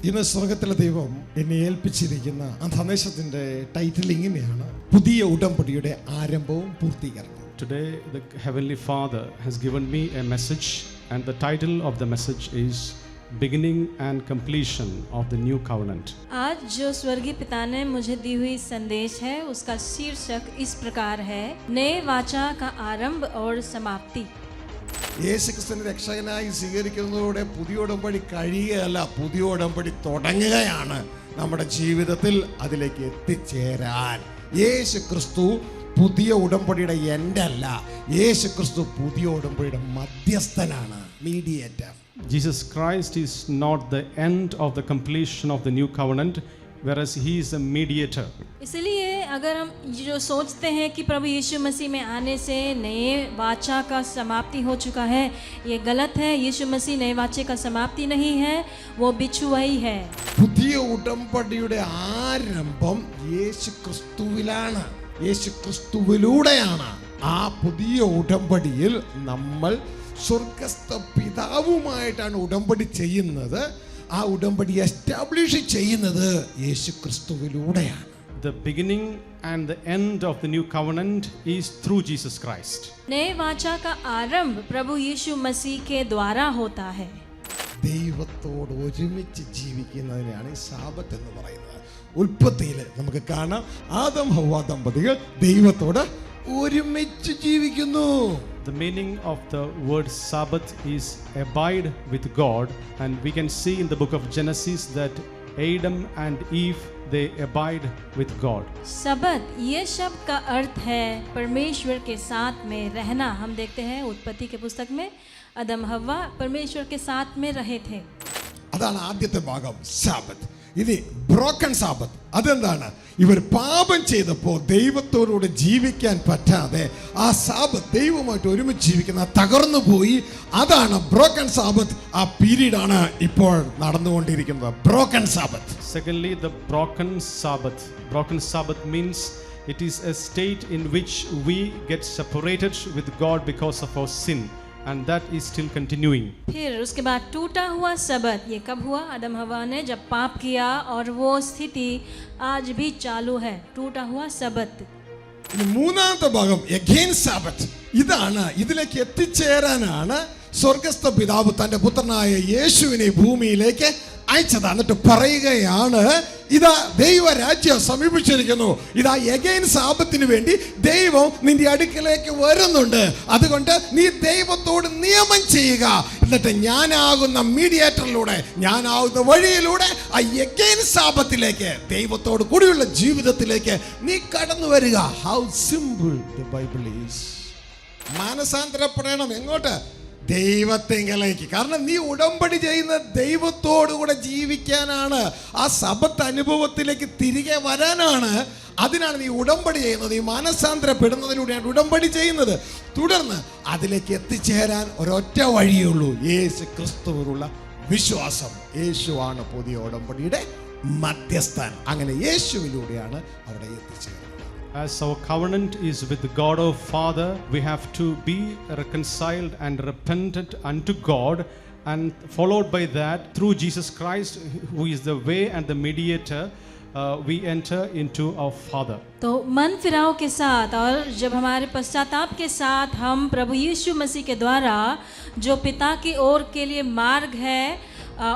ഇന്ന് സ്വർഗത്തിലെ ദൈവം എന്നെ ഏൽപ്പിച്ചിരിക്കുന്ന ആ സന്ദേശത്തിന്റെ ടൈറ്റിൽ ഇങ്ങനെയാണ്: പുതിയ ഉടമ്പടിയുടെ ആരംഭവും പൂർത്തീകരണവും. Today the Heavenly Father has given me a message, and the title of the message is Beginning and Completion of the New Covenant. आज जो स्वर्गीय पिता ने मुझे दी हुई संदेश है उसका शीर्षक इस प्रकार है: नए वाचा का आरंभ और समाप्ति. യേശുക്രിസ്തുവിനെ രക്ഷകനായി സ്വീകരിക്കുന്നതോടെ പുതിയ ഉടമ്പടി കഴിയുകയല്ല, പുതിയ ഉടമ്പടി തുടങ്ങുകയാണ്. നമ്മുടെ ജീവിതത്തിൽ അതിലേക്ക് എത്തിച്ചേരാൻ യേശു ക്രിസ്തു പുതിയ ഉടമ്പടിയുടെ എൻഡ് അല്ല, യേശു ക്രിസ്തു പുതിയ ഉടമ്പടിയുടെ മധ്യസ്ഥനാണ്, mediator. Jesus Christ is not the end of the completion of the new covenant, whereas he is a mediator. इसलिए अगर हम जो सोचते हैं कि प्रभु यीशु मसीह में आने से नए वाचा का समाप्ति हो चुका है, ये गलत है. यीशु मसीह नए वाचे का समाप्ति नहीं है, वो बिछुआ ही है. പുതിയ ഉടമ്പടിയുടെ ആരംഭം യേശു ക്രിസ്തുവിലാണ്, യേശു ക്രിസ്തുവിലൂടെയാണ്. ആ പുതിയ ഉടമ്പടിയിൽ നമ്മൾ സ്വർഗസ്ഥ പിതാവുമായിട്ടാണ് ഉടമ്പടി ചെയ്യുന്നത്. ആ ഉടമ്പടി എസ്റ്റാബ്ലിഷ് ചെയ്യുന്നത് യേശു ക്രിസ്തുവിലൂടെയാണ്. The beginning and the end of the new covenant is through Jesus Christ. नए वाचा का आरंभ प्रभु यीशु मसीह के द्वारा होता है. ദൈവത്തോട് ഒരുമിച്ച് ജീവിക്കുന്നതിനാണ് ഈ സാബത്ത് എന്ന് പറയുന്നത്. ഉൽപ്പത്തിയിൽ നമുക്ക് കാണാം, ആദം ഹവ്വ ദമ്പതികൾ ദൈവത്തോട് ഒരുമിച്ച് ജീവിക്കുന്നു. The meaning of the word Sabbath is abide with God, and we can see in the book of Genesis that Adam and Eve, they abide with God. सबत ये शब्द का अर्थ है परमेश्वर के साथ में रहना. हम देखते हैं उत्पत्ति के पुस्तक में आदम हव्वा परमेश्वर के साथ में रहे थे. അതാണ് ആദ്യത്തെ ഭാഗം, സാബത്ത്. ഇനി ബ്രോക്കൺ സാബത്ത്. അതെന്താണ്? ഇവർ പാപം ചെയ്തപ്പോൾ ദൈവത്തോടുകൂടെ ജീവിക്കാൻ പറ്റാതെ ആ സാബത്ത്, ദൈവമായിട്ട് ഒരുമിച്ച് ജീവിക്കുന്ന തകർന്നു പോയി. അതാണ് ബ്രോക്കൺ സാബത്ത്. ആ പീരീഡ് ആണ് ഇപ്പോൾ നടന്നുകൊണ്ടിരിക്കുന്നത്, broken Sabbath. Secondly, the broken Sabbath. Broken Sabbath means it is a state in which we get separated with God because of our sin, and that is still continuing. फिर उसके बाद टूटा हुआ सबत. ये कब हुआ? आदम हवा ने जब पाप किया, और वो स्थिति आज भी चालू है, टूटा हुआ सबत. ഇനി മൂന്നാമത്തെ ഭാഗം എഗെയിൻ സാബത്ത്. ഇതാണ്, ഇതിലേക്ക് എത്തിച്ചേരാനാണ് സ്വർഗസ്ഥ പിതാവ് തന്റെ പുത്രനായ യേശുവിനെ ഭൂമിയിലേക്ക് അയച്ചത്. എന്നിട്ട് പറയുകയാണ്, ഇതാ ദൈവരാജ്യം സമീപിച്ചിരിക്കുന്നു, ഇതാ എഗെയിൻ സാബത്തിന് വേണ്ടി ദൈവം നിന്റെ അടുക്കലേക്ക് വരുന്നുണ്ട്. അതുകൊണ്ട് നീ ദൈവത്തോട് നിയമം ചെയ്യുക, എന്നിട്ട് ഞാനാകുന്ന മീഡിയേറ്ററിലൂടെ, ഞാനാകുന്ന വഴിയിലൂടെ ആ എഗെയിൻ സാബത്തിലേക്ക്, ദൈവത്തോട് കൂടിയുള്ള ജീവിതത്തിലേക്ക് നീ കടന്നു വരിക. How simple the Bible is. മാനസാന്തരപ്പെടണം. എങ്ങോട്ട്? ദൈവത്തെങ്കിലേക്ക്. കാരണം നീ ഉടമ്പടി ചെയ്യുന്ന ദൈവത്തോടുകൂടെ ജീവിക്കാനാണ്, ആ സബത്ത് അനുഭവത്തിലേക്ക് തിരികെ വരാനാണ്. അതിനാണ് നീ ഉടമ്പടി ചെയ്യുന്നത്. നീ മാനസാന്തരപ്പെടുന്നതിലൂടെയാണ് ഉടമ്പടി ചെയ്യുന്നത്. തുടർന്ന് അതിലേക്ക് എത്തിച്ചേരാൻ ഒരൊറ്റ വഴിയുള്ളൂ, യേശു ക്രിസ്തുവിലുള്ള വിശ്വാസം. യേശുവാണ് പുതിയ ഉടമ്പടിയുടെ മധ്യസ്ഥൻ. അങ്ങനെ യേശുവിലൂടെയാണ് അവിടെ എത്തിച്ചേരുന്നത്. As our covenant is with the God of Father, we have to be reconciled and repentant unto God, and followed by that, through Jesus Christ, who is the way and the mediator, we enter into our Father. तो मन फिराव के साथ और जब हमारे पश्चाताप के साथ हम प्रभु यीशु मसीह के द्वारा जो पिता की ओर के लिए मार्ग है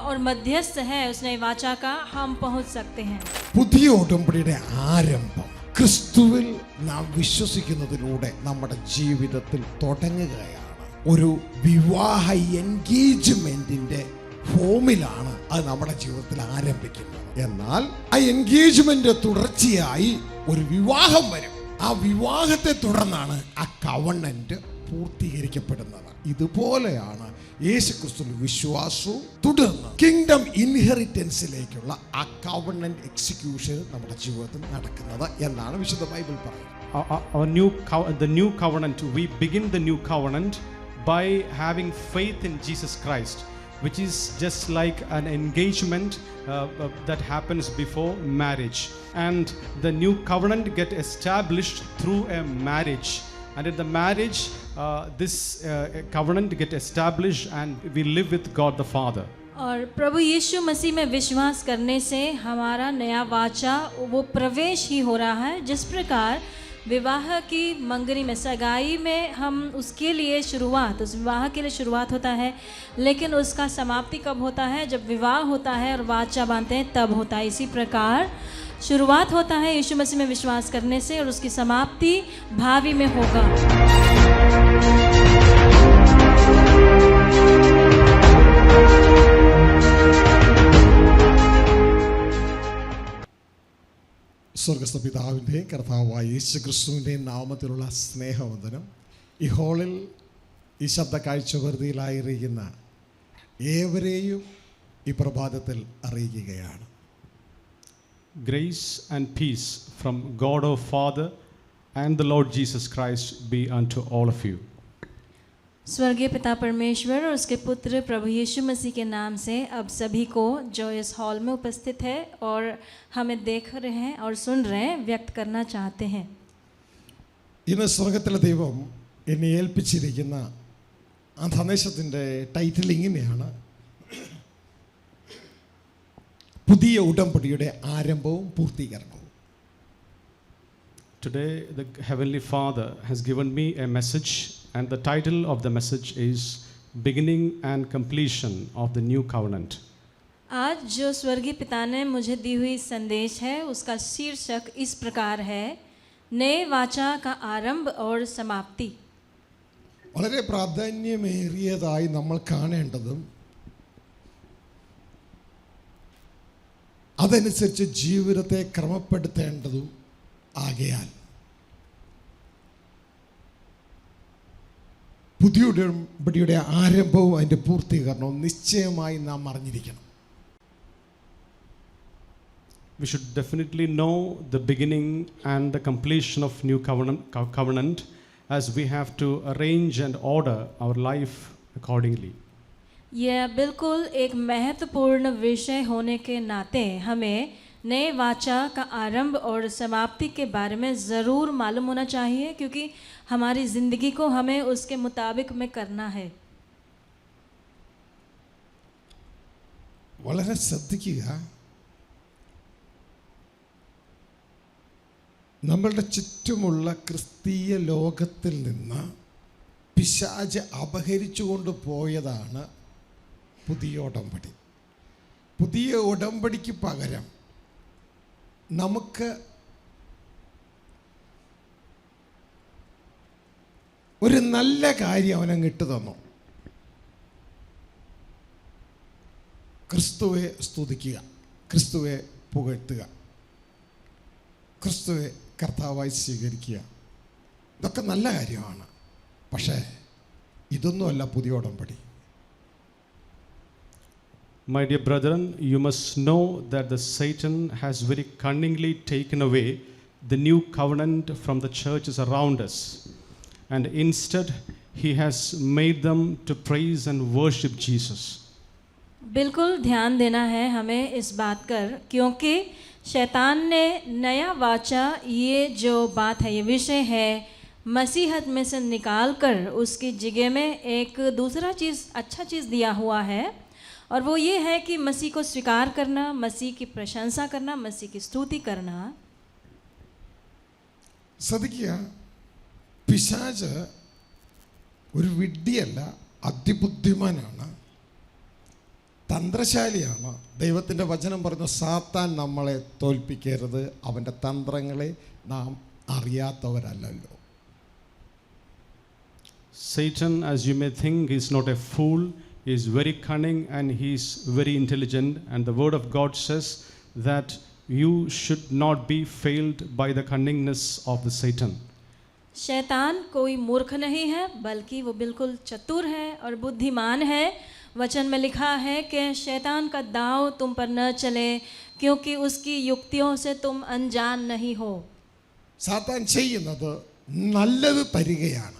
और मध्यस्थ है उस नए वाचा का, हम पहुंच सकते हैं. പുതിയ ഉടമ്പടിയുടെ ആരംഭം ക്രിസ്തുവിൽ നാം വിശ്വസിക്കുന്നതിലൂടെ നമ്മുടെ ജീവിതത്തിൽ തുടങ്ങുകയാണ്. ഒരു വിവാഹ എൻഗേജ്മെന്റിന്റെ ഫോമിലാണ് അത് നമ്മുടെ ജീവിതത്തിൽ ആരംഭിക്കുന്നത്. എന്നാൽ ആ എൻഗേജ്മെന്റ് തുടർച്ചയായി ഒരു വിവാഹം വരും. ആ വിവാഹത്തെ തുടർന്നാണ് ആ കവണന്റ് പൂർത്തീകരിക്കപ്പെടുന്നത്. ഇതുപോലെയാണ് യേശുക്രിസ്തു വിശ്വാസവും തുടർന്ന് കിങ്ഡം ഇൻഹെറിറ്റൻസിലേക്കുള്ള ആ കവണന്റ് എക്സിക്യൂഷൻ നമ്മുടെ ജീവിതത്തിൽ നടക്കുന്നത് എന്നാണ് വിശുദ്ധ ബൈബിൾ പറയുന്നത്. The new covenant, we begin the new covenant by having faith in Jesus Christ, which is just like an engagement that happens before marriage, and the new covenant get established through a marriage, and in the marriage this covenant get established and we live with God the Father. और प्रभु यीशु मसीह में विश्वास करने से हमारा नया वाचा वो प्रवेश ही हो रहा है। जिस प्रकार विवाह की मंगनी में, सगाई में हम उसके लिए शुरुआत, उस विवाह के लिए शुरुआत होता है, लेकिन उसका समाप्ति कब होता है? जब विवाह होता है और वाचा बांधते हैं तब होता है। इसी प्रकार शुरुआत होता है यीशु मसीह में विश्वास करने से और उसकी समाप्ति भावी में होगा। സ്വർഗസ്ഥ പിതാവിൻ്റെയും കർത്താവായ യേശു ക്രിസ്തുവിൻ്റെയും നാമത്തിലുള്ള സ്നേഹവന്ദനം ഈ ഹാളിൽ ഈ ശബ്ദ കാഴ്ചവെറുതിയിലായിരിക്കുന്ന ഏവരെയും ഈ പ്രഭാതത്തിൽ അറിയിക്കുകയാണ്. Grace and peace from God our Father and the Lord Jesus Christ be unto all of you. स्वर्गीय पिता परमेश्वर और उसके पुत्र प्रभु यीशु मसीह के नाम से अब सभी को जो इस हॉल में उपस्थित है और हमें देख रहे हैं और सुन रहे हैं व्यक्त करना चाहते हैं. ഇന്ന് സ്വർഗത്തിലെ ദൈവം എന്നെ ഏൽപ്പിച്ചിരിക്കുന്ന ആ സന്ദേശത്തിൻ്റെ ടൈറ്റിൽ ഇങ്ങനെയാണ്: പുതിയ ഉടമ്പടിയുടെ ആരംഭവും പൂർത്തീകരണവും. Today the Heavenly Father has given me a message, and the title of the message is Beginning and Completion of the New Covenant. आज जो स्वर्गीय पिता ने मुझे दी हुई संदेश है उसका शीर्षक इस प्रकार है: नए वाचा का आरंभ और समाप्ति. വളരെ പ്രാധാന്യമേറിയതായി നമ്മൾ കാണേണ്ടതും അതനുസരിച്ച് ജീവിതത്തെ ക്രമപ്പെടുത്തേണ്ടതും ആകയാൽ പുതിയ ഉടമ്പടിയുടെ ആരംഭവും അതിൻ്റെ പൂർത്തീകരണവും നിശ്ചയമായി നാം അറിഞ്ഞിരിക്കണം. We should definitely know the beginning and the completion of new covenant, as we have to arrange and order our life accordingly. यह बिल्कुल एक महत्वपूर्ण विषय होने के नाते हमें नए वाचा का आरंभ और समाप्ति के बारे में ज़रूर मालूम होना चाहिए, क्योंकि हमारी ज़िंदगी को हमें उसके मुताबिक में करना है. വളരെ ശ്രദ്ധിക്കുക. നമ്മളുടെ ചുറ്റുമുള്ള ക്രിസ്തീയ ലോകത്തിൽ നിന്ന് പിശാച് അപഹരിച്ചു കൊണ്ടുപോയതാണ് പുതിയ ഉടമ്പടി. പുതിയ ഉടമ്പടിക്ക് പകരം നമുക്ക് ഒരു നല്ല കാര്യം അവനങ്ങ് ഇട്ട് തന്നു: ക്രിസ്തുവെ സ്തുതിക്കുക, ക്രിസ്തുവെ പുകഴ്ത്തുക, ക്രിസ്തുവെ കർത്താവായി സ്വീകരിക്കുക. ഇതൊക്കെ നല്ല കാര്യമാണ്. പക്ഷേ ഇതൊന്നുമല്ല പുതിയ ഉടമ്പടി. My dear brethren, you must know that the Satan has very cunningly taken away the new covenant from the churches around us, and instead he has made them to praise and worship Jesus. बिल्कुल ध्यान देना है हमें इस बात कर, क्योंकि शैतान ने नया वाचा, ये जो बात है, ये विषय है, मसीहत में से निकाल कर उसकी जगह में एक दूसरा चीज़, अच्छा चीज़ दिया हुआ है, और वो ये है कि मसीह को स्वीकार करना, मसीह की प्रशंसा करना, मसीह की स्तुति करना. ശ്രദ്ധിക്കുക, പിശാച് ഒരു വിഡ്ഢിയല്ല, അതിബുദ്ധിമാനാണ്, തന്ത്രശാലിയാണ്. ദൈവത്തിൻ്റെ വചനം പറഞ്ഞു, സാത്താൻ നമ്മളെ തോൽപ്പിക്കരുത്, അവൻ്റെ തന്ത്രങ്ങളെ നാം അറിയാത്തവരല്ലല്ലോ. Satan, as you may think, is not a fool. He is very cunning and he is very intelligent, and the word of God says that you should not be failed by the cunningness of the Satan. शैतान कोई मूर्ख नहीं है, बल्कि वो बिल्कुल चतुर है और बुद्धिमान है. वचन में लिखा है कि शैतान का दाव तुम पर न चले, क्योंकि उसकी युक्तियों से तुम अनजान नहीं हो. സാത്താൻ ചെയ്യുന്നത് നല്ലത് തരികയാണ്.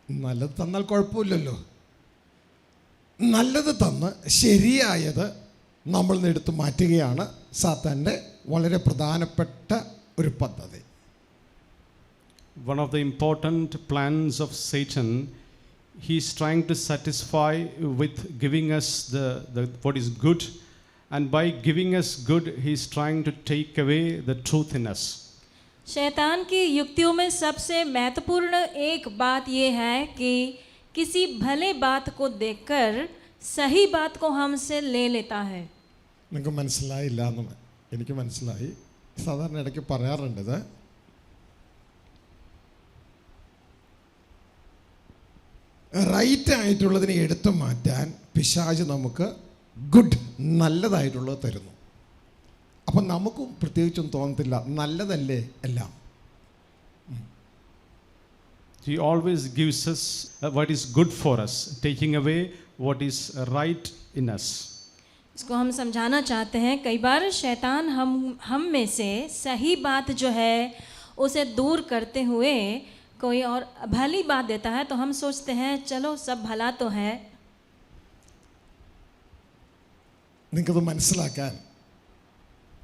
നല്ലത് തന്നാൽ കുഴപ്പമില്ലല്ലോ. നല്ലത് തന്ന് ശരിയായത് നമ്മൾ എടുത്തു മാറ്റുകയാണ് സാത്താൻ്റെ വളരെ പ്രധാനപ്പെട്ട ഒരു പദ്ധതി. One of the important plans of Satan He's trying to satisfy with giving us the what is good, and by giving us good, he's trying to take away the truth in us. शैतान की युक्तियों में सबसे महत्वपूर्ण एक बात यह है कि किसी भले बात को देखकर सही बात को हमसे ले लेता है. നിങ്ങൾക്ക് മനസ്സിലായില്ല എന്ന് എനിക്ക് മനസ്സിലായി. സാധാരണ ഇടയ്ക്ക് പറയാറുണ്ട് ഇത്. റൈറ്റ് ആയിട്ടുള്ളതിനെ എടുത്തു മാറ്റാൻ പിശാച് നമുക്ക് ഗുഡ് നല്ലതായിട്ടുള്ളത് തരുന്നു. അപ്പം നമുക്കും പ്രത്യേകിച്ചും തോന്നത്തില്ല നല്ലതല്ലേ എല്ലാം. He always gives us what is good for us, taking away what is right in us. इसको हम समझाना चाहते हैं. कई बार शैतान हम में से सही बात जो है उसे दूर करते हुए कोई और भली बात देता है, तो हम सोचते हैं चलो सब भला तो है. നിങ്ങൾക്കത് മനസ്സിലാക്കാൻ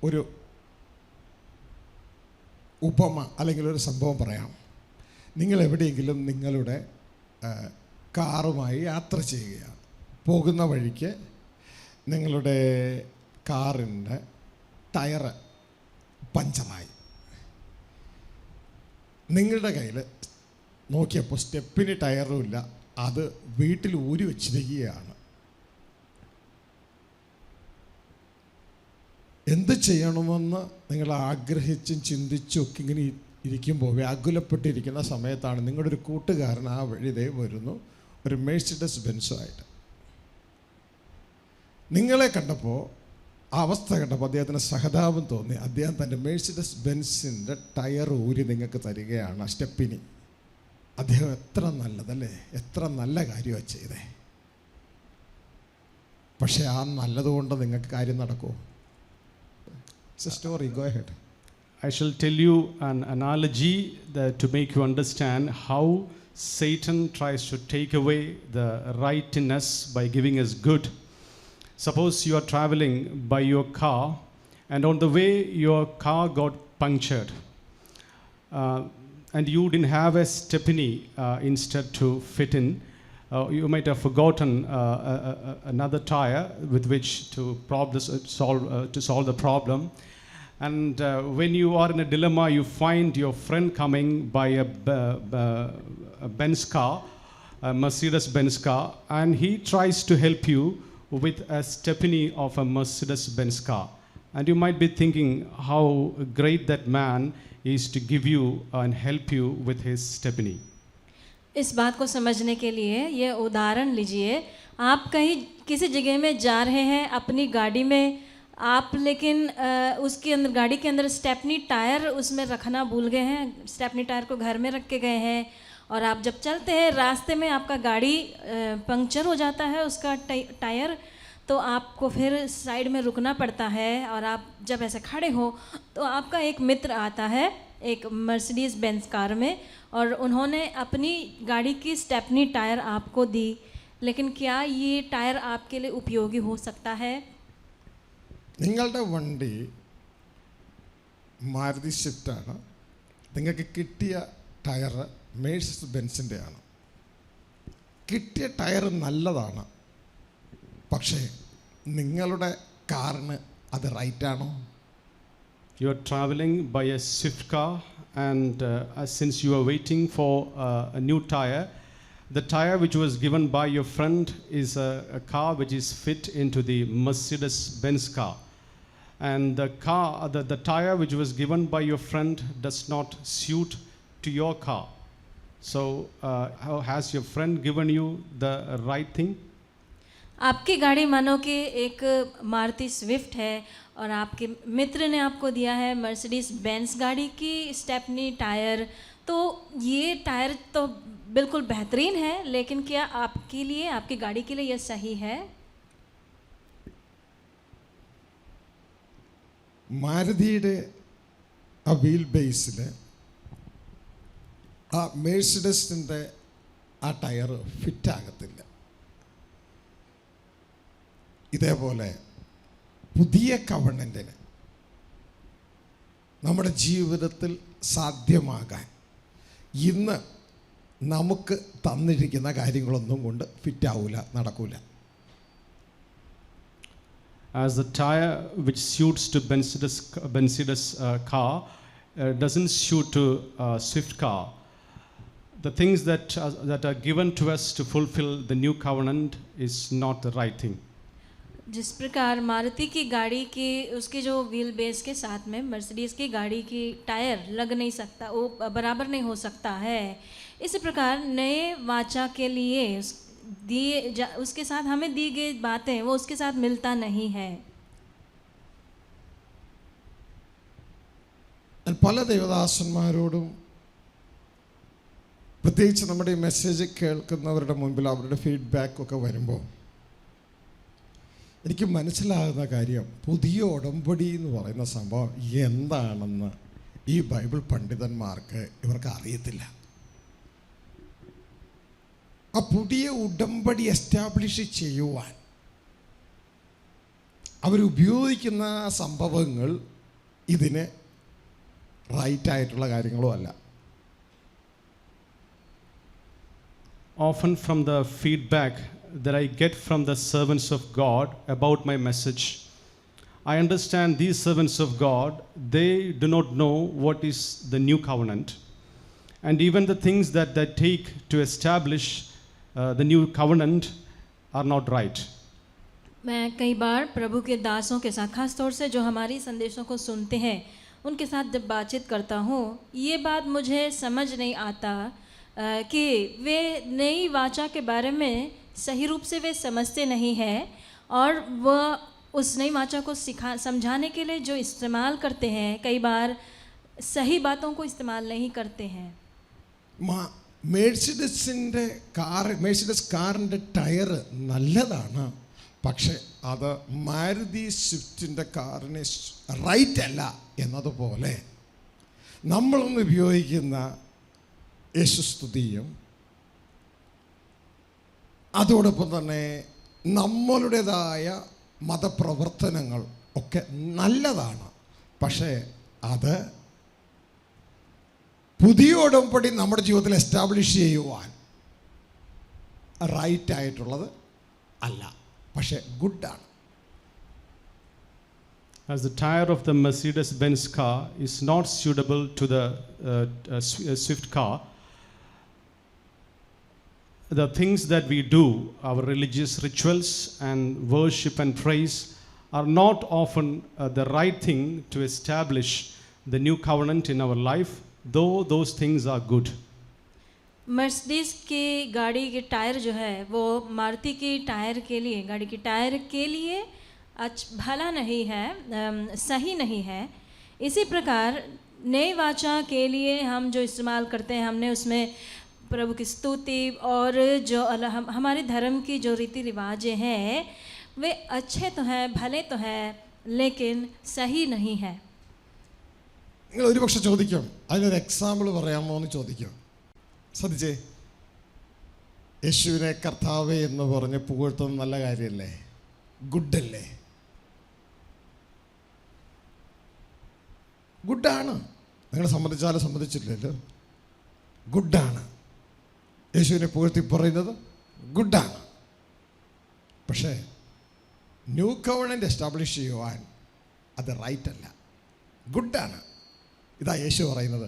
ഒരു ഉപമ അല്ലെങ്കിൽ ഒരു സംഭവം പറയാം. നിങ്ങൾ എവിടെയെങ്കിലും നിങ്ങളുടെ കാറുമായി യാത്ര ചെയ്യുകയാണ്. പോകുന്ന വഴിക്ക് നിങ്ങളുടെ കാറിൻ്റെ ടയറ് പഞ്ചറായി. നിങ്ങളുടെ കയ്യിൽ നോക്കിയപ്പോൾ സ്റ്റെപ്പിന് ടയറും ഇല്ല. അത് വീട്ടിൽ ഊരി വച്ചിരിക്കുകയാണ്. എന്ത് ചെയ്യണമെന്ന് നിങ്ങൾ ആഗ്രഹിച്ചും ചിന്തിച്ചും ഒക്കെ ഇങ്ങനെ ഇരിക്കുമ്പോൾ വ്യാകുലപ്പെട്ടിരിക്കുന്ന സമയത്താണ് നിങ്ങളുടെ ഒരു കൂട്ടുകാരൻ ആ വഴി ദേ വരുന്നു, ഒരു മെഴ്സിഡസ് ബെൻസുമായിട്ട്. നിങ്ങളെ കണ്ടപ്പോൾ ആ അവസ്ഥ കണ്ടപ്പോൾ അദ്ദേഹത്തിന് സഹതാപം തോന്നി. അദ്ദേഹം തൻ്റെ മെഴ്സിഡസ് ബെൻസിൻ്റെ ടയർ ഊരി നിങ്ങൾക്ക് തരികയാണ് സ്റ്റെപ്പിന്. അദ്ദേഹം എത്ര നല്ലതല്ലേ, എത്ര നല്ല കാര്യമാണ് ചെയ്തേ. പക്ഷേ ആ നല്ലതുകൊണ്ട് നിങ്ങൾക്ക് കാര്യം നടക്കുമോ? Story, go ahead. I shall tell you an analogy that to make you understand how Satan tries to take away the right in us by giving us good. Suppose you are traveling by your car, and on the way your car got punctured, and you didn't have a stepney instead to fit in. You might have forgotten another tire with which to solve the problem. And when you are in a dilemma, you find your friend coming by a Benz car, a Mercedes-Benz car, and he tries to help you with a stepney of a Mercedes-Benz car. And you might be thinking how great that man is to give you and help you with his stepney. इस बात को समझने के लिए ये उदाहरण लीजिए. आप कहीं किसी जगह में जा रहे हैं अपनी गाड़ी में, आप लेकिन उसके अंदर गाड़ी के अंदर स्टेपनी टायर उसमें रखना भूल गए हैं. स्टेपनी टायर को घर में रख के गए हैं, और आप जब चलते हैं रास्ते में आपका गाड़ी पंक्चर हो जाता है उसका टायर, तो आपको फिर साइड में रुकना पड़ता है. और आप जब ऐसे खड़े हो तो आपका एक मित्र आता है एक मर्सिडीज़ बेंज कार में, और उन्होंने अपनी गाड़ी की स्टेपनी टायर आपको दी. लेकिन क्या ये टायर आपके लिए उपयोगी हो सकता है? നിങ്ങളുടെ വണ്ടി മാരുതി സ്വിഫ്റ്റാണ്. നിങ്ങൾക്ക് കിട്ടിയ ടയർ മേഴ്സിഡസ് ബെൻസിൻ്റെ ആണ്. കിട്ടിയ ടയർ നല്ലതാണ്, പക്ഷേ നിങ്ങളുടെ കാറിന് അത് റൈറ്റാണോ? You are traveling by a Swift car, and since you are waiting for a new tire, the tire which was given by your friend is a car which is fit into the Mercedes-Benz car. And the tire which was given by your friend does not suit to your car. So how has your friend given you the right thing? आपकी गाड़ी मानो कि एक Maruti Swift है, और आपके मित्र ने आपको दिया है मर्सिडीज बेंज गाड़ी की स्टेपनी टायर. तो ये टायर तो बिल्कुल बेहतरीन है, लेकिन क्या आपके लिए, आपकी गाड़ी के लिए यह सही है? മാരുതിയുടെ ആ വീൽ ബേസിൽ ആ മേഴ്സിഡസിൻ്റെ ആ ടയർ ഫിറ്റാകത്തില്ല. ഇതേപോലെ പുതിയ കവണൻറ്റിന് നമ്മുടെ ജീവിതത്തിൽ സാധ്യമാകാൻ ഇന്ന് നമുക്ക് തന്നിരിക്കുന്ന കാര്യങ്ങളൊന്നും കൊണ്ട് ഫിറ്റാവൂല, നടക്കൂല. As the tire which suits to Benzida's car doesn't suit to Swift car, the things that are given to us to fulfill the new covenant is not the right thing. जिस प्रकार मारुति की गाड़ी के उसके जो व्हील बेस के साथ में मर्सिडीज़ की गाड़ी की टायर लग नहीं सकता, वो बराबर नहीं हो सकता है, इसी प्रकार नए वाचा के लिए उसके साथ हमें दी गई बातें वो उसके साथ मिलता नहीं है. പല ദേവദാസന്മാരോടും പ്രത്യേകിച്ച് നമ്മുടെ ഈ മെസ്സേജ് കേൾക്കുന്നവരുടെ മുൻപിൽ അവരുടെ ഫീഡ്ബാക്ക് ഒക്കെ വരുമ്പോൾ എനിക്ക് മനസ്സിലാകുന്ന കാര്യം, പുതിയ ഉടമ്പടി എന്ന് പറയുന്ന സംഭവം എന്താണെന്ന് ഈ ബൈബിൾ പണ്ഡിതന്മാർക്ക് ഇവർക്ക് അറിയത്തില്ല. ആ പുതിയ ഉടമ്പടി എസ്റ്റാബ്ലിഷ് ചെയ്യുവാൻ അവരുപയോഗിക്കുന്ന സംഭവങ്ങൾ ഇതിന് റൈറ്റായിട്ടുള്ള കാര്യങ്ങളും അല്ല. Often from the feedback that I get from the servants of God about my message, I understand these servants of God, they do not know what is the new covenant. And even the things that they take to establish the new covenant are not right. मैं कई बार प्रभु के दासों के साथ, खास तौर से जो हमारी संदेशों को सुनते हैं, उनके साथ जब बातचीत करता हूँ, ये बात मुझे समझ नहीं आता कि वे नई वाचा के बारे में सही रूप से वे समझते नहीं हैं और वह उस नई वाचा को समझाने के लिए जो इस्तेमाल करते हैं, कई बार सही बातों को इस्तेमाल नहीं करते हैं. മേഴ്സിഡസ് കാറിൻ്റെ ടയർ നല്ലതാണ്, പക്ഷെ അത് മാരുതി സ്വിഫ്റ്റിൻ്റെ കാറിന് റൈറ്റ് അല്ല എന്നതുപോലെ നമ്മളൊന്ന് ഉപയോഗിക്കുന്ന യേശുസ്തുതിയും അതോടൊപ്പം തന്നെ നമ്മളുടേതായ മതപ്രവർത്തനങ്ങൾ ഒക്കെ നല്ലതാണ്, പക്ഷേ അത് പുതിയ ഉടമ്പടി നമ്മുടെ ജീവിതത്തിൽ എസ്റ്റാബ്ലിഷ് ചെയ്യുവാൻ റൈറ്റ് ആയിട്ടുള്ളത് അല്ല, പക്ഷേ ഗുഡാണ്. As the tire of the Mercedes-Benz car is not suitable to the Swift car, the things that we do, our religious rituals and worship and praise, are not often the right thing to establish the new covenant in our life, though those things are good. Mercedes की गाड़ी के tyre जो है वो मारुति की tyre के लिए, गाड़ी की टायर के लिए भला नहीं है, सही नहीं है. इसी प्रकार नई वाचा के लिए हम जो इस्तेमाल करते हैं, हमने उसमें प्रभु की स्तुति और जो हमारे धर्म की जो रीति रिवाजें हैं वे अच्छे तो हैं, भले तो हैं, लेकिन सही नहीं है. നിങ്ങൾ ഒരു പക്ഷെ ചോദിക്കും, അതിനൊരു എക്സാമ്പിൾ പറയാമോ എന്ന് ചോദിക്കും. ശ്രദ്ധിച്ചേ, യേശുവിനെ കർത്താവേ എന്ന് പറഞ്ഞ് പുകഴ്ത്തുന്നത് നല്ല കാര്യമല്ലേ, ഗുഡല്ലേ? ഗുഡാണ്. നിങ്ങൾ സമ്മതിച്ചാലും സമ്മതിച്ചില്ലല്ലോ, ഗുഡാണ്. യേശുവിനെ പുകഴ്ത്തി പറയുന്നത് ഗുഡാണ്. പക്ഷേ ന്യൂ കവണൻ്റ് എസ്റ്റാബ്ലിഷ് ചെയ്യുവാൻ അത് റൈറ്റ് അല്ല, ഗുഡാണ്. ഇതാ യേശു പറയുന്നത്,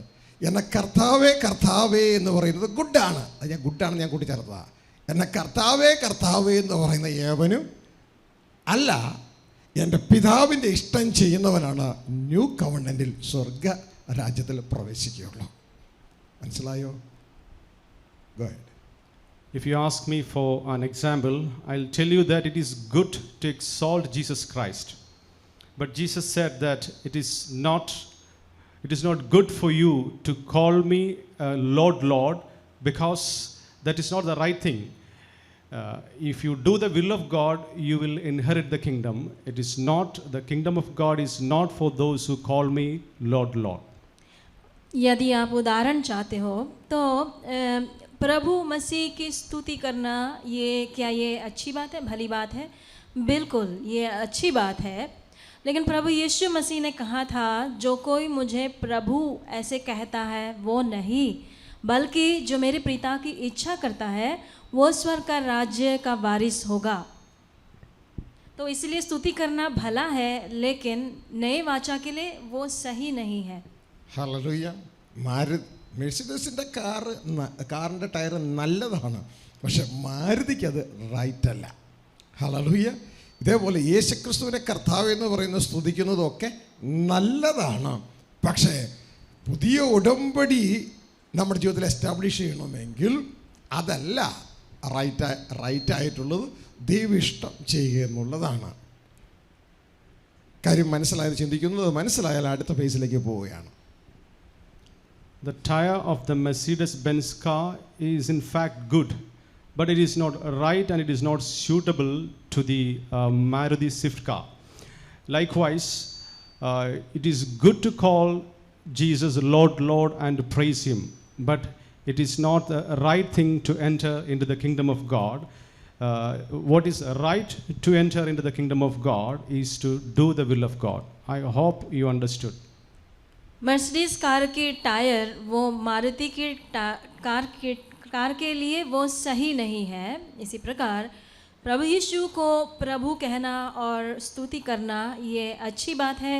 എന്നെ കർത്താവേ കർത്താവേ എന്ന് പറയുന്നത് ഗുഡാണ്. അത് ഞാൻ ഗുഡാണെന്ന് ഞാൻ കൂട്ടിച്ചേർത്തതാണ്. എന്നെ കർത്താവേ കർത്താവേ എന്ന് പറയുന്ന ഏവനും അല്ല, എൻ്റെ പിതാവിൻ്റെ ഇഷ്ടം ചെയ്യുന്നവനാണ് ന്യൂ കവണൻറ്റിൽ സ്വർഗ രാജ്യത്തിൽ പ്രവേശിക്കുകയുള്ളൂ. മനസ്സിലായോ? Go ahead. If you ask me for an example, I'll tell you that it is good to exalt Jesus Christ. But Jesus said that it is not good for you to call me Lord, Lord, because that is not the right thing. If you do the will of God, you will inherit the kingdom. The kingdom of God is not for those who call me Lord, Lord. यदि आप उदाहरण चाहते हो तो प्रभु मसीह की स्तुति करना, क्या ये अच्छी बात है, भली बात है? बिल्कुल ये अच्छी बात है. लेकिन प्रभु यीशु मसीह ने कहा था, जो कोई मुझे प्रभु ऐसे कहता है वो नहीं, बल्कि जो मेरे पिता की इच्छा करता है वो स्वर्ग का राज्य का वारिस होगा। तो इसलिए स्तुति करना भला है, लेकिन नए वाचा के लिए वो सही नहीं है। ഹല്ലേലൂയ. മെഴ്സിഡസിൻ്റെ കാറിൻ്റെ ടയർ നല്ലതാണ്, പക്ഷെ മാരുതിക്ക് അത് റൈറ്റ് അല്ല. ഹല്ലേലൂയ. ഇതേപോലെ യേശുക്രിസ്തുവിനെ കർത്താവ് എന്ന് പറയുന്നത് സ്തുതിക്കുന്നതൊക്കെ നല്ലതാണ്, പക്ഷേ പുതിയ ഉടമ്പടി നമ്മുടെ ജീവിതത്തിൽ എസ്റ്റാബ്ലിഷ് ചെയ്യണമെങ്കിൽ അതല്ല റൈറ്റായിട്ടുള്ളത്. ദൈവം ഇഷ്ടം ചെയ്യുക എന്നുള്ളതാണ്. കാര്യം മനസ്സിലായത് ചിന്തിക്കുന്നത് മനസ്സിലായാൽ അടുത്ത ഫേസിലേക്ക് പോവുകയാണ്. The tire of the Mercedes-Benz car is in fact good, but it is not right and it is not suitable to the Maruti Swift car. Likewise, it is good to call Jesus Lord, Lord and praise Him, but it is not the right thing to enter into the kingdom of God. What is right to enter into the kingdom of God is to do the will of God. I hope you understood. Mercedes car के tyre वो मारुति की car के लिए वो सही नहीं है। इसी प्रकार प्रभु यीशु को प्रभु कहना और स्तुति करना ये अच्छी बात है,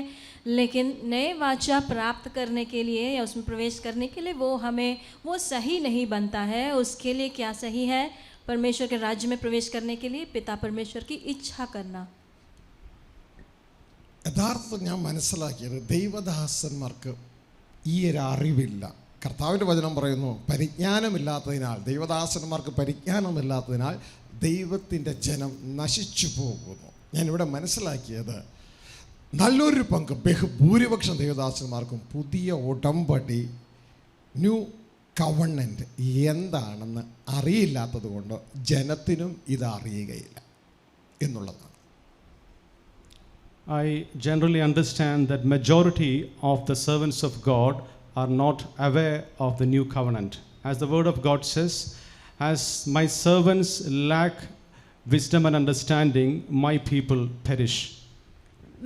लेकिन नए वाचा प्राप्त करने के लिए या उसमें प्रवेश करने के लिए वो हमें वो सही नहीं बनता है। उसके लिए क्या सही है? परमेश्वर के राज्य में प्रवेश करने के लिए पिता परमेश्वर की इच्छा करना। യഥാർത്ഥത്തിൽ ഞാൻ മനസ്സിലാക്കിയത് ദൈവദാസന്മാർക്ക് ഈ ഒരു അറിവില്ല. കർത്താവിൻ്റെ വചനം പറയുന്നു, പരിജ്ഞാനമില്ലാത്തതിനാൽ, ദൈവദാസന്മാർക്ക് പരിജ്ഞാനമില്ലാത്തതിനാൽ ദൈവത്തിൻ്റെ ജനം നശിച്ചു പോകുന്നു. ഞാനിവിടെ മനസ്സിലാക്കിയത് നല്ലൊരു പങ്ക് ബഹുഭൂരിപക്ഷം ദൈവദാസന്മാർക്കും പുതിയ ഉടമ്പടി ന്യൂ കവണൻ്റ് എന്താണെന്ന് അറിയില്ലാത്തത് കൊണ്ട് ജനത്തിനും ഇത് അറിയുകയില്ല എന്നുള്ളതാണ്. I generally understand that majority of the servants of God are not aware of the new covenant. As the word of God says, as my servants lack wisdom and understanding, my people perish.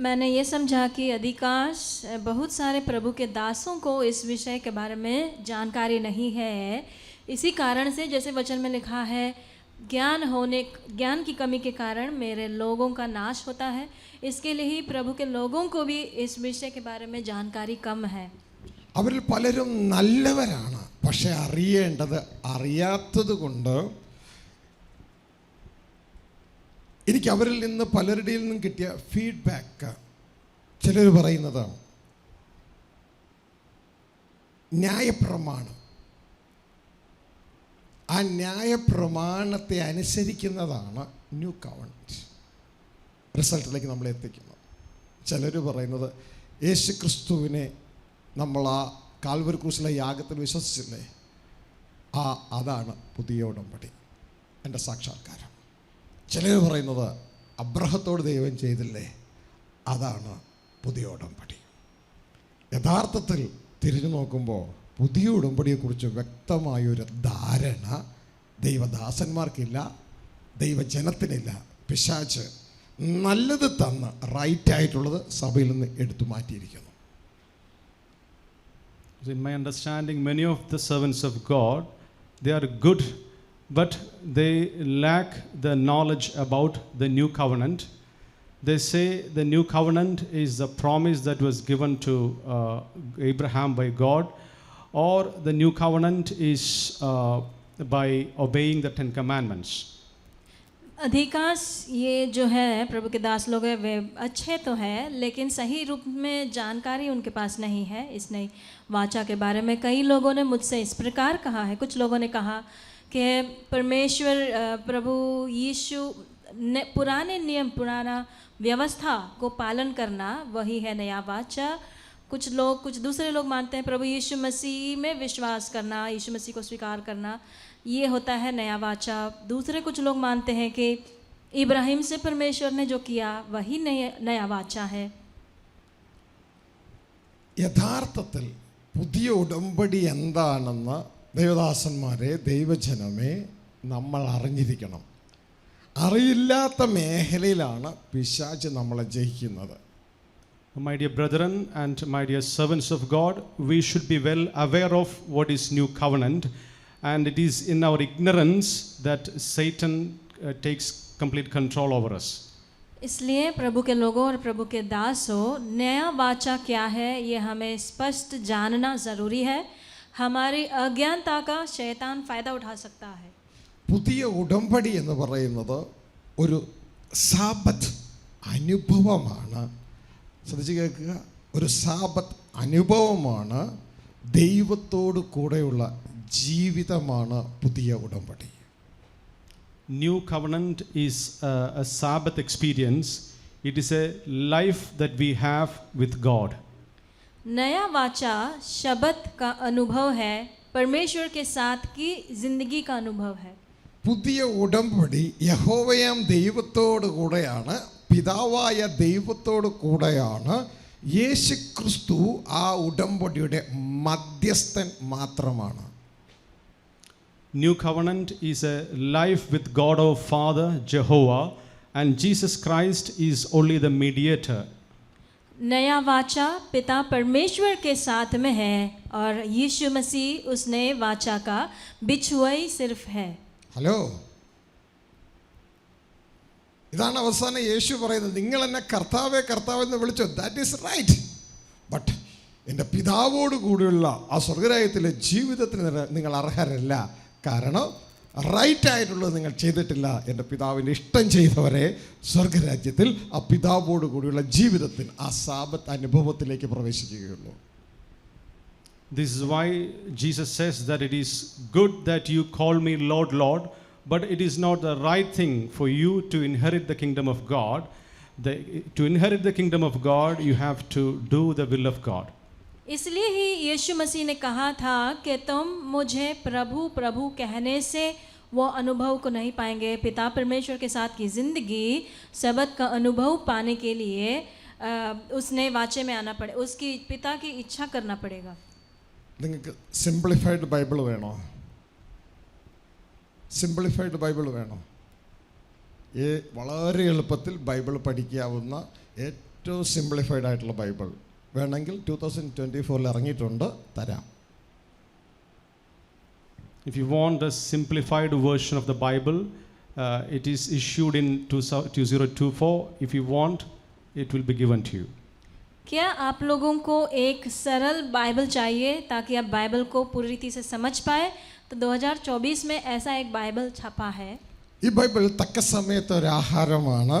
मैंने ये समझा कि अधिकांश बहुत सारे प्रभु के दासों को इस विषय के बारे में जानकारी नहीं है। इसी कारण से जैसे वचन में लिखा है, ज्ञान की कमी के कारण मेरे लोगों का नाश होता है। इसके लिए ही प्रभु के लोगों को भी इस विषय के बारे में जानकारी कम है। അവരിൽ പലരും നല്ലവരാണ്, പക്ഷെ അറിയാത്തത് കൊണ്ട് എനിക്ക് അവരിൽ നിന്ന് പലരുടെയിൽ നിന്നും കിട്ടിയ ഫീഡ്ബാക്ക്, ചിലർ പറയുന്നത് ന്യായപ്രമാണം, ആ ന്യായപ്രമാണത്തെ അനുസരിക്കുന്നതാണ് ന്യൂ കവണന്റ് റിസൾട്ടിലേക്ക് നമ്മളെ എത്തിക്കുന്നത്. ചിലർ പറയുന്നത് യേശു ക്രിസ്തുവിനെ നമ്മൾ ആ കാൽവരി ക്രൂശിലെ യാഗത്തിൽ വിശ്വസിച്ചില്ലേ, അതാണ് പുതിയ ഉടമ്പടി, എൻ്റെ സാക്ഷാത്കാരം. ചിലർ പറയുന്നത് അബ്രഹത്തോട് ദൈവം ചെയ്തില്ലേ, അതാണ് പുതിയ ഉടമ്പടി. യഥാർത്ഥത്തിൽ തിരിഞ്ഞു നോക്കുമ്പോൾ പുതിയ ഉടമ്പടിയെക്കുറിച്ച് വ്യക്തമായൊരു ധാരണ ദൈവദാസന്മാർക്കില്ല, ദൈവജനത്തിനില്ല. പിശാച് നല്ലത് തന്ന് റൈറ്റായിട്ടുള്ളത് സഭയിൽ നിന്ന് എടുത്തു മാറ്റിയിരിക്കുന്നു. In my understanding, many of the servants of God, they are good, but they lack the knowledge about the new covenant. They say the new covenant is the promise that was given to Abraham by God, or the new covenant is by obeying the 10 commandments. अधिकांश ये जो है प्रभु के दास लोग हैं वे अच्छे तो हैं, लेकिन सही रूप में जानकारी उनके पास नहीं है इस नई वाचा के बारे में। कई लोगों ने मुझसे इस प्रकार कहा है, कुछ लोगों ने कहा कि परमेश्वर प्रभु यीशु ने पुराने नियम, पुराना व्यवस्था को पालन करना वही है नया वाचा। कुछ दूसरे लोग मानते हैं प्रभु यीशु मसीह में विश्वास करना, यीशु मसीह को स्वीकार करना, ये होता है नया वाचा। दूसरे कुछ लोग मानते हैं कि इब्राहिम से परमेश्वर ने जो किया वही नया वाचा है। യഥാർത്ഥത്തിൽ പുതിയ ഉടമ്പടി എന്താണെന്ന് ദൈവദാസന്മാരെ, ദൈവജനമേ, നമ്മൾ അറിഞ്ഞിരിക്കണം. അറിയില്ലാത്ത മേഖലയിലാണ് പിശാച് നമ്മളെ ജയിക്കുന്നത്. My dear brethren and my dear servants of God, we should be well aware of what is new covenant, and it is in our ignorance that Satan takes complete control over us. इसलिए प्रभु के लोगों और प्रभु के दासों, नया वाचा क्या है ये हमें स्पष्ट जानना ज़रूरी है. हमारी अज्ञानता का शैतान फ़ायदा उठा सकता है. പുതിയ ഉടമ്പടി എന്ന് പറയുന്നത് ഒരു സാബത്ത് അനുഭവമാണ്. ശ്രദ്ധിച്ച് കേൾക്കുക, ഒരു സാബത്ത് അനുഭവമാണ്. ദൈവത്തോട് കൂടെയുള്ള ജീവിതമാണ് പുതിയ ഉടമ്പടി. New covenant is a Sabbath experience. It is a life that we have with God. नया वाचा शब्द का अनुभव है, परमेश्वर के साथ की जिंदगी का अनुभव है. പുതിയ ഉടമ്പടി യഹോവയാം ദൈവത്തോട് കൂടെയാണ്, പിതാവായ ദൈവത്തോട് കൂടെയാണ്. യേശു ക്രിസ്തു ആ ഉടമ്പടിയുടെ മധ്യസ്ഥൻ മാത്രമാണ്. New covenant is a life with God our Father, Jehovah, and Jesus Christ is only the mediator. नया वाचा पिता परमेश्वर के साथ में है और यीशु मसीह उस नए वाचा का बिछुआई सिर्फ है. ഹലോ, ഇതാണ് അവസാനം യേശു പറയുന്നത്, നിങ്ങൾ എന്നെ കർത്താവേ കർത്താവെന്ന് വിളിച്ചോ, ദാറ്റ് ഈസ് റൈറ്റ്. ബട്ട് എൻ്റെ പിതാവോട് കൂടിയുള്ള ആ സ്വർഗരാജ്യത്തിലെ ജീവിതത്തിന് നിങ്ങൾ അർഹരല്ല. കാരണം റൈറ്റ് ആയിട്ടുള്ളത് നിങ്ങൾ ചെയ്തിട്ടില്ല. എൻ്റെ പിതാവിൻ്റെ ഇഷ്ടം ചെയ്തവരെ സ്വർഗരാജ്യത്തിൽ ആ പിതാവോട് കൂടിയുള്ള ജീവിതത്തിൽ ആ സാബത്ത് അനുഭവത്തിലേക്ക് പ്രവേശിക്കുകയുള്ളൂ. This is why Jesus says that it is good that you call me Lord, Lord, but it is not the right thing for you to inherit the kingdom of God. To inherit the kingdom of God, you have to do the will of God. इसलिए ही यीशु मसीह ने कहा था कि तुम मुझे प्रभु प्रभु कहने से वो अनुभव को नहीं पाएंगे. पिता परमेश्वर के साथ की ज़िंदगी, सबत का अनुभव पाने के लिए उसने वाचे में आना पड़े, उसकी पिता की इच्छा करना पड़ेगा. നിങ്ങൾക്ക് സിംപ്ലിഫൈഡ് ബൈബിൾ വേണോ? സിംപ്ലിഫൈഡ് ബൈബിൾ വേണോ? വളരെ എളുപ്പത്തിൽ ബൈബിൾ പഠിക്കാവുന്ന ഏറ്റവും സിംപ്ലിഫൈഡ് ആയിട്ടുള്ള ബൈബിൾ വേണമെങ്കിൽ 2024 ഇറങ്ങിയിട്ടുണ്ട്, തരാം. If you want a simplified version of the Bible, it is issued in 2024. If you want, it will be given to you. क्या आप लोगों को एक सरल बाइबल चाहिए ताकि आप बाइबल को पूरी रीति से समझ पाए? तो 2024 में ऐसा एक बाइबल छपा है. ഈ ബൈബിൾ തക്ക സമയത്ത് ഒരു ആഹാരമാണ്.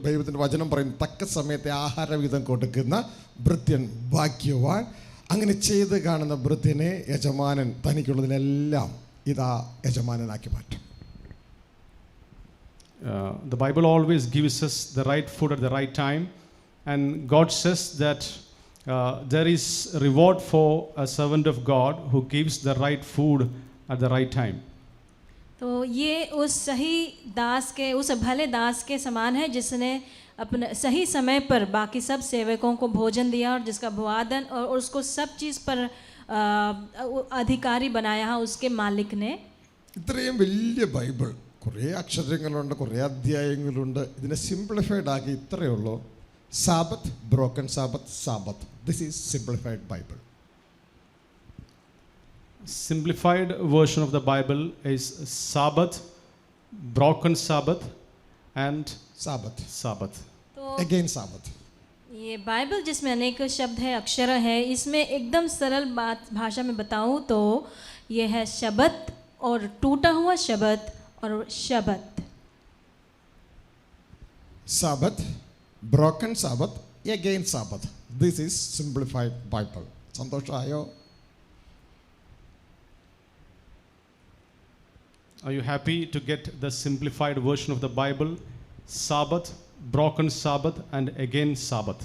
ദൈവത്തിൻ്റെ വചനം പറയുന്നത് തക്ക സമയത്തെ ആഹാരവിധം കൊടുക്കുന്ന ഭൃത്യൻ ഭാഗ്യവാൻ. അങ്ങനെ ചെയ്ത് കാണുന്ന ഭൃത്യനെ യജമാനൻ തനിക്കുള്ളതിനെല്ലാം ഇതാ യജമാനനാക്കി മാറ്റും. The Bible always gives us the right food at the right time, and God says that there is reward for a servant of God who gives the right food at the right time. तो ये उस सही दास के, उस भले दास के समान है जिसने अपने सही समय पर बाकी सब सेवकों को भोजन दिया और जिसका अभिवादन और उसको सब चीज़ पर अधिकारी बनाया उसके मालिक ने. ഇത്രയും വലിയ ബൈബിൾ, കുറേ അക്ഷരങ്ങളുണ്ട്, കുറേ അധ്യായങ്ങളുണ്ട്. ഇതിനെ സിംപ്ലിഫൈഡ് ആക്കി ഇത്രയേ ഉള്ളൂ: Sabbath, broken Sabbath, Sabbath. This is simplified Bible. Simplified version of the Bible is Sabbath, broken Sabbath, and Sabbath. तो अगेन साबत. ये बाइबल जिसमें अनेक शब्द है, अक्षर है, इसमें एकदम सरल बात भाषा में बताऊं तो ये है शब्द और टूटा हुआ शब्द और शब्द. साबत, broken sabbath, again sabbath. This is simplified Bible. संतोषायो? Are you happy to get the simplified version of the Bible? Sabbath, broken Sabbath, and again Sabbath.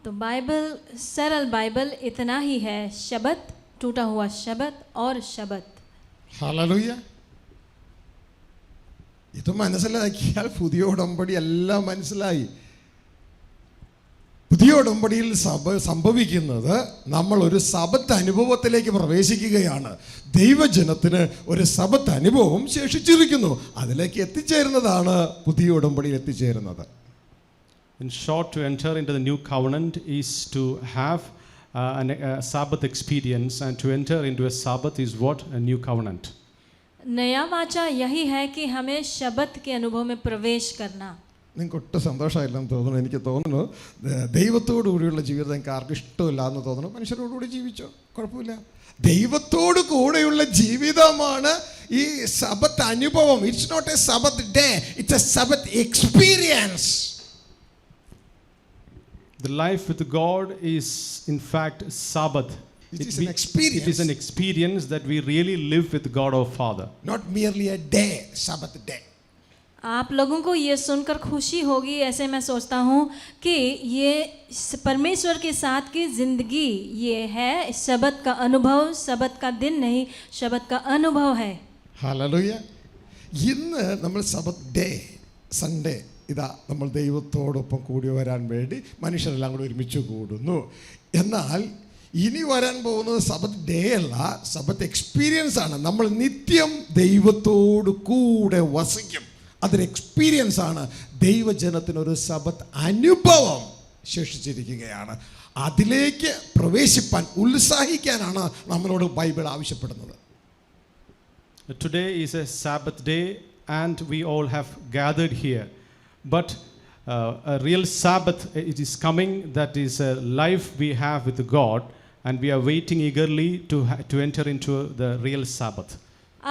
तो बाइबल, सरल बाइबल इतना ही है: शब्द, टूटा हुआ शब्द और शब्द. ഹല്ലേലൂയ. ഇത് മനസ്സിലാക്കിയാൽ പുതിയ ഉടമ്പടി എല്ലാം മനസ്സിലായി. പുതിയ ഉടമ്പടിയിൽ സംഭവിക്കുന്നത് നമ്മൾ ഒരു സബത്ത് അനുഭവത്തിലേക്ക് പ്രവേശിക്കുകയാണ്. ദൈവജനത്തിന് ഒരു സബത്ത് അനുഭവം ശേഷിച്ചിരിക്കുന്നു. അതിലേക്ക് എത്തിച്ചേരുന്നതാണ് പുതിയ ഉടമ്പടിയിൽ എത്തിച്ചേരുന്നത്. In short, to enter into the new covenant is to have a Sabbath experience, and to enter into a Sabbath is what? A new covenant. नया वाचा यही है कि हमें शब्द के अनुभव में प्रवेश करना. നിങ്ങൾക്ക് ഒട്ടും സന്തോഷമായില്ലെന്ന് തോന്നുന്നു. എനിക്ക് തോന്നുന്നു ദൈവത്തോടു കൂടിയുള്ള ജീവിതം നിങ്ങൾക്ക് ആർക്കും ഇഷ്ടമില്ല എന്ന് തോന്നുന്നു. മനുഷ്യരോടുകൂടി ജീവിച്ചോ, കുഴപ്പമില്ല. ദൈവത്തോടു കൂടെയുള്ള ജീവിതമാണ് ഈ സബത്ത് അനുഭവം. It's not a sabbath day, it's a sabbath experience. The life with God is in fact Sabbath. It is an experience. It is an experience that we really live with God our Father. Not merely a day, Sabbath day. आप लोगों को ये सुनकर खुशी होगी, ऐसे मैं सोचता हूँ कि ये परमेश्वर के साथ की ज़िंदगी ये है शब्द का अनुभव. शब्द का दिन नहीं, शब्द का अनुभव है. ഹല്ലേലൂയ. ഇന്ന് നമ്മൾ സബത്ത് ഡേ, സൺഡേ, ഇതാ നമ്മൾ ദൈവത്തോടൊപ്പം കൂടി വരാൻ വേണ്ടി മനുഷ്യരെല്ലാം കൂടി ഒരുമിച്ച് കൂടുന്നു. എന്നാൽ ഇനി വരാൻ പോകുന്നത് സബത്ത് ഡേ അല്ല, സബത്ത് എക്സ്പീരിയൻസ് ആണ്. നമ്മൾ നിത്യം ദൈവത്തോട് കൂടെ വസിക്കും. അതൊരു എക്സ്പീരിയൻസ് ആണ്. ദൈവജനത്തിനൊരു സബത്ത് അനുഭവം ശേഷിച്ചിരിക്കുകയാണ്. അതിലേക്ക് പ്രവേശിപ്പാൻ, ഉത്സാഹിക്കാനാണ് നമ്മളോട് ബൈബിൾ ആവശ്യപ്പെടുന്നത്. Today is a Sabbath day and we all have gathered here. But a real Sabbath, it is coming, that is a life we have with God, and we are waiting eagerly to enter into the real Sabbath.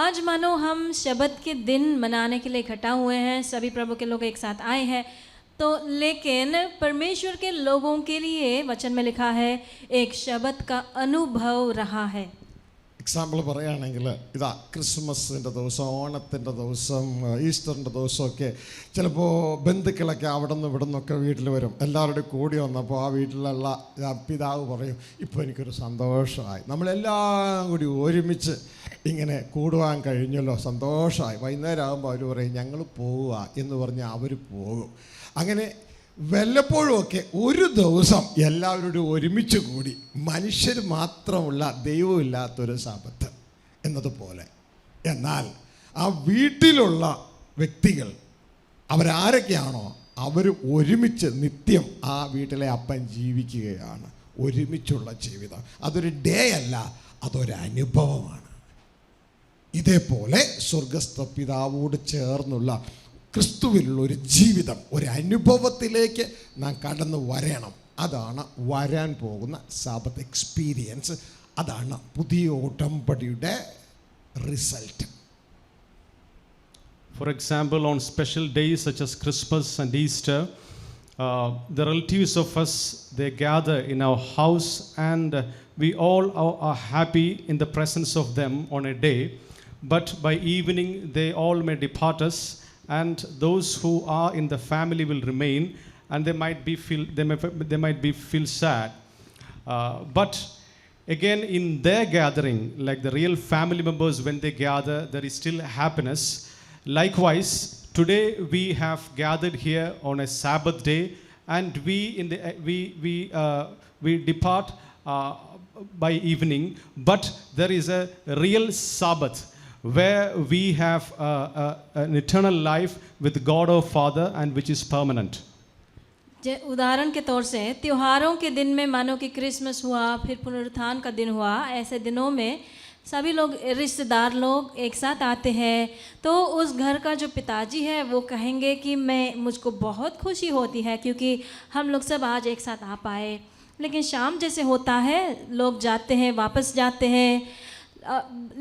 आज मानो हम शब्द के दिन मनाने के लिए इकट्ठा हुए हैं, सभी प्रभु के लोग एक साथ आए हैं. तो लेकिन परमेश्वर के लोगों के लिए वचन में लिखा है एक शब्द का अनुभव रहा है. എക്സാമ്പിൾ പറയുകയാണെങ്കിൽ ഇതാ ക്രിസ്മസിൻ്റെ ദിവസം, ഓണത്തിൻ്റെ ദിവസം, ഈസ്റ്ററിൻ്റെ ദിവസമൊക്കെ ചിലപ്പോൾ ബന്ധുക്കളൊക്കെ അവിടെ നിന്ന് ഇവിടെ നിന്നൊക്കെ വീട്ടിൽ വരും. എല്ലാവരുടെയും കൂടി വന്നപ്പോൾ ആ വീട്ടിലുള്ള പിതാവ് പറയും, ഇപ്പോൾ എനിക്കൊരു സന്തോഷമായി, നമ്മളെല്ലാം കൂടി ഒരുമിച്ച് ഇങ്ങനെ കൂടുവാൻ കഴിഞ്ഞല്ലോ, സന്തോഷമായി. വൈകുന്നേരം ആകുമ്പോൾ അവർ പറയും ഞങ്ങൾ പോവുക എന്ന് പറഞ്ഞ് അവർ പോകും. അങ്ങനെ വല്ലപ്പോഴുമൊക്കെ ഒരു ദിവസം എല്ലാവരോടും ഒരുമിച്ച് കൂടി മനുഷ്യർ മാത്രമുള്ള ദൈവമില്ലാത്തൊരു സബത്ത് എന്നതുപോലെ. എന്നാൽ ആ വീട്ടിലുള്ള വ്യക്തികൾ അവരാരൊക്കെയാണോ അവർ ഒരുമിച്ച് നിത്യം ആ വീട്ടിലെ അപ്പൻ ജീവിക്കുകയാണ്. ഒരുമിച്ചുള്ള ജീവിതം അതൊരു ഡേ അല്ല, അതൊരു അനുഭവമാണ്. ഇതേപോലെ സ്വർഗസ്ഥ പിതാവോട് ചേർന്നുള്ള ക്രിസ്തുവിലുള്ള ഒരു ജീവിതം, ഒരു അനുഭവത്തിലേക്ക് നാം കടന്നു വരണം. അതാണ് വരാൻ പോകുന്ന സാബത്ത് എക്സ്പീരിയൻസ്. അതാണ് പുതിയ ഉടമ്പടിയുടെ result. For example, on special days such as Christmas and Easter, the relatives of us, they gather in our house, and we all are happy in the presence of them on a day. But by evening they all may depart us, and those who are in the family will remain, and they might be feel sad. But again, in their gathering, like the real family members, when they gather, there is still happiness. Likewise, today we have gathered here on a Sabbath day, and we depart by evening. But there is a real Sabbath where we have an eternal life with God our Father, and which is permanent. उदाहरण के तौर से त्योहारों के दिन में मानो कि क्रिसमस हुआ, फिर पुनरुत्थान का दिन हुआ, ऐसे दिनों में सभी लोग रिश्तेदार लोग एक साथ आते हैं. तो उस घर का जो पिताजी है वो कहेंगे कि मुझको बहुत खुशी होती है क्योंकि हम लोग सब आज एक साथ आ पाए. लेकिन शाम जैसे होता है लोग जाते हैं, वापस जाते हैं.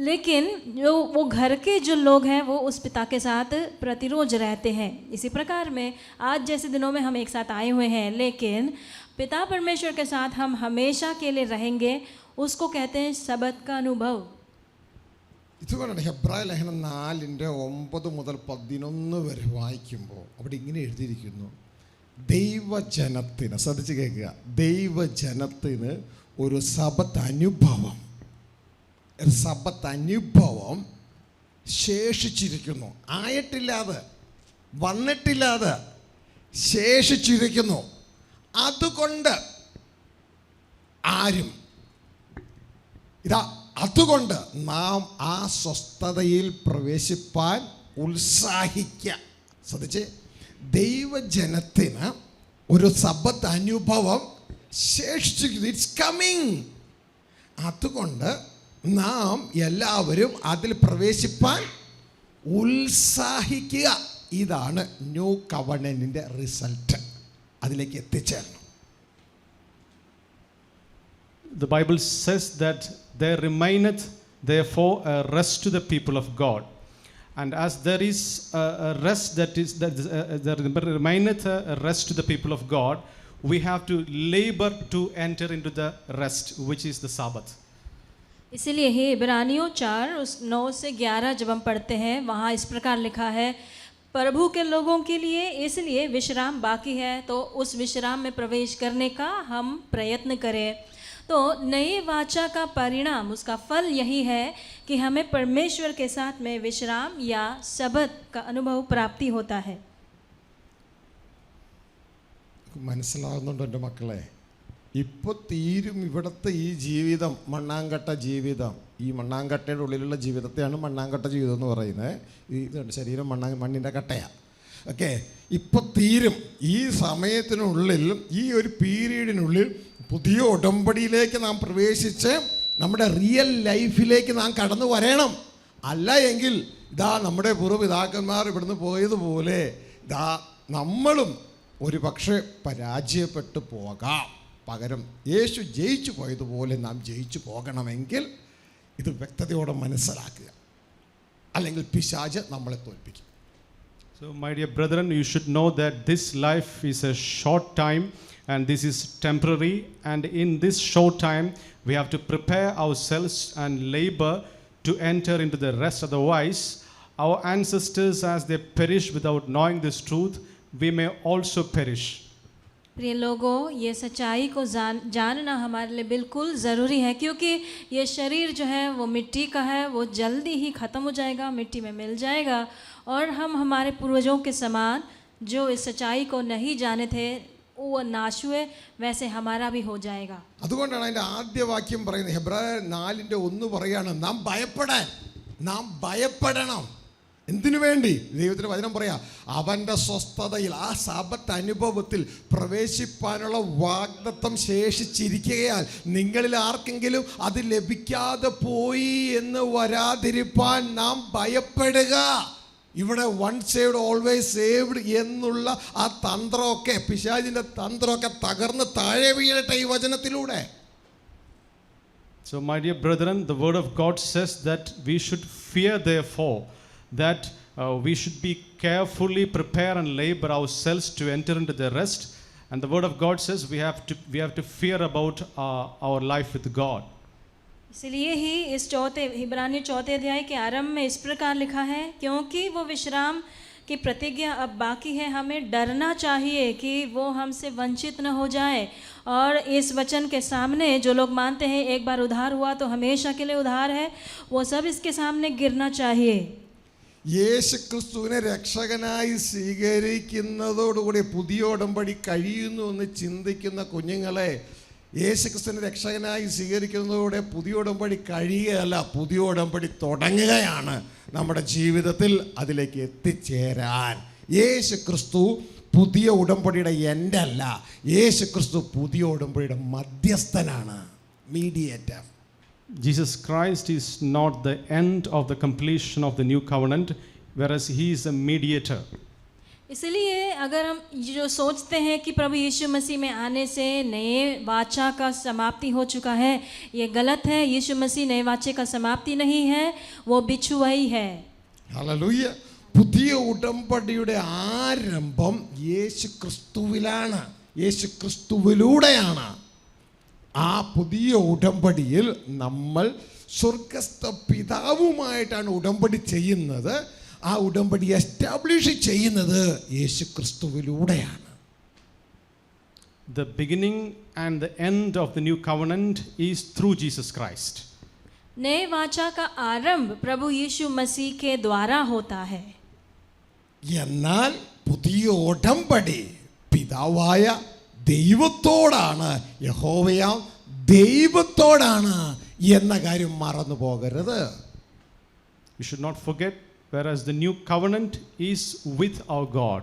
लेकिन जो वो घर के जो लोग हैं वो उस पिता के साथ प्रतिरोज रहते हैं. इसी प्रकार में आज जैसे दिनों में हम एक साथ आए हुए हैं, लेकिन पिता परमेश्वर के साथ हम हमेशा के लिए रहेंगे. उसको कहते हैं शब्द का अनुभव. ഇതുകൊണ്ടാണ് ഹെബ്രായ ലേഖനം 4:9 മുതൽ 11 വരെ വായിക്കുമ്പോൾ അവിടെ ഇങ്ങനെ എഴുതിയിരിക്കുന്നു, ദൈവജനത്തിന്, ശ്രദ്ധിച്ച് കേൾക്കുക, ദൈവജനത്തിന് ഒരു സബത്ത് അനുഭവം ശേഷിച്ചിരിക്കുന്നു. ആയിട്ടില്ലാതെ, വന്നിട്ടില്ലാതെ ശേഷിച്ചിരിക്കുന്നു. അതുകൊണ്ട് അതുകൊണ്ട് നാം ആ സ്വസ്ഥതയിൽ പ്രവേശിപ്പാൻ ഉത്സാഹിക്കുക. ശ്രദ്ധിച്ച്, ദൈവജനത്തിന് ഒരു സബത്ത് അനുഭവം ശേഷിച്ചിരിക്കുന്നു. It's coming. അതുകൊണ്ട് നാം എല്ലാവരും അതിൽ പ്രവേശിപ്പാൻ ഉത്സാഹിക്കുക. ഇതാണ് ന്യൂ കവണന്റിന്റെ റിസൾട്ട്. അതിലേക്ക് എത്തിച്ചേരണം. The Bible says that there remaineth therefore a rest to the people of God. And as there is a rest there remaineth a rest to the people of God, we have to labor to enter into the rest, which is the Sabbath. इसीलिए ही इब्रानियों 4 उस 9 से 11 जब हम पढ़ते हैं, वहाँ इस प्रकार लिखा है, प्रभु के लोगों के लिए इसलिए विश्राम बाकी है, तो उस विश्राम में प्रवेश करने का हम प्रयत्न करें। तो नई वाचा का परिणाम, उसका फल यही है कि हमें परमेश्वर के साथ में विश्राम या सबत का अनुभव प्राप्ति होता है। മനസ്സിലാകുന്നുണ്ടോ എൻ്റെ മക്കളെ? ഇപ്പോൾ തീരും ഇവിടുത്തെ ഈ ജീവിതം, മണ്ണാങ്കട്ട ജീവിതം. ഈ മണ്ണാങ്കട്ടയുടെ ഉള്ളിലുള്ള ജീവിതത്തെയാണ് മണ്ണാങ്കട്ട ജീവിതം എന്ന് പറയുന്നത്. ഇതുണ്ട്, ശരീരം മണ്ണിൻ്റെ കട്ടയാണ്. ഓക്കെ, ഇപ്പോൾ തീരും. ഈ സമയത്തിനുള്ളിൽ, ഈ ഒരു പീരീഡിനുള്ളിൽ പുതിയ ഉടമ്പടിയിലേക്ക് നാം പ്രവേശിച്ച് നമ്മുടെ റിയൽ ലൈഫിലേക്ക് നാം കടന്നു വരണം. അല്ല എങ്കിൽ ഇതാ നമ്മുടെ പൂർവ്വപിതാക്കന്മാർ ഇവിടുന്ന് പോയതുപോലെ ഇതാ നമ്മളും ഒരു പക്ഷേ പരാജയപ്പെട്ടു പോകാം. പകരം യേശു ജയിച്ചു പോയതുപോലെ നാം ജയിച്ചു പോകണമെങ്കിൽ ഇത് വ്യക്തതയോടെ മനസ്സിലാക്കുക, അല്ലെങ്കിൽ പിശാച് നമ്മളെ തോൽപ്പിക്കും. So my dear brethren, you should know that this life is a short time and this is temporary, and in this short time we have to prepare ourselves and labor to enter into the rest. Otherwise, our ancestors, as they perished without knowing this truth, we may also perish. प्रिय लोगों, ये सच्चाई को जानना हमारे लिए बिल्कुल ज़रूरी है, क्योंकि ये शरीर जो है वो मिट्टी का है, वो जल्दी ही ख़त्म हो जाएगा, मिट्टी में मिल जाएगा, और हम हमारे पूर्वजों के समान जो इस सच्चाई को नहीं जाने थे वो नाश हुए, वैसे हमारा भी हो जाएगा. അതുകൊണ്ടാണ് അതിൻ്റെ ആദ്യ വാക്യം പറയുന്നത്, ഹെബ്രായർ 4:1 പറയാണ്, നാം ഭയപ്പെടണം. എന്തിനു വേണ്ടി? ദൈവത്തിൻ്റെ വചനം പറയാ, അവൻ്റെ സ്വസ്ഥതയിൽ, ആ സബത്ത് അനുഭവത്തിൽ പ്രവേശിപ്പാനുള്ള വാഗ്ദത്തം ശേഷിച്ചിരിക്കുകയാൽ നിങ്ങളിൽ ആർക്കെങ്കിലും അത് ലഭിക്കാതെ പോയി എന്ന് വരാതിരിപ്പാൻ നാം ഭയപ്പെടുക. ഇവിടെ വൺ സേവ്ഡ് ഓൾവേസ് സേവ്ഡ് എന്നുള്ള ആ തന്ത്രമൊക്കെ, പിശാചിൻ്റെ തന്ത്രമൊക്കെ തകർന്ന് താഴെ വീഴട്ടെ ഈ വചനത്തിലൂടെ. So my dear brethren, the word of God says that we should fear therefore, that we should be carefully prepare and labor ourselves to enter into the rest. And the word of God says we have to fear about our life with God. इसलिए ही इस इब्रानियों 4 अध्याय के आरंभ में इस प्रकार लिखा है, क्योंकि वो विश्राम की प्रतिज्ञा अब बाकी है, हमें डरना चाहिए कि वो हमसे वंचित न हो जाए। और इस वचन के सामने जो लोग मानते हैं एक बार उद्धार हुआ तो हमेशा के लिए उद्धार है, वो सब इसके सामने गिरना चाहिए. യേശു ക്രിസ്തുവിനെ രക്ഷകനായി സ്വീകരിക്കുന്നതോടുകൂടി പുതിയ ഉടമ്പടി കഴിയുന്നു എന്ന് ചിന്തിക്കുന്ന കുഞ്ഞുങ്ങളെ, യേശു ക്രിസ്തുവിനെ രക്ഷകനായി സ്വീകരിക്കുന്നതോടെ പുതിയ ഉടമ്പടി കഴിയുകയല്ല, പുതിയ ഉടമ്പടി തുടങ്ങുകയാണ് നമ്മുടെ ജീവിതത്തിൽ അതിലേക്ക് എത്തിച്ചേരാൻ. യേശു ക്രിസ്തു പുതിയ ഉടമ്പടിയുടെ എൻഡ് അല്ല, യേശു ക്രിസ്തു പുതിയ ഉടമ്പടിയുടെ മധ്യസ്ഥനാണ്, mediator. Jesus Christ is not the end of the completion of the new covenant, whereas he is a mediator. इसलिए अगर हम जो सोचते हैं कि प्रभु यीशु मसीह में आने से नए वाचा का समाप्ति हो चुका है, ये गलत है. यीशु मसीह नए वाचे का समाप्ति नहीं है, वो बिछुआ ही है. ഹല്ലേലൂയ. പുതിയ ഉടമ്പടിയുടെ ആരംഭം യേശു ക്രിസ്തുവിലാണ്, യേശു ക്രിസ്തുവിലൂടെയാണ്. ആ പുതിയ ഉടമ്പടിയിൽ നമ്മൾ സ്വർഗസ്ഥ പിതാവുമായിട്ടാണ് ഉടമ്പടി ചെയ്യുന്നത്. ആ ഉടമ്പടി എസ്റ്റാബ്ലിഷ് ചെയ്യുന്നത് യേശു ക്രിസ്തുവിലൂടെയാണ്. The beginning and the end of the new covenant is through Jesus Christ. नए वाचा का आरंभ प्रभु यीशु मसीह के द्वारा होता है. എന്നാൽ പുതിയ ഉടമ്പടി പിതാവായ ദൈവത്തോടാണ്, യഹോവയാം ദൈവത്തോടാണ് എന്ന കാര്യം മറന്നു പോകരുത്. You should not forget, whereas the new covenant is with our God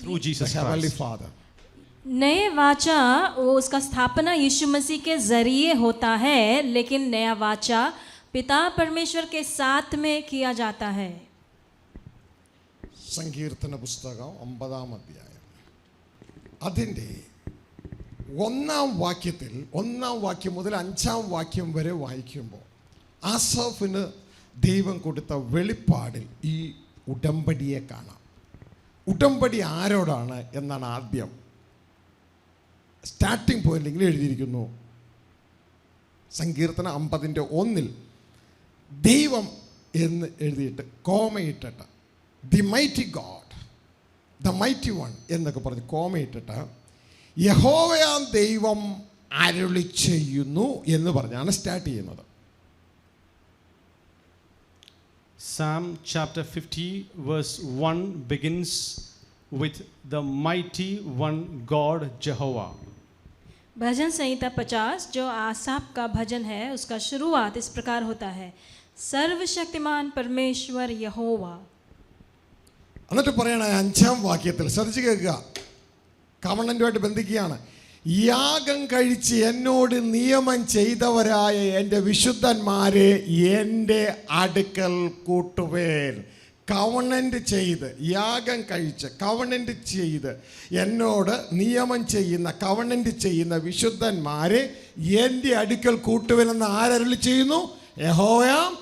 through Jesus Heavenly Christ. Father. नए वाचा वो उसका स्थापना यीशु मसीह के जरिए होता है, लेकिन नया वाचा पिता परमेश्वर के साथ में किया जाता है। സങ്കീർത്തന പുസ്തകം 50-ാം അധ്യായം അതിൻ്റെ 1-ാം വാക്യത്തിൽ 1-ാം വാക്യം മുതൽ 5-ാം വാക്യം വരെ വായിക്കുമ്പോൾ ആസാഫിന് ദൈവം കൊടുത്ത വെളിപ്പാടിൽ ഈ ഉടമ്പടിയെ കാണാം. ഉടമ്പടി ആരോടാണ് എന്നാണ് ആദ്യം സ്റ്റാർട്ടിംഗ് പോയിന്റിൽ ഇങ്ങനെ എഴുതിയിരിക്കുന്നു. സങ്കീർത്തനം 50-1 ദൈവം എന്ന് എഴുതിയിട്ട് കോമയിട്ടിട്ട് the mighty God, the mighty one എന്നൊക്കെ പറഞ്ഞ് കോമയിട്ടിട്ട് യഹോവയാം ദൈവം അരുളി ചെയ്യുന്നു എന്ന് പറഞ്ഞാണ് സ്റ്റാർട്ട് ചെയ്യുന്നത്. Psalm chapter 50 verse 1 begins with the mighty one God Jehovah. भजन संहिता 50 जो आसाफ का भजन है, उसका शुरुआत इस प्रकार होता है, सर्वशक्तिमान परमेश्वर यहोवा. എന്നിട്ട് പറയണ 5-ാം വാക്യത്തിൽ ശ്രദ്ധിച്ച് കേൾക്കുക, കവണന്റുമായിട്ട് ബന്ധിക്കുകയാണ്. യാഗം കഴിച്ച് എന്നോട് നിയമം ചെയ്തവരായ എൻ്റെ വിശുദ്ധന്മാരെ എൻ്റെ അടുക്കൽ കൂട്ടുവേൻ. കവണന്റ് ചെയ്ത്, യാഗം കഴിച്ച് കവണന്റ് ചെയ്ത് എന്നോട് നിയമം ചെയ്യുന്ന കവണന്റ് ചെയ്യുന്ന വിശുദ്ധന്മാരെ എൻ്റെ അടുക്കൽ കൂട്ടുവേനെന്ന് ആരരുളി ചെയ്യുന്നു? യഹോവയാം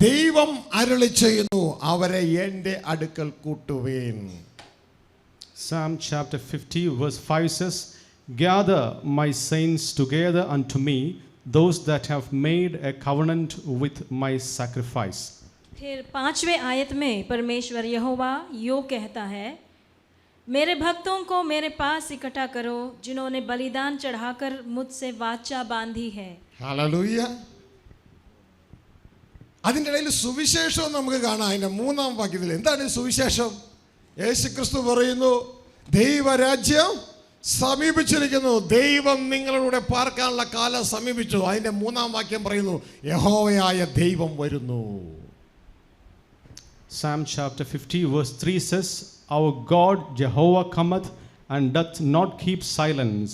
ദൈവം അരുളി ചെയ്യുന്നു, അവരെ എൻ്റെ അടുക്കൽ കൂട്ടുവേൻ. Psalm chapter 50 verse 5 says, "Gather my saints together unto me, those that have made a covenant with my sacrifice." फिर 5वें आयत में परमेश्वर यहोवा यो कहता है, मेरे भक्तों को मेरे पास इकट्ठा करो, जिन्होंने बलिदान चढ़ाकर मुझसे वाचा बांधी है. ഹല്ലേലൂയ. അതിൻ്റെ ഇടയിൽ സുവിശേഷം നമുക്ക് കാണാം. അതിൻ്റെ 3-ാം വാക്യത്തിൽ എന്താണ് സുവിശേഷം? യേശുക്രിസ്തു പറയുന്നു, ദൈവരാജ്യം സമീപിച്ചിരിക്കുന്നു, ദൈവം നിങ്ങളുടെ പാർക്കാനുള്ള കാലം സമീപിച്ചു. അതിൻ്റെ 3-ാം വാക്യം പറയുന്നു, യഹോവയായ ദൈവം വരുന്നു. Psalm chapter 50 verse 3 says, "Our God Jehovah cometh and doth not keep silence."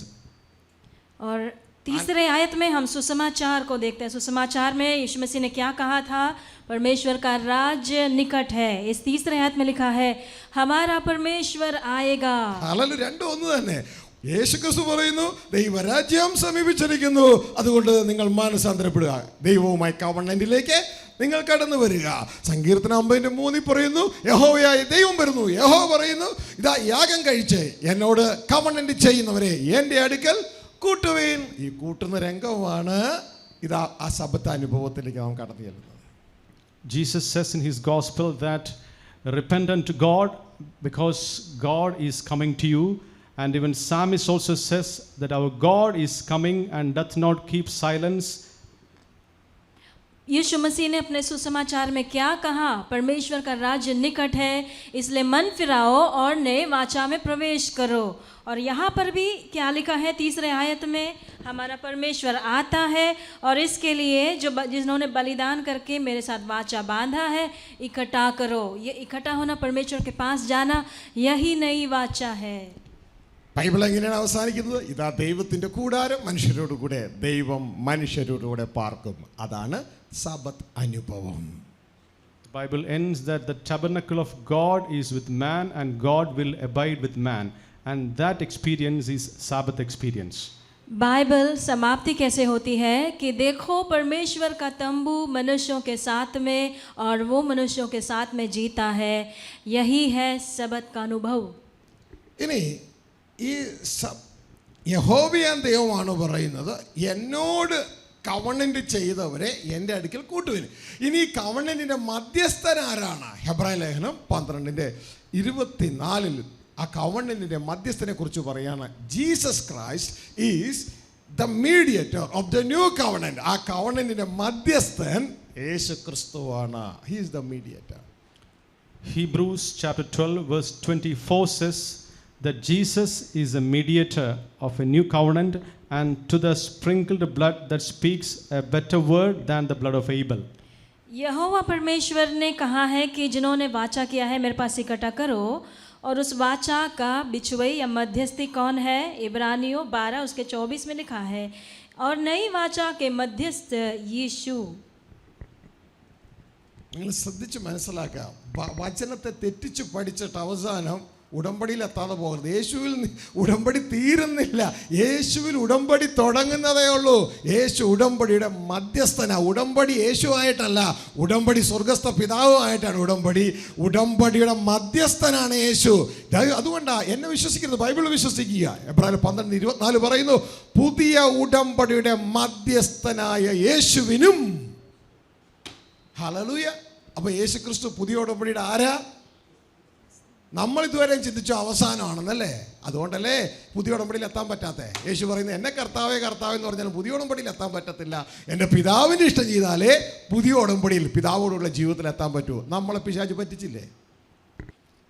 और तीसरे आयत में हम सुसमाचार को देखते हैं. सुसमाचार में यीशु मसीह ने क्या कहा था? परमेश्वर का राज्य निकट है. इस तीसरे आयत में लिखा है, हमारा परमेश्वर आएगा. ഹല്ലേലൂയ. രണ്ടും ഒന്ന് തന്നെ. യേശുക്രിസ്തു പറയുന്നു, ദൈവരാജ്യം സമീപിച്ചിരിക്കുന്നു, അതുകൊണ്ട് നിങ്ങൾ മാനസാന്തരപ്പെടുക, ദൈവവുമായി കവണന്റിലേക്ക് നിങ്ങൾ കടന്നു വരിക. സങ്കീർത്തനം 50-3 പറയുന്നു, യഹോവയായ ദൈവം വരുന്നു. യഹോവ പറയുന്നു, ഇതാ യാഗം കഴിച്ച് എന്നോട് കവണന്റ് ചെയ്യുന്നവരെ എൻ്റെ അടുക്കൽ കൂട്ടുവേൻ. ഈ കൂട്ടുന്ന രംഗമാണ് ഇതാ ആ സബത്ത് അനുഭവത്തിലേക്ക് നാം കടന്നു ചെല്ലുന്നത്. Jesus says in his gospel that repent unto God because God is coming to you, and even psalmist also says that our God is coming and doth not keep silence. यीशु मसीह ने अपने सुसमाचार में क्या कहा? परमेश्वर का राज्य निकट है, इसलिए मन फिराओ और नए वाचा में प्रवेश करो. और यहाँ पर भी क्या लिखा है? तीसरे आयत में, हमारा परमेश्वर आता है और इसके लिए जिन्होंने बलिदान करके मेरे साथ वाचा बांधा है, इकट्ठा करो. ये इकट्ठा होना, परमेश्वर के पास जाना, यही नई वाचा है. ബൈബിൾ എങ്ങനെയാണ് അവസാനിക്കുന്നത്? ഇതാ ദൈവത്തിൻ്റെ കൂടാരം മനുഷ്യരോട് കൂടെ, ദൈവം മനുഷ്യരോട് കൂടെ പാർക്കും. അതാണ് സബത്ത് അനുഭവം. The Bible ends that the tabernacle of God is with man and God will abide with man, and that experience is Sabbath experience. Bible समाप्ति कैसे होती है कि देखो परमेश्वर का तंबू मनुष्यों के साथ में और वो मनुष्यों के साथ में जीता है, यही है सबत का अनुभव. ഇനി ഈ യഹോവയാം ദൈവമാണ് പറയുന്നത്, എന്നോട് കവണന്റ് ചെയ്തവരെ എൻ്റെ അടുക്കൽ കൂട്ടുവിന്. ഇനി ഈ കവണന്റിൻ്റെ മധ്യസ്ഥൻ ആരാണ്? ഹെബ്രായ ലേഖനം 12-24 ആ കവണന്റിൻ്റെ മധ്യസ്ഥനെ കുറിച്ച് പറയാണ്. Jesus Christ is the mediator of the new covenant. ആ കവണന്റിൻ്റെ മധ്യസ്ഥൻ യേശു ക്രിസ്തുവാണ്. He is the mediator. Hebrews chapter 12 verse 24 says that Jesus is a mediator of a new covenant, and to the sprinkled blood that speaks a better word than the blood of Abel. यहोवा परमेश्वर ने कहा है कि जिन्होंने वाचा किया है मेरे पास इकट्ठा करो, और उस वाचा का बिचवई या मध्यस्थी कौन है? इब्रानियों 12 उसके 24 में लिखा है, और नई वाचा के मध्यस्थ यीशु. നിങ്ങൾ ശ്രദ്ധിച്ച് മനസ്സിലാക്കുക. വചനത്തെ തെറ്റിച്ച് പഠിച്ചിട്ട് അവസാനം ഉടമ്പടിയിൽ എത്താതെ പോകരുത്. യേശുവിൽ ഉടമ്പടി തീരുന്നില്ല, യേശുവിൽ ഉടമ്പടി തുടങ്ങുന്നതേ ഉള്ളൂ. യേശു ഉടമ്പടിയുടെ മധ്യസ്ഥന. ഉടമ്പടി യേശുവായിട്ടല്ല, ഉടമ്പടി സ്വർഗസ്ഥ പിതാവുമായിട്ടാണ് ഉടമ്പടി. ഉടമ്പടിയുടെ മധ്യസ്ഥനാണ് യേശു. അതുകൊണ്ടാണ് എന്നെ വിശ്വസിക്കുന്നത്, ബൈബിൾ വിശ്വസിക്കുക. എബ്രായർ 12:24 പറയുന്നു, പുതിയ ഉടമ്പടിയുടെ മധ്യസ്ഥനായ യേശുവിനും. ഹല്ലേലൂയ. അപ്പൊ യേശു ക്രിസ്തു പുതിയ ഉടമ്പടിയുടെ ആരാ? നമ്മൾ ഇതുവരെ ചിന്തിച്ചു അവസാനമാണെന്നല്ലേ. അതുകൊണ്ടല്ലേ പുതിയ ഉടമ്പടിയിൽ എത്താൻ പറ്റാത്തേ. യേശു പറയുന്നത്, എന്നെ കർത്താവേ കർത്താവ് എന്ന് പറഞ്ഞാൽ പുതിയ ഉടമ്പടിയിൽ എത്താൻ പറ്റത്തില്ല. എൻ്റെ പിതാവിൻ്റെ ഇഷ്ടം ചെയ്താലേ പുതിയ ഉടമ്പടിയിൽ പിതാവോടുള്ള ജീവിതത്തിൽ എത്താൻ പറ്റൂ. നമ്മളെ പിശാച് പറ്റിച്ചില്ലേ?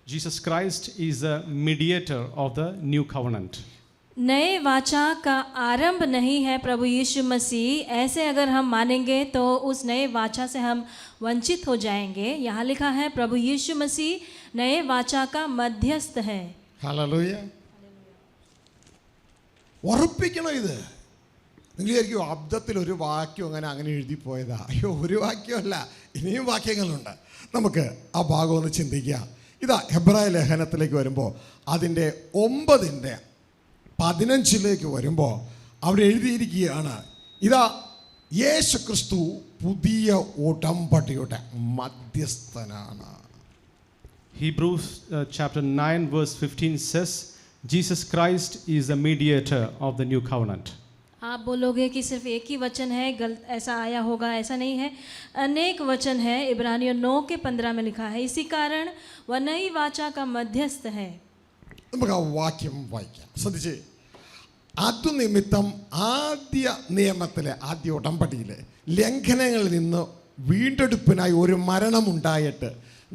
Jesus Christ is the mediator of the new covenant. नए वाचा का आरंभ नहीं है प्रभु यीशु मसीह. ऐसे अगर हम मानेंगे तो उस नए वाचा से हम वंचित हो जाएंगे. यहाँ लिखा है प्रभु यीशु मसीह नए वाचा का मध्यस्थ है. ഹല്ലേലൂയ. ഉറപ്പിക്കണം ഇത്. നിങ്ങൾ വിചാരിക്കും അബ്ദത്തിൽ ഒരു വാക്യം അങ്ങനെ എഴുതിപ്പോയതാ. അയ്യോ, ഒരു വാക്യമല്ല, ഇനിയും വാക്യങ്ങളുണ്ട്. നമുക്ക് ആ ഭാഗം ഒന്ന് ചിന്തിക്കാം. ഇതാ ഹെബ്രായ ലേഖനത്തിലേക്ക് വരുമ്പോൾ അതിൻ്റെ 9:15 വരുമ്പോൾ അവിടെ എഴുതിയിരിക്കുകയാണ്, ഇതാ യേശു ക്രിസ്തു പുതിയ ഉടമ്പടിയുടെ മധ്യസ്ഥനാണ്. Hebrews chapter 9 verse 15 says, Jesus Christ is the mediator of the new covenant. आप बोलोगे कि सिर्फ एक ही वचन है, ऐसा आया होगा, ऐसा नहीं है, अनेक वचन है. इब्रानियों 9:15 में लिखा है, इसी कारण वह नई वाचा का मध्यस्थ है. നമുക്ക് ആ വാക്യം വായിക്കാം, ശ്രദ്ധിച്ച്. അതുനിമിത്തം ആദ്യ നിയമത്തിലെ, ആദ്യ ഉടമ്പടിയിലെ ലംഘനങ്ങളിൽ നിന്ന് വീണ്ടെടുപ്പിനായി ഒരു മരണമുണ്ടായിട്ട്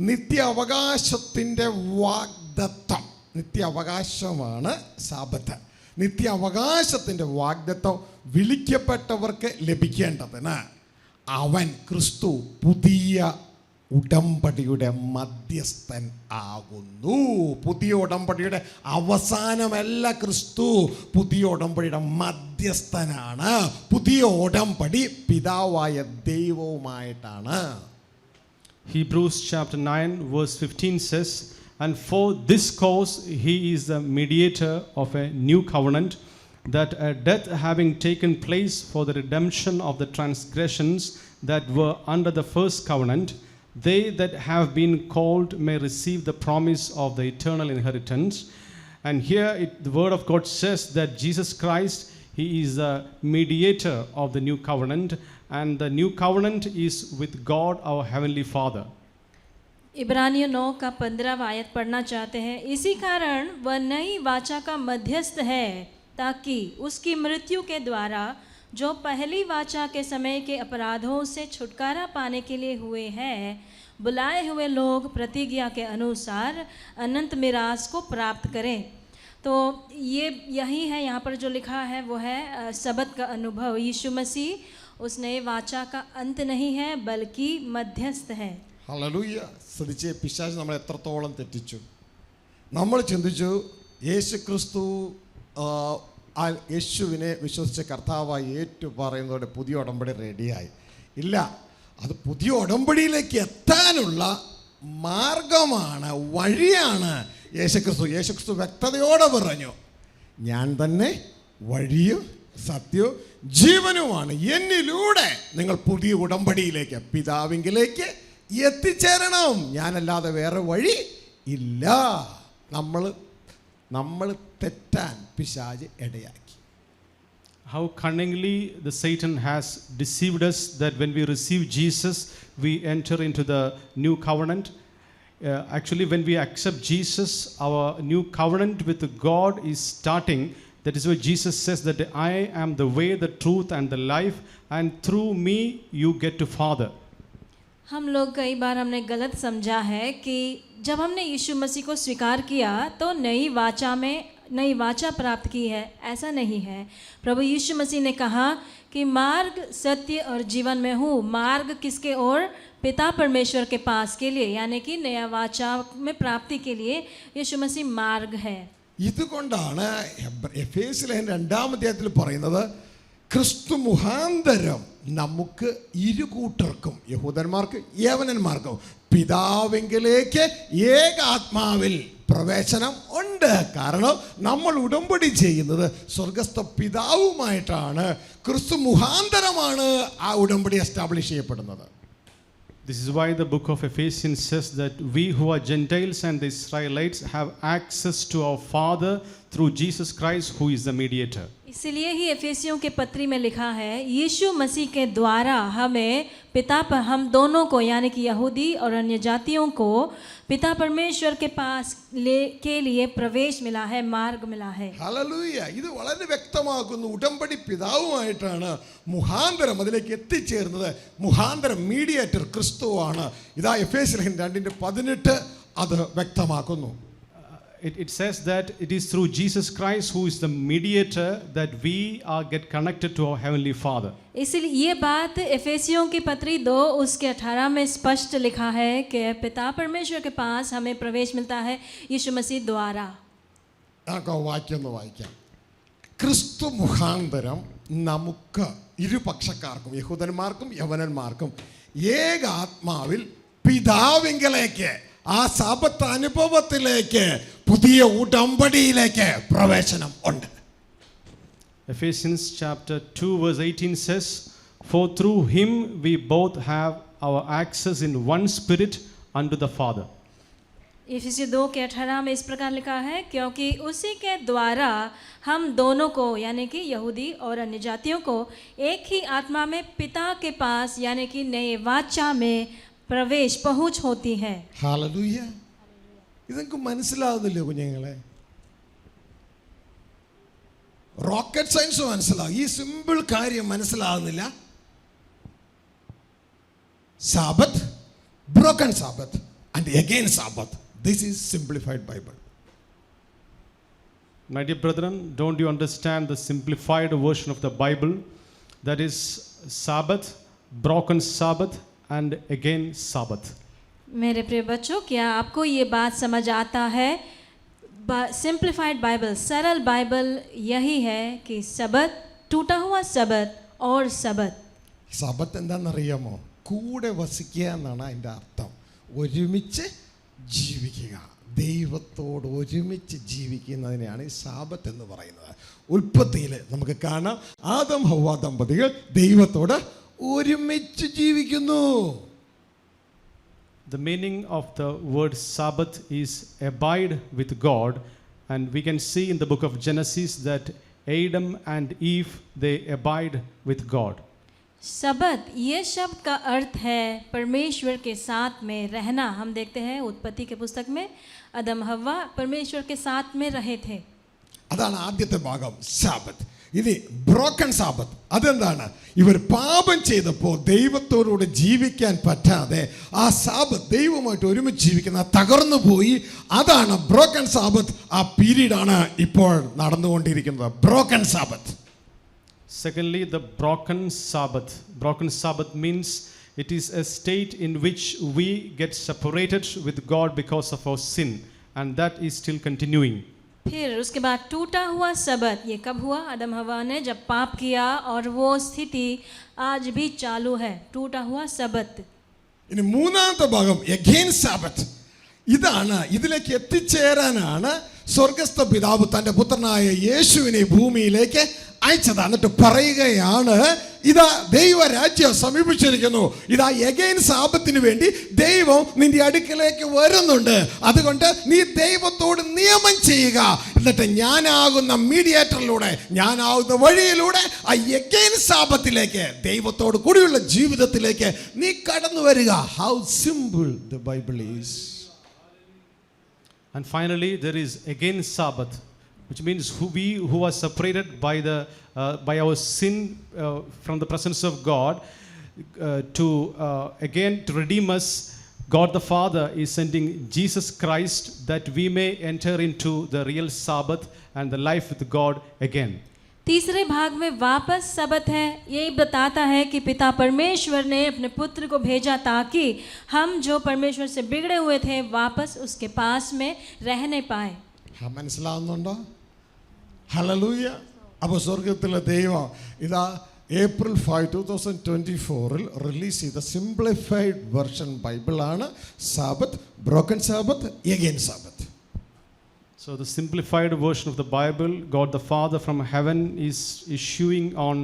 നിത്യ അവകാശത്തിൻ്റെ വാഗ്ദത്തം, നിത്യ അവകാശമാണ് സാബത്ത്, നിത്യ അവകാശത്തിൻ്റെ വാഗ്ദത്തം വിളിക്കപ്പെട്ടവർക്ക് ലഭിക്കേണ്ടതിന് അവൻ ക്രിസ്തു പുതിയ ഉടമ്പടിയുടെ മധ്യസ്ഥൻ ആകുന്നു. പുതിയ ഉടമ്പടിയുടെ അവസാനമല്ല ക്രിസ്തു, പുതിയ ഉടമ്പടിയുടെ മധ്യസ്ഥനാണ്. പുതിയ ഉടമ്പടി പിതാവായ ദൈവവുമായിട്ടാണ്. Hebrews chapter 9 verse 15 says, and for this cause he is the mediator of a new covenant, that a death having taken place for the redemption of the transgressions that were under the first covenant, they that have been called may receive the promise of the eternal inheritance. And here the word of God says that Jesus Christ, he is the mediator of the new covenant, and the new covenant is with God our heavenly Father. इब्रानियों 9:15 आयत पढ़ना चाहते हैं. इसी कारण वह नई वाचा का मध्यस्थ है, ताकि उसकी मृत्यु के द्वारा जो पहली वाचा के समय के अपराधों से छुटकारा पाने के लिए हुए हैं, बुलाए हुए लोग प्रतिज्ञा के अनुसार अनंत मिरास को प्राप्त करें. तो ये यही है, यहाँ पर जो लिखा है वो है सबत का अनुभव. यीशु मसीह उस नए वाचा का अंत नहीं है, बल्कि मध्यस्थ है. ഹല്ലേലൂയ. ശ്രദ്ധിച്ചേ, പിശാച് നമ്മളെ എത്രത്തോളം തെറ്റിച്ചു. നമ്മൾ ചിന്തിച്ചു യേശു ക്രിസ്തു യേശുവിനെ വിശ്വസിച്ച കർത്താവായി ഏറ്റു പറയുന്നതോടെ പുതിയ ഉടമ്പടി റെഡിയായി. ഇല്ല, അത് പുതിയ ഉടമ്പടിയിലേക്ക് എത്താനുള്ള മാർഗമാണ്, വഴിയാണ് യേശുക്രിസ്തു. യേശുക്രിസ്തു വ്യക്തതയോടെ പറഞ്ഞു, ഞാൻ തന്നെ വഴിയും സത്യവും ജീവനുമാണ്, എന്നിലൂടെ നിങ്ങൾ പുതിയ ഉടമ്പടിയിലേക്ക് പിതാവിങ്കിലേക്ക് എത്തിച്ചേരണം, ഞാനല്ലാതെ വേറെ വഴി ഇല്ല. നമ്മൾ തെറ്റാൻ പിശാച് ഇടയാക്കി. How cunningly the Satan has deceived us, that when we receive Jesus we enter into the new covenant. Actually, when we accept Jesus, our new covenant with God is starting. That is why Jesus says that I am the way, the truth and the life, and through me you get to Father. हम लोग कई बार हमने गलत समझा है कि जब हमने यीशु मसीह को स्वीकार किया तो नई वाचा प्राप्त की है. ऐसा नहीं है. प्रभु यीशु मसीह ने कहा कि मार्ग, सत्य और जीवन में हूँ. मार्ग किसके ओर? पिता परमेश्वर के पास के लिए यानी कि नया वाचा में प्राप्ति के लिए यीशु मसीह मार्ग है. ഇതുകൊണ്ടാണ് എഫേസ്യർ 2-ാം അധ്യായത്തിൽ പറയുന്നത് ക്രിസ്തു മുഖാന്തരം നമുക്ക് ഇരുകൂട്ടർക്കും യഹൂദന്മാർക്ക് യവനന്മാർക്കും പിതാവിങ്കലേക്ക് ഏകാത്മാവിൽ പ്രവേശനം ഉണ്ട്. കാരണം നമ്മൾ ഉടമ്പടി ചെയ്യുന്നത് സ്വർഗസ്ഥ പിതാവുമായിട്ടാണ്. ക്രിസ്തു മുഖാന്തരമാണ് ആ ഉടമ്പടി എസ്റ്റാബ്ലിഷ് ചെയ്യപ്പെടുന്നത്. This is why the book of Ephesians says that we who are Gentiles and the Israelites have access to our Father through Jesus Christ who is the mediator. इसलिए ही एफेसियों के पत्री में लिखा है यीशु मसीह के द्वारा हमें पिता पर हम दोनों को यानी कि यहूदी और अन्य जातियों को पिता परमेश्वर के पास के लिए प्रवेश मिला है, मार्ग मिला है. ഹല്ലേലൂയ. ഇത് വളരെ വ്യക്തമാക്കുന്നു. ഉടമ്പടി പിതാവുമായിട്ടാണ് മുഖാന്തരം അതിലേക്ക് എത്തിച്ചേർന്നത്. മുഖാന്തരം മീഡിയേറ്റർ ക്രിസ്തുവാണ്. ഇതാ എഫേസ്യർ 2:18 അത് വ്യക്തമാക്കുന്നു. It says that it is through Jesus Christ who is the mediator that we get connected to our heavenly Father. इसलिए ये बात एफेसियों की पत्री 2 उसके 18 में स्पष्ट लिखा है कि पिता परमेश्वर के पास हमें प्रवेश मिलता है यीशु मसीह द्वारा. വായിക്കാം. ക്രിസ്തു മുഖാന്തരം നമുക്ക് ഇരുപക്ഷക്കാർക്കും യഹൂദന്മാർക്കും യവനന്മാർക്കും ഏകാത്മാവിൽ പിതാവിങ്കലേക്ക് ആ സാപത്ത് അനുഭവത്തിലേക്ക് പുതിയ ഉടമ്പടിയിലേക്ക് പ്രവേശനം ഉണ്ട്. Ephesians chapter 2 verse 18 says, "For through him we both have our access in one spirit unto the Father." इफिसियों 2 के 18 में इस प्रकार लिखा है क्योंकि उसी के द्वारा हम दोनों को यानी कि यहूदी और अन्य जातियों को एक ही आत्मा में पिता के पास यानी कि नए वाचा में प्रवेश पहुंच होती है. ഹല്ലേലൂയ. ഇതൊക്കെ മനസ്സിലാവുന്നില്ലേ കുഞ്ഞുങ്ങളെ? റോക്കറ്റ് സയൻസ് മനസ്സിലാവും, ഈ സിമ്പിൾ കാര്യം മനസ്സിലാവുന്നില്ല. Sabbath, broken Sabbath and again Sabbath. This is simplified Bible. My dear brethren, don't you understand the simplified version of the Bible? That is Sabbath, broken Sabbath and again Sabbath. मेरे प्रिय बच्चों, क्या आपको ये बात समझ आता है? सिंप्लीफाइड बाइबल, सरल बाइबल यही है कि सबत, टूटा हुआ सबत और सबत. സാബത്ത് എന്താണെന്നറിയാമോ? കൂടെ വസിക്കുക എന്നാണ് അതിൻ്റെ അർത്ഥം. ഒരുമിച്ച് ജീവിക്കുക, ദൈവത്തോട് ഒരുമിച്ച് ജീവിക്കുന്നതിനെയാണ് ഈ സാബത്ത് എന്ന് പറയുന്നത്. ഉൽപ്പത്തിയിൽ നമുക്ക് കാണാം, ആദം ഹവ്വ ദമ്പതികൾ ദൈവത്തോട് ഒരുമിച്ച് ജീവിക്കുന്നു. The meaning of the word Sabbath is abide with God, and we can see in the book of Genesis that Adam and Eve they abide with God. सबत ये शब्द का अर्थ है परमेश्वर के साथ में रहना. हम देखते हैं उत्पत्ति के पुस्तक में आदम हव्वा परमेश्वर के साथ में रहे थे. അതാണ് ആദ്യത്തെ ഭാഗം സാബത്ത്. ഇനി ബ്രോക്കൺ സാബത്ത് അതെന്താണ്? ഇവർ പാപം ചെയ്തപ്പോൾ ദൈവത്തോടുകൂടെ ജീവിക്കാൻ പറ്റാതെ ആ സാബത്ത് ദൈവമായിട്ട് ഒരുമിച്ച് ജീവിക്കുന്ന തകർന്നു പോയി. അതാണ് ബ്രോക്കൺ സാബത്ത്. ആ പീരീഡാണ് ഇപ്പോൾ നടന്നുകൊണ്ടിരിക്കുന്നത്, broken Sabbath. Secondly, the broken Sabbath. Broken Sabbath means it is a state in which we get separated with God because of our sin, and that is still continuing. फिर उसके बाद टूटा हुआ सबत, ये कब हुआ? आदम हवा ने जब पाप किया, और वो स्थिति आज भी चालू है, टूटा हुआ सबत. ഇനി മൂന്നാമത്തെ ഭാഗം അഗൈൻ സാബത്ത്. ഇതാണ്, ഇതിലേക്ക് എത്തിച്ചേരാനാണ് സ്വർഗസ്ഥ പിതാവ് തൻ്റെ പുത്രനായ യേശുവിനെ ഭൂമിയിലേക്ക് അയച്ചത്. എന്നിട്ട് പറയുകയാണ്, ഇതാ ദൈവരാജ്യം സമീപിച്ചിരിക്കുന്നു. ഇതാ എഗൈൻ സാബത്തിന് വേണ്ടി ദൈവം നിന്റെ അടുക്കലേക്ക് വരുന്നുണ്ട്. അതുകൊണ്ട് നീ ദൈവത്തോട് നിയമം ചെയ്യുക. എന്നിട്ട് ഞാനാകുന്ന മീഡിയേറ്ററിലൂടെ, ഞാനാകുന്ന വഴിയിലൂടെ ആ എഗൈൻ സാബത്തിലേക്ക്, ദൈവത്തോട് കൂടിയുള്ള ജീവിതത്തിലേക്ക് നീ കടന്നു വരിക. How simple the Bible is. And finally, there is again Sabbath, which means we who are separated by our sin from the presence of God, to redeem us. God the Father is sending Jesus Christ that we may enter into the real Sabbath and the life with God again. तीसरे भाग में वापस सबत है। ये बताता है कि पिता परमेश्वर ने अपने पुत्र को भेजा ताकि हम जो परमेश्वर से बिगड़े हुए थे वापस उसके पास में रहने पाए। മനസ്സിലാവുന്നുണ്ടോ? ഹല്ലേലൂയ. അപ്പോൾ സ്വർഗത്തിലെ ദൈവം ഇതാ April 5, 2024 റിലീസ് ചെയ്ത സിംപ്ലിഫൈഡ് വെർഷൻ ബൈബിളാണ് sabbath, broken sabbath, again sabbath. So the simplified version of the Bible, God the Father from heaven is issuing on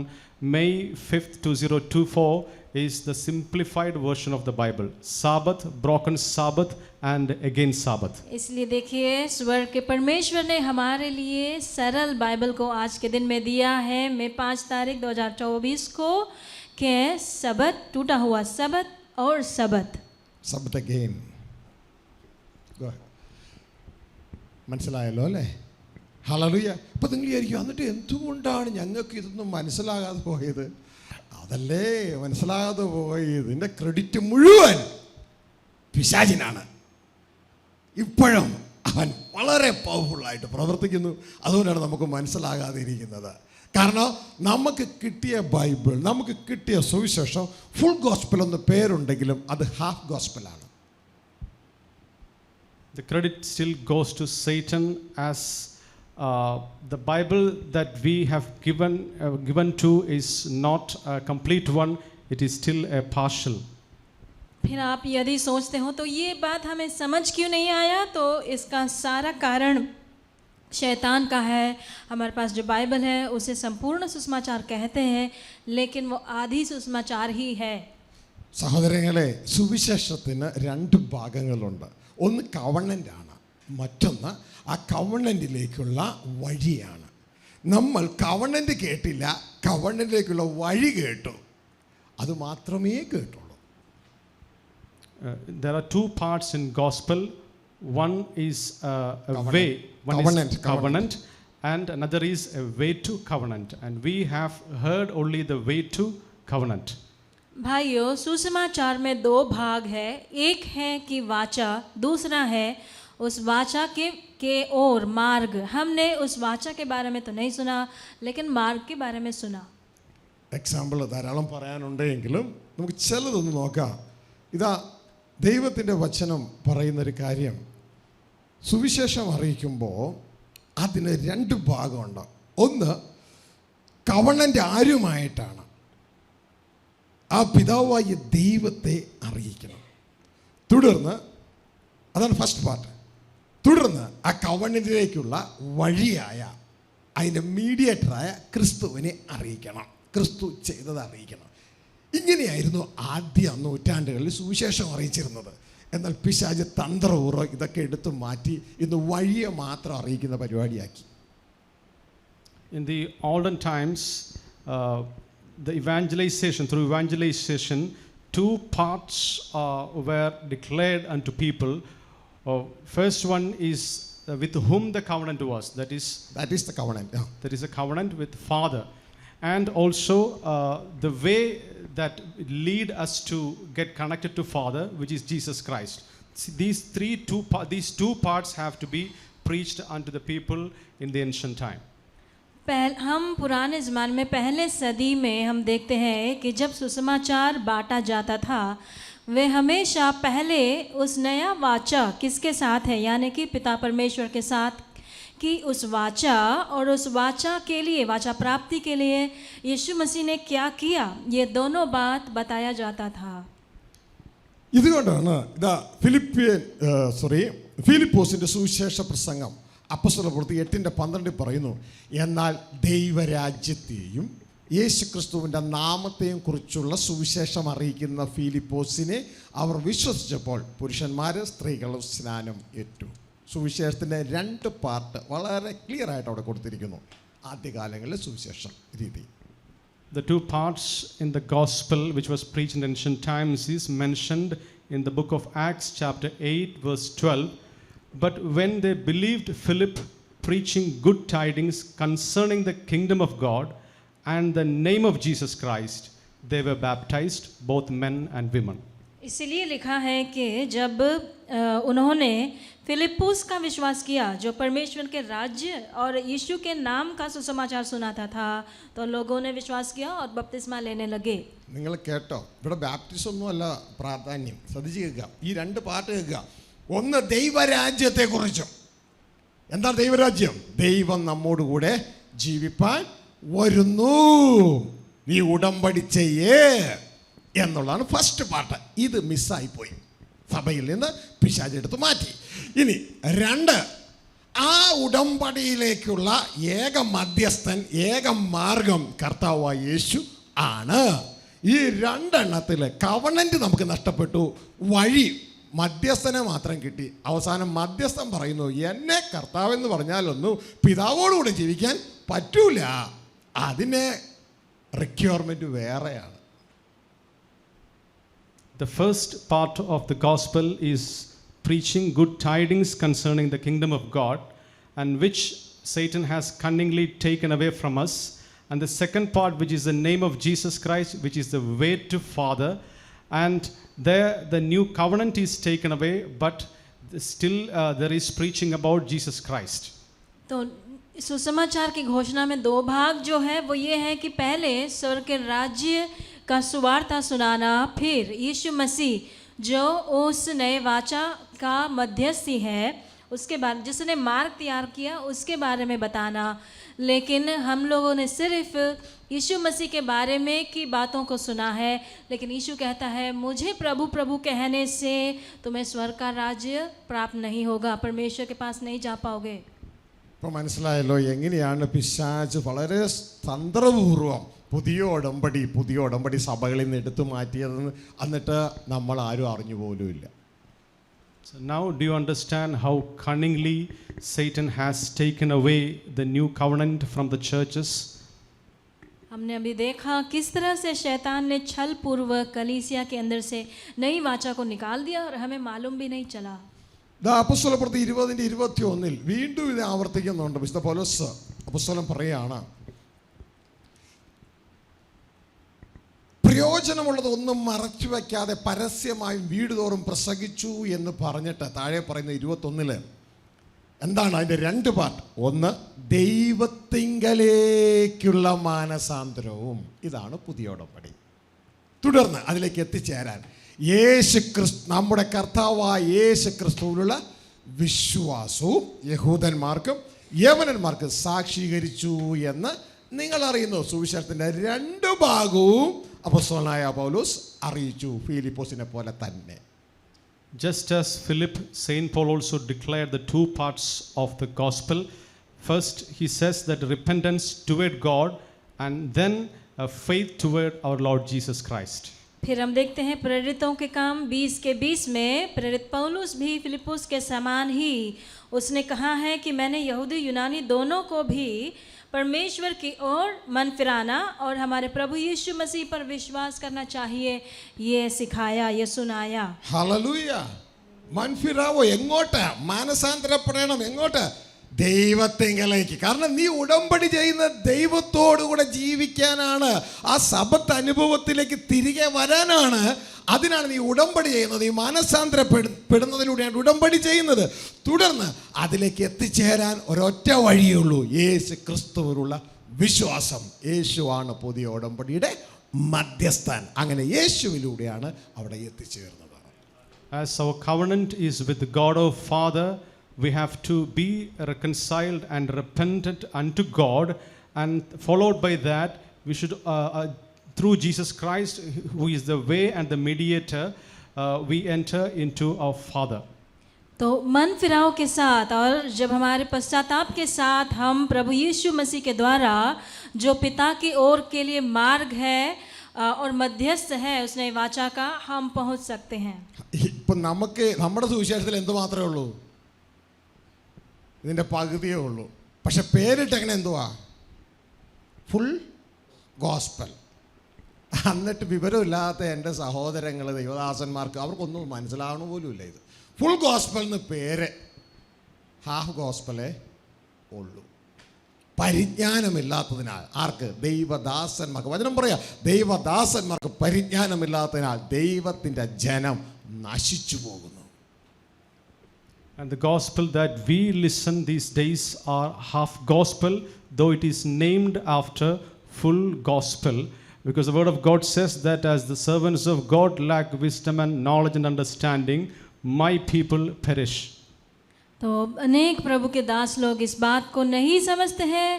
May 5th, 2024 is the simplified version of the Bible. Sabbath, broken Sabbath and again Sabbath. इसलिए देखिए स्वर्ग के परमेश्वर ने हमारे लिए सरल Bible को आज के दिन में दिया है, मई 5 तारीख 2024 को, के सबत, टूटा हुआ सबत और सबत. Sabbath again. Go ahead. മനസ്സിലായല്ലോ അല്ലേ? ഹല്ലേലൂയ. അപ്പോൾ നിങ്ങൾ വിചാരിക്കും എന്നിട്ട് എന്തുകൊണ്ടാണ് ഞങ്ങൾക്ക് ഇതൊന്നും മനസ്സിലാകാതെ പോയത്? അതല്ലേ മനസ്സിലാകാതെ പോയത്. ഇതിൻ്റെ ക്രെഡിറ്റ് മുഴുവൻ പിശാചിനാണ്. ഇപ്പോഴും അവൻ വളരെ പവർഫുള്ളായിട്ട് പ്രവർത്തിക്കുന്നു. അതുകൊണ്ടാണ് നമുക്ക് മനസ്സിലാകാതെ ഇരിക്കുന്നത്. കാരണം നമുക്ക് കിട്ടിയ ബൈബിൾ, നമുക്ക് കിട്ടിയ സുവിശേഷം ഫുൾ ഗോസ്പൽ എന്ന് പേരുണ്ടെങ്കിലും അത് half ഗോസ്പലാണ്. The credit still goes to Satan as the Bible that we have given to is not a complete one, it is still a partial. फिर आप यदि सोचते हो तो ये बात हमें समझ क्यों नहीं आया, तो इसका सारा कारण शैतान का है. हमारे पास जो बाइबल है उसे संपूर्ण सुसमाचार कहते हैं, लेकिन वो आधी सुसमाचार ही है. സഹോദരങ്ങളെ, സുവിശേഷത്തിന് രണ്ട് ഭാഗങ്ങളുണ്ട്. ഒന്ന് കവണൻ്റാണ്, മറ്റൊന്ന് ആ കവണൻ്റിലേക്കുള്ള വഴിയാണ്. നമ്മൾ കവണൻ്റ് കേട്ടില്ല, കവണൻ്റിലേക്കുള്ള വഴി കേട്ടു. അത് മാത്രമേ കേട്ടുള്ളൂ. There are two parts in gospel. One is a way, one is covenant, and another is a way to covenant. And we have heard only the way to covenant. भाइयों, सुसमाचार में दो भाग है. एक है कि वाचा, दूसरा है उस वाचा के ओर मार्ग. हमने उस वाचा के बारे में तो नहीं सुना, लेकिन मार्ग के बारे में सुना. എക്സാമ്പിൾ ധാരാളം പറയാനുണ്ടെങ്കിലും നമുക്ക് ചിലതൊന്ന് നോക്കാം. ഇതാ ദൈവത്തിൻ്റെ വചനം പറയുന്നൊരു കാര്യം, സുവിശേഷം അറിയിക്കുമ്പോൾ അതിന് രണ്ട് ഭാഗമുണ്ട്. ഒന്ന് കവണൻ്റ് ആരുമായിട്ടാണ്, ആ പിതാവായ ദൈവത്തെ അറിയിക്കണം. തുടർന്ന് അതാണ് ഫസ്റ്റ് പാർട്ട്. തുടർന്ന് ആ കവണൻ്റിലേക്കുള്ള വഴിയായ അതിൻ്റെ മീഡിയേറ്ററായ ക്രിസ്തുവിനെ അറിയിക്കണം, ക്രിസ്തു ചെയ്തത് അറിയിക്കണം. ഇങ്ങനെയായിരുന്നു ആദ്യ നൂറ്റാണ്ടുകളിൽ സുവിശേഷം അറിയിച്ചിരുന്നത്. എന്നാൽ പിശാച് തന്ത്രപൂർവ്വം ഇതൊക്കെ എടുത്തു മാറ്റി ഇന്ന് വഴിയെ മാത്രം അറിയിക്കുന്ന പരിപാടിയാക്കി. In the olden times, through evangelization, two parts were declared unto people. First one is with whom the covenant was. That is the covenant. Yeah. That is a covenant with Father, and also the way that lead us to get connected to Father, which is Jesus Christ. These two parts have to be preached unto the people in the ancient time. हम पुराने ज़माने में पहले सदी में हम देखते हैं कि जब सुसमाचार बांटा जाता था, वे हमेशा पहले उस नया वाचा किसके साथ है, यानी कि पिता परमेश्वर के साथ, कि उस वाचा और उस वाचा के लिए, वाचा प्राप्ति के लिए यीशु मसीह ने क्या किया, ये दोनों बात बताया जाता था. ഇതുകൊണ്ടാണ് ഇതാ ഫിലിപ്പോസിൻ്റെ സുവിശേഷ പ്രസംഗം അപ്പോസ്തലപ്രവൃത്തി 8:12 പറയുന്നു, എന്നാൽ ദൈവരാജ്യത്തെയും യേശുക്രിസ്തുവിൻ്റെ നാമത്തെയും കുറിച്ചുള്ള സുവിശേഷം അറിയിക്കുന്ന ഫിലിപ്പോസിനെ അവർ വിശ്വസിച്ചപ്പോൾ പുരുഷന്മാർ സ്ത്രീകളും സ്നാനം ഏറ്റു. സുവിശേഷത്തിൻ്റെ രണ്ട് പാർട്ട് വളരെ ക്ലിയർ ആയിട്ട് അവിടെ കൊടുത്തിരിക്കുന്നു. ആദ്യകാലങ്ങളിലെ സുവിശേഷ രീതി. The two parts in the gospel which was preached in ancient times is mentioned in the book of Acts chapter 8 verse 12. But when they believed Philip preaching good tidings concerning the kingdom of God and the name of Jesus Christ, they were baptized, both men and women. इसीलिए लिखा है कि जब उन्होंने फिलिप्पुस का विश्वास किया जो परमेश्वर के राज्य और यीशु के नाम का सुसमाचार सुनाता था, तो लोगों ने विश्वास किया और बपतिस्मा लेने लगे. നിങ്ങൾ കേട്ടോ, ഇവിടെ ബാപ്റ്റിസം ഒന്നുമല്ല പ്രാധാന്യം. ശ്രദ്ധിച്ച് കേൾക്കുക, ഈ രണ്ട് പാട്ട് കേൾക്കുക. ഒന്ന് ദൈവരാജ്യത്തെ കുറിച്ചും. എന്താ ദൈവരാജ്യം? ദൈവം നമ്മോട് കൂടെ ജീവിപ്പാൻ വരുന്നു, നീ ഉടമ്പടി ചെയ്യേ എന്നുള്ളതാണ് ഫസ്റ്റ് പാട്ട്. ഇത് മിസ്സായിപ്പോയി, സഭയിൽ നിന്ന് പിശാചെടുത്ത് മാറ്റി. ഇനി രണ്ട്, ആ ഉടമ്പടിയിലേക്കുള്ള ഏക മധ്യസ്ഥൻ, ഏക മാർഗം കർത്താവായ യേശു ആണ്. ഈ രണ്ടെണ്ണത്തിൽ കവണന്റ് നമുക്ക് നഷ്ടപ്പെട്ടു, വഴി മധ്യസ്ഥനെ മാത്രം കിട്ടി. അവസാനം മധ്യസ്ഥൻ പറയുന്നു, എന്നെ കർത്താവെന്ന് പറഞ്ഞാലൊന്നും പിതാവോടുകൂടെ ജീവിക്കാൻ പറ്റൂല, അതിന് റിക്വയർമെൻറ്റ് വേറെയാണ്. The first part of the gospel is preaching good tidings concerning the kingdom of God, and which Satan has cunningly taken away from us. And the second part, which is the name of Jesus Christ, which is the way to Father. And there the new covenant is taken away, but still there is preaching about Jesus Christ. तो सुसमाचार की घोषणा में दो भाग जो है वो ये है कि पहले स्वर्ग के राज्य का सुवार्ता सुनाना, फिर यीशु मसीह जो उस नए वाचा का मध्यस्थी है, उसके बारे जिसने मार्ग तैयार किया उसके बारे में बताना. लेकिन हम लोगों ने सिर्फ यीशु मसीह के बारे में की बातों को सुना है, लेकिन यीशु कहता है मुझे प्रभु प्रभु कहने से तुम्हें स्वर्ग का राज्य प्राप्त नहीं होगा, परमेश्वर के पास नहीं जा पाओगे. ഇപ്പോൾ മനസ്സിലായല്ലോ എങ്ങനെയാണ് പിശാച് വളരെ തന്ത്രപൂർവം പുതിയ ഉടമ്പടി സഭകളിൽ നിന്ന് എടുത്തു മാറ്റിയതെന്ന്, എന്നിട്ട് നമ്മൾ ആരും അറിഞ്ഞു പോലുമില്ല. So now do you understand how cunningly Satan has taken away the new covenant from the churches? हमने अभी देखा किस तरह से शैतान ने छल पूर्वक कलीसिया के अंदर से नई वाचा को निकाल दिया और हमें मालूम भी नहीं चला. അപ്പോസ്തലപ്രവൃത്തി 20:21 വീണ്ടും ഇത് ആവർത്തിക്കുന്നുണ്ട്. വിശുദ്ധ പൗലോസ് അപ്പോസ്തലൻ പറയാണ്, പ്രയോജനമുള്ളത് ഒന്നും മറച്ചു വയ്ക്കാതെ പരസ്യമായും വീട് തോറും പ്രസംഗിച്ചു എന്ന് പറഞ്ഞിട്ട് താഴെ പറയുന്ന 21 എന്താണ് അതിൻ്റെ രണ്ട് പാർട്ട്? ഒന്ന്, ദൈവത്തിങ്കലേക്കുള്ള മാനസാന്തരവും, ഇതാണ് പുതിയ ഉടമ്പടി. തുടർന്ന് അതിലേക്ക് എത്തിച്ചേരാൻ നമ്മുടെ കർത്താവായ യേശു ക്രിസ്തുവിലുള്ള വിശ്വാസവും യഹൂദന്മാർക്കും യവനന്മാർക്കും സാക്ഷീകരിച്ചു എന്ന് നിങ്ങൾ അറിയുന്നു. സുവിശേഷത്തിൻ്റെ രണ്ട് ഭാഗവും അപ്പോസ്തലനായ പൗലോസ് അറിയിച്ചു, ഫിലിപ്പോസിനെ പോലെ തന്നെ. Just as Saint Paul also declared the two parts of the gospel. First, he says that repentance toward God, and then faith toward our Lord Jesus Christ. फिर हम देखते हैं प्रेरितों के काम 20:20 में प्रेरित पौलुस भी फिलिप्पुस के समान ही उसने कहा है कि मैंने यहूदी यूनानी दोनों को भी परमेश्वर की ओर मन फिराना और हमारे प्रभु यीशु मसीह पर विश्वास करना चाहिए, ये सिखाया, ये सुनाया. ഹല്ലേലൂയ. മൻഫിറാവോ എങ്ങോട്ടാ? മാനസാന്തരപ്പെടണം. എങ്ങോട്ട്? ദൈവത്തിങ്കലേക്ക്. കാരണം നീ ഉടമ്പടി ചെയ്യുന്ന ദൈവത്തോടുകൂടെ ജീവിക്കാനാണ്, ആ സബത്ത് അനുഭവത്തിലേക്ക് തിരികെ വരാനാണ്. അതിനാണ് നീ ഉടമ്പടി ചെയ്യുന്നത്. ഈ മാനസാന്തരപ്പെടുന്നതിലൂടെയാണ് ഉടമ്പടി ചെയ്യുന്നത്. തുടർന്ന് അതിലേക്ക് എത്തിച്ചേരാൻ ഒരൊറ്റ വഴിയുള്ളൂ, യേശു ക്രിസ്തുവിലുള്ള വിശ്വാസം. യേശുവാണ് പുതിയ ഉടമ്പടിയുടെ മധ്യസ്ഥൻ. അങ്ങനെ യേശുവിലൂടെയാണ് അവിടെ എത്തിച്ചേർന്നത്. As our covenant is with the God of Father, we have to be reconciled and repentant unto God, and followed by that we should through Jesus Christ, who is the way and the mediator, we enter into our Father. तो मन फिराव के साथ और जब हमारे पश्चाताप के साथ हम प्रभु यीशु मसीह के द्वारा जो पिता की ओर के लिए मार्ग है और मध्यस्थ है उस नई वाचा का, हम पहुंच सकते हैं. ഇപ്പം നമുക്ക് നമ്മുടെ സുവിശേഷത്തിൽ എന്ത് മാത്രമേ ഉള്ളൂ? ഇതിൻ്റെ പകുതിയേ ഉള്ളൂ. പക്ഷെ പേരിട്ടെങ്ങനെ എന്തുവാ? Full gospel. എന്നിട്ട് വിവരമില്ലാത്ത എൻ്റെ സഹോദരങ്ങൾ, ദൈവദാസന്മാർക്ക് അവർക്കൊന്നും മനസ്സിലാവണ പോലുമില്ല. ഇത് ഫുൾ ഗോസ്പൽ എന്ന് പേര്, ഹാഫ് ഗോസ്പലേ ഉള്ളൂ. പരിജ്ഞാനമില്ലാത്തതിനാൽ. ആർക്ക്? ദൈവദാസന്മാർക്ക്. വചനം പറയാ, ദൈവദാസന്മാർക്ക് പരിജ്ഞാനമില്ലാത്തതിനാൽ ദൈവത്തിൻ്റെ ജനം നശിച്ചു പോകുന്നു. And the gospel that we listen these days are half gospel, though it is named after full gospel. Because the word of God says that as the servants of God lack wisdom and knowledge and understanding, my people perish. तो अनेक प्रभु के दास लोग इस बात को नहीं समझते हैं.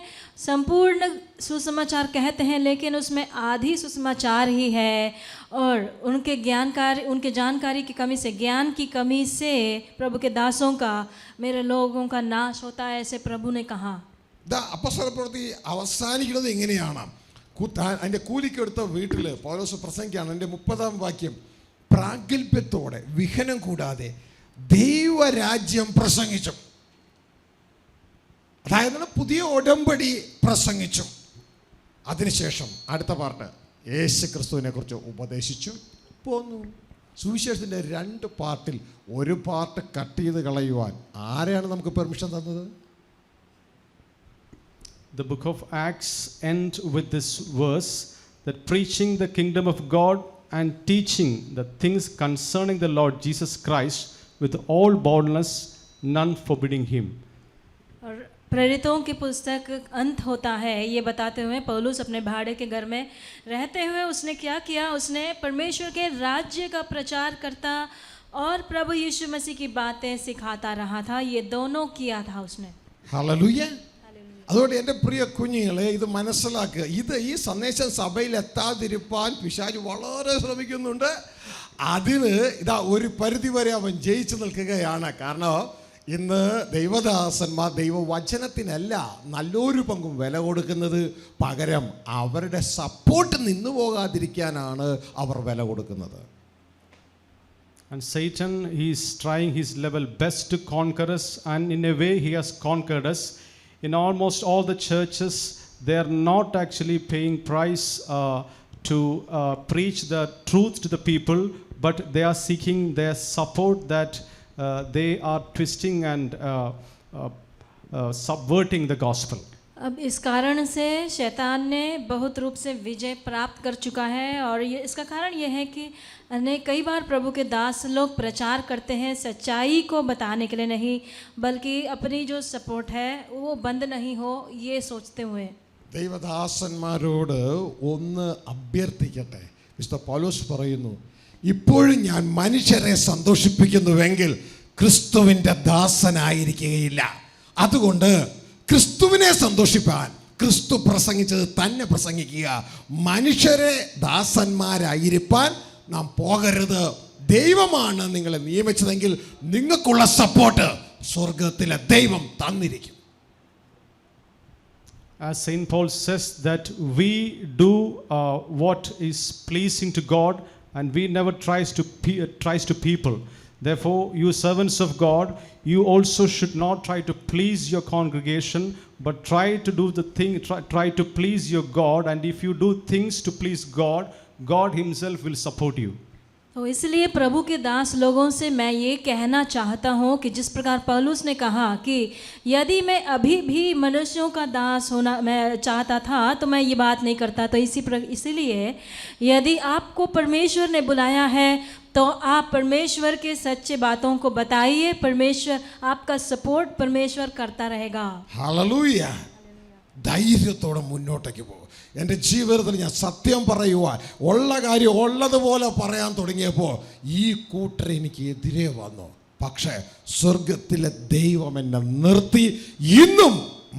संपूर्ण सुसमाचार कहते हैं, लेकिन उसमें आधी सुसमाचार ही है. और उनके जानकारी की कमी से, ज्ञान की कमी से प्रभु के दासों का, मेरे लोगों का नाश होता है, ऐसे प्रभु ने कहा. അപ്പോസ്തലപ്രവൃത്തി അവസാനിക്കുന്നത് എങ്ങനെയാണ്? അതിൻ്റെ കൂലിക്കെടുത്ത വീട്ടിൽ പൗലോസ് പ്രസംഗിക്കുകയാണ്. എൻ്റെ 30-ാം വാക്യം, പ്രാഗൽഭ്യത്തോടെ വിഹനം കൂടാതെ ദൈവരാജ്യം പ്രസംഗിച്ചു. അതായത് പുതിയ ഉടമ്പടി പ്രസംഗിച്ചു. അതിനുശേഷം അടുത്ത പാർട്ട്, യേശു ക്രിസ്തുവിനെ കുറിച്ച് ഉപദേശിച്ചു പോന്നു. സുവിശേഷത്തിൻ്റെ 2 പാർട്ടിൽ ഒരു പാർട്ട് കട്ട് ചെയ്ത് കളയുവാൻ ആരെയാണ് നമുക്ക് പെർമിഷൻ തന്നത്? The book of Acts ends with this verse that preaching the kingdom of God and teaching the things concerning the Lord Jesus Christ with all boldness, none forbidding him. और प्रेरितों की पुस्तक अंत होता है ये बताते हुए, पौलुस अपने भाड़े के घर में रहते हुए उसने क्या किया? उसने परमेश्वर के राज्य का प्रचार करता और प्रभु यीशु मसीह की बातें सिखाता रहा था. ये दोनों किया था उसने. ഹല്ലേലൂയ. അതുകൊണ്ട് എൻ്റെ പ്രിയ കുഞ്ഞുങ്ങളെ, ഇത് മനസ്സിലാക്കുക. ഈ സന്ദേശം സഭയിൽ എത്താതിരിപ്പാൻ പിശാച് വളരെ ശ്രമിക്കുന്നുണ്ട്. അതിന് ഒരു പരിധി വരെ അവൻ ജയിച്ചു നിൽക്കുകയാണ്. കാരണം ഇന്ന് ദൈവദാസന്മാർ ദൈവവചനത്തിനല്ല നല്ലൊരു പങ്കും വില കൊടുക്കുന്നത്. പകരം അവരുടെ സപ്പോർട്ട് നിന്നു പോകാതിരിക്കാനാണ് അവർ വില കൊടുക്കുന്നത്. And Satan, he is trying his level best to conquer us, and in a way he has conquered us. In almost all the churches, they are not actually paying price to preach the truth to the people, but they are seeking their support that they are twisting and subverting the gospel. अब इस कारण से शैतान ने बहुत रूप से विजय प्राप्त कर चुका है. और इसका कारण यह है कि कई बार प्रभु के दास लोग प्रचार करते हैं सच्चाई को बताने के लिए नहीं, बल्कि अपनी जो सपोर्ट है वो बंद नहीं हो, ये सोचते हुए. ദൈവദാസന്മാരോട് ഒന്ന് അഭ്യർത്ഥിക്കട്ടെ. മിസ്റ്റർ പൗലോസ് പറയുന്നു, ഇപ്പോഴും ഞാൻ മനുഷ്യരെ സന്തോഷിപ്പിക്കുന്നുവെങ്കിൽ ക്രിസ്തുവിൻ്റെ ദാസനായിരിക്കുകയില്ല. അതുകൊണ്ട് ക്രിസ്തുവിനെ സന്തോഷിപ്പാൻ ക്രിസ്തു പ്രസംഗിച്ചത് തന്നെ പ്രസംഗിക്കുക. മനുഷ്യരെ ദാസന്മാരായിരിക്കാൻ നാം പോകരുത്. ദൈവമാണ് നിങ്ങളെ നിയമിച്ചതെങ്കിൽ നിങ്ങൾക്കുള്ള സപ്പോർട്ട് സ്വർഗത്തിലെ ദൈവം തന്നിരിക്കും. As Saint Paul says that we do what is pleasing to God, and we never tries to people. Therefore, you servants of God, you also should not try to please your congregation, but try to do the thing, try to please your God. And if you do things to please God, God himself will support you. तो इसलिए प्रभु के दास लोगों से मैं ये कहना चाहता हूँ कि जिस प्रकार पौलुस ने कहा कि यदि मैं अभी भी मनुष्यों का दास होना मैं चाहता था तो मैं ये बात नहीं करता. तो इसीलिए यदि आपको परमेश्वर ने बुलाया है तो आप परमेश्वर के सच्चे बातों को बताइए. परमेश्वर आपका सपोर्ट परमेश्वर करता रहेगा. ഹല്ലേലൂയ. ധൈര്യത്തോടെ മുന്നോട്ടേക്ക് പോകും. എൻ്റെ ജീവിതത്തിൽ ഞാൻ സത്യം പറയുവാൻ ഉള്ള കാര്യം ഉള്ളതുപോലെ പറയാൻ തുടങ്ങിയപ്പോൾ ഈ കൂട്ടർ എനിക്ക് എതിരെ വന്നു. പക്ഷേ സ്വർഗത്തിലെ ദൈവം എന്നെ നിർത്തി. ഇന്നും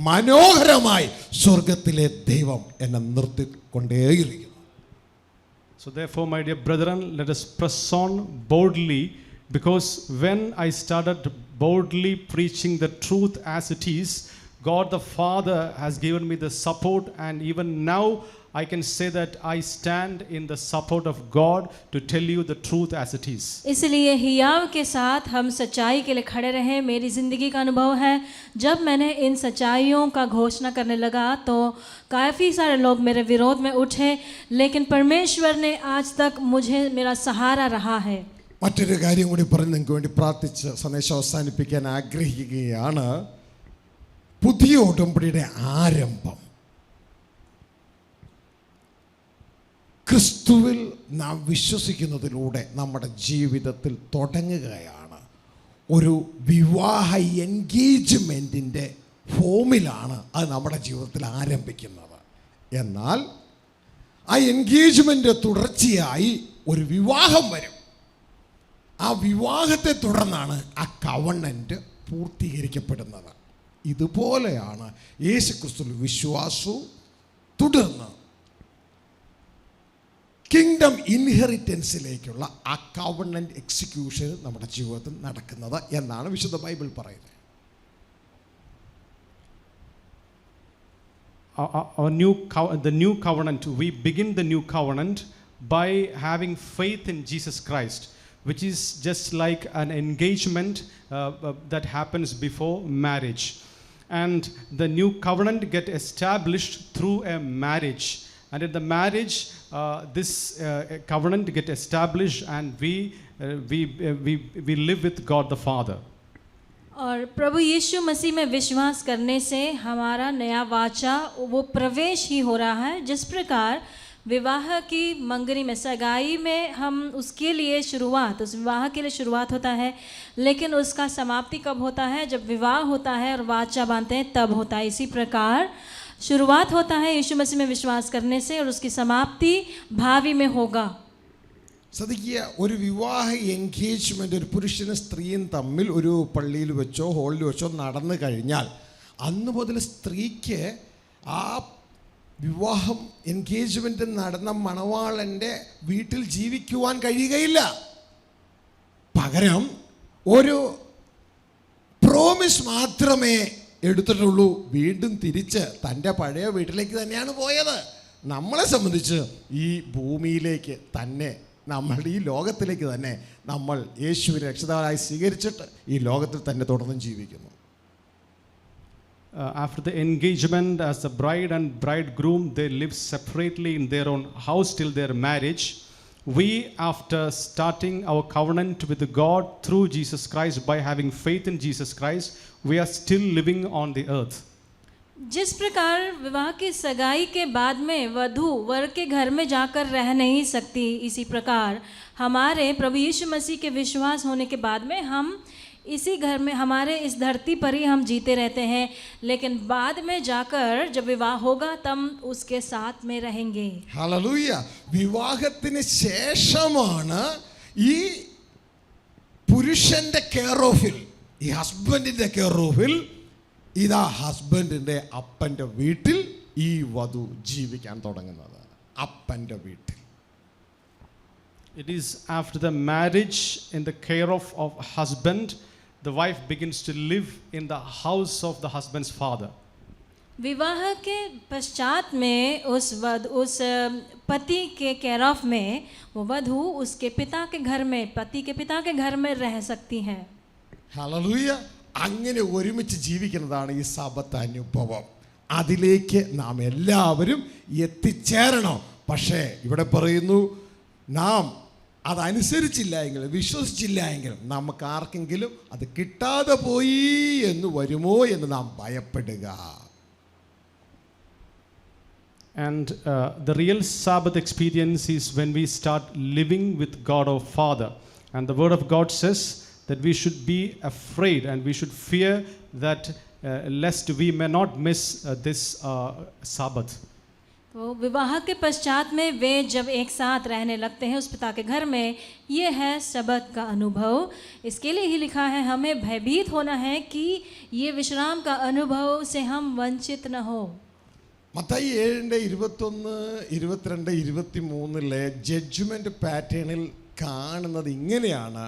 മനോഹരമായി സ്വർഗത്തിലെ ദൈവം എന്നെ നിർത്തിക്കൊണ്ടേയിരിക്കുന്നു. So therefore, my dear brethren, let us press on boldly, because when I started boldly preaching the truth as it is, God the Father has given me the support, and even now I can say that I stand in the support of God to tell you the truth as it is. इसलिए हियाव के साथ हम सच्चाई के लिए खड़े रहें. मेरी ज़िंदगी का अनुभव है, जब मैंने इन सच्चाइयों का घोषणा करने लगा तो काफ़ी सारे लोग मेरे विरोध में उठे, लेकिन परमेश्वर ने आज तक मुझे मेरा सहारा रहा है. മറ്റൊരു കാര്യം കൂടി പറഞ്ഞ് നിങ്ങൾക്ക് വേണ്ടി പ്രാർത്ഥിച്ച് സന്ദേശം അവസാനിപ്പിക്കാൻ ആഗ്രഹിക്കുകയാണ്. പുതിയ ഉടമ്പടിയുടെ ആരംഭം ക്രിസ്തുവിൽ നാം വിശ്വസിക്കുന്നതിലൂടെ നമ്മുടെ ജീവിതത്തിൽ തുടങ്ങുകയാണ്. ഒരു വിവാഹ എൻഗേജ്മെൻറ്റിൻ്റെ ഫോമിലാണ് അത് നമ്മുടെ ജീവിതത്തിൽ ആരംഭിക്കുന്നത്. എന്നാൽ ആ എൻഗേജ്മെൻ്റ് തുടർച്ചയായി ഒരു വിവാഹം വരും. ആ വിവാഹത്തെ തുടർന്നാണ് ആ കവണൻ്റ് പൂർത്തീകരിക്കപ്പെടുന്നത്. ഇതുപോലെയാണ് യേശുക്രിസ്തുവിൽ വിശ്വാസവും തുടർന്ന് കിങ്ഡം ഇൻഹെറിറ്റൻസിലേക്കുള്ള ആ കവണൻ്റ് എക്സിക്യൂഷൻ നമ്മുടെ ജീവിതത്തിൽ നടക്കുന്നത് എന്നാണ് വിശുദ്ധ ബൈബിൾ പറയുന്നത്. The new covenant, we begin the new covenant by having faith in Jesus Christ, which is just like an engagement that happens before marriage. And the new covenant get established through a marriage. And in the marriage, this covenant get established, and we live with God the Father. और प्रभु यीशु मसीह में विश्वास करने से हमारा नया वाचा वो प्रवेश ही हो रहा है. जिस प्रकार विवाह की मंगनी में, सगाई में हम उसके लिए शुरुआत, उस विवाह के लिए शुरुआत होता है, लेकिन उसका समाप्ति कब होता है? जब विवाह होता है और वाचा बांधते हैं तब होता है. इसी प्रकार शुरुआत होता है यीशु मसीह में विश्वास करने से और उसकी समाप्ति भावी में होगा. ശ്രദ്ധിക്കുക, ഒരു വിവാഹ എൻഗേജ്മെൻ്റ് ഒരു പുരുഷനും സ്ത്രീയും തമ്മിൽ ഒരു പള്ളിയിൽ വെച്ചോ ഹോളിൽ വെച്ചോ നടന്നു കഴിഞ്ഞാൽ അന്ന് മുതൽ സ്ത്രീക്ക് ആ വിവാഹം എൻഗേജ്മെൻ്റ് നടന്ന മണവാളൻ്റെ വീട്ടിൽ ജീവിക്കുവാൻ കഴിയുകയില്ല. പകരം ഒരു പ്രോമിസ് മാത്രമേ എടുത്തിട്ടുള്ളൂ. വീണ്ടും തിരിച്ച് തൻ്റെ പഴയ വീട്ടിലേക്ക് തന്നെയാണ് പോയത്. നമ്മളെ സംബന്ധിച്ച് ഈ ഭൂമിയിലേക്ക് തന്നെ, നമ്മളുടെ ഈ ലോകത്തിലേക്ക് തന്നെ നമ്മൾ യേശുവിനെ രക്ഷിതാവായി സ്വീകരിച്ചിട്ട് ഈ ലോകത്തിൽ തന്നെ തുടർന്നും ജീവിക്കുന്നു. After the engagement, as the bride and bridegroom, they live separately in their own house till their marriage. We, after starting our covenant with God through Jesus Christ, by having faith in Jesus Christ, we are still living on the earth. जिस प्रकार विवाह की सगाई के बाद में वधू वर के घर में जाकर रह नहीं सकती, इसी प्रकार हमारे प्रभु यीशु मसीह के विश्वास होने के बाद में हम इसी घर में, हमारे इस धरती पर ही हम जीते रहते हैं, लेकिन बाद में जाकर जब विवाह होगा तब उसके साथ में रहेंगे. ഹല്ലേലൂയ. വിവാഹത്തിന് ശേഷമാണ് ഈ പുരുഷന്റെ കെയർ ഓഫിൽ, ഈ ഹസ്ബൻഡിന്റെ കെയർ ഓഫിൽ, ഇതാ ഹസ്ബൻഡിന്റെ അപ്പൻ്റെ വീട്ടിൽ ഈ വധു ജീവിക്കാൻ തുടങ്ങുന്നത്. അപ്പൻ്റെ വീട്ടിൽ. It is after the marriage, in the care of husband, the wife begins to live in the house of the husband's father. विवाह के पश्चात में उस पति के केयर ऑफ में वो वधू उसके पिता के घर में, पति के पिता के घर में रह सकती है. ഹല്ലേലൂയ. അങ്ങനെ ഒരുമിച്ച് ജീവിക്കുന്നതാണ് ഈ സബത്ത് അനുഭവം. അതിലേക്ക് നാം എല്ലാവരും എത്തിച്ചേരണം. പക്ഷേ ഇവിടെ പറയുന്നു, നാം അതനുസരിച്ചില്ല എങ്കിൽ, വിശ്വസിച്ചില്ല എങ്കിൽ നമുക്ക് ആർക്കെങ്കിലും അത് കിട്ടാതെ പോയി എന്ന് വരുമോ എന്ന് നാം ഭയപ്പെടുക. And the real Sabbath experience is when we start living with God our Father. And the Word of God says that we should be afraid and we should fear that lest we may not miss this Sabbath. तो विवाह के पश्चात में वे जब एक साथ रहने लगते हैं उस पिता के घर में, ये है सबत का अनुभव. इसके लिए ही लिखा है हमें भयभीत होना है कि ये विश्राम का अनुभव से हम वंचित न हो. മത്തായി 7:21-22-23 ജഡ്ജ്മെന്റ് പാറ്റേണിൽ കാണുന്നത് ഇങ്ങനെയാണ്.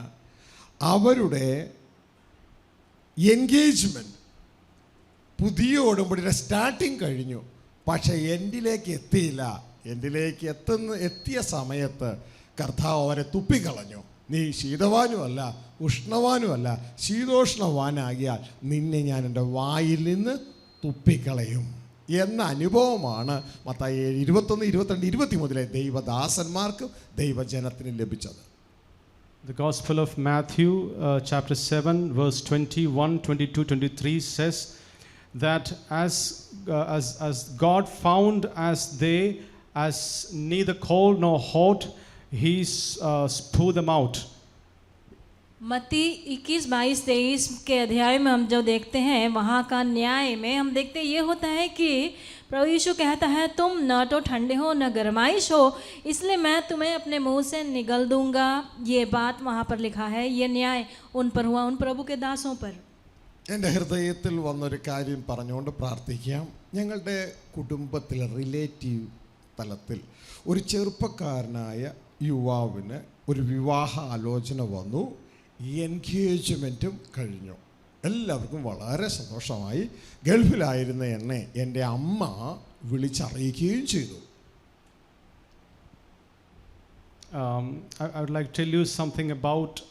അവരുടെ എൻഗേജ്മെന്റ്, പുതിയ ഉടമ്പടിയുടെ സ്റ്റാർട്ടിങ് കഴിഞ്ഞു, പക്ഷേ എൻഡിലേക്ക് എത്തിയില്ല. എത്തിയ സമയത്ത് കർത്താവ് അവരെ തുപ്പിക്കളഞ്ഞു. നീ ശീതവാനുമല്ല ഉഷ്ണവാനുമല്ല, ശീതോഷ്ണവാനാകിയാൽ നിന്നെ ഞാൻ എൻ്റെ വായിൽ നിന്ന് തുപ്പിക്കളയും എന്ന അനുഭവമാണ് മത്തായി 21-22-23 ദൈവദാസന്മാർക്കും ദൈവജനത്തിനും ലഭിച്ചത്. The Gospel of Matthew, chapter 7, verse 21, 22, 23 says, that as God found as neither cold nor hot, he spewed them out. मत्ती 21, 22, 23 के अध्याय में हम जो देखते हैं वहाँ का न्याय में हम देखते हैं ये होता है कि प्रभु यीशु कहता है तुम न तो ठंडे हो न गरमाइश हो, इसलिए मैं तुम्हें अपने मुंह से निगल दूंगा. ये बात वहाँ पर लिखा है. ये न्याय उन पर हुआ, उन प्रभु के दासों पर. എൻ്റെ ഹൃദയത്തിൽ വന്നൊരു കാര്യം പറഞ്ഞുകൊണ്ട് പ്രാർത്ഥിക്കാം. ഞങ്ങളുടെ കുടുംബത്തിൽ റിലേറ്റീവ് തലത്തിൽ ഒരു ചെറുപ്പക്കാരനായ യുവാവിന് ഒരു വിവാഹ ആലോചന വന്നു. എൻഗേജ്മെൻറ്റും കഴിഞ്ഞു. എല്ലാവർക്കും വളരെ സന്തോഷമായി. ഗൾഫിലായിരുന്ന എന്നെ എൻ്റെ അമ്മ വിളിച്ചറിയിക്കുകയും ചെയ്തു. I would like to tell you something about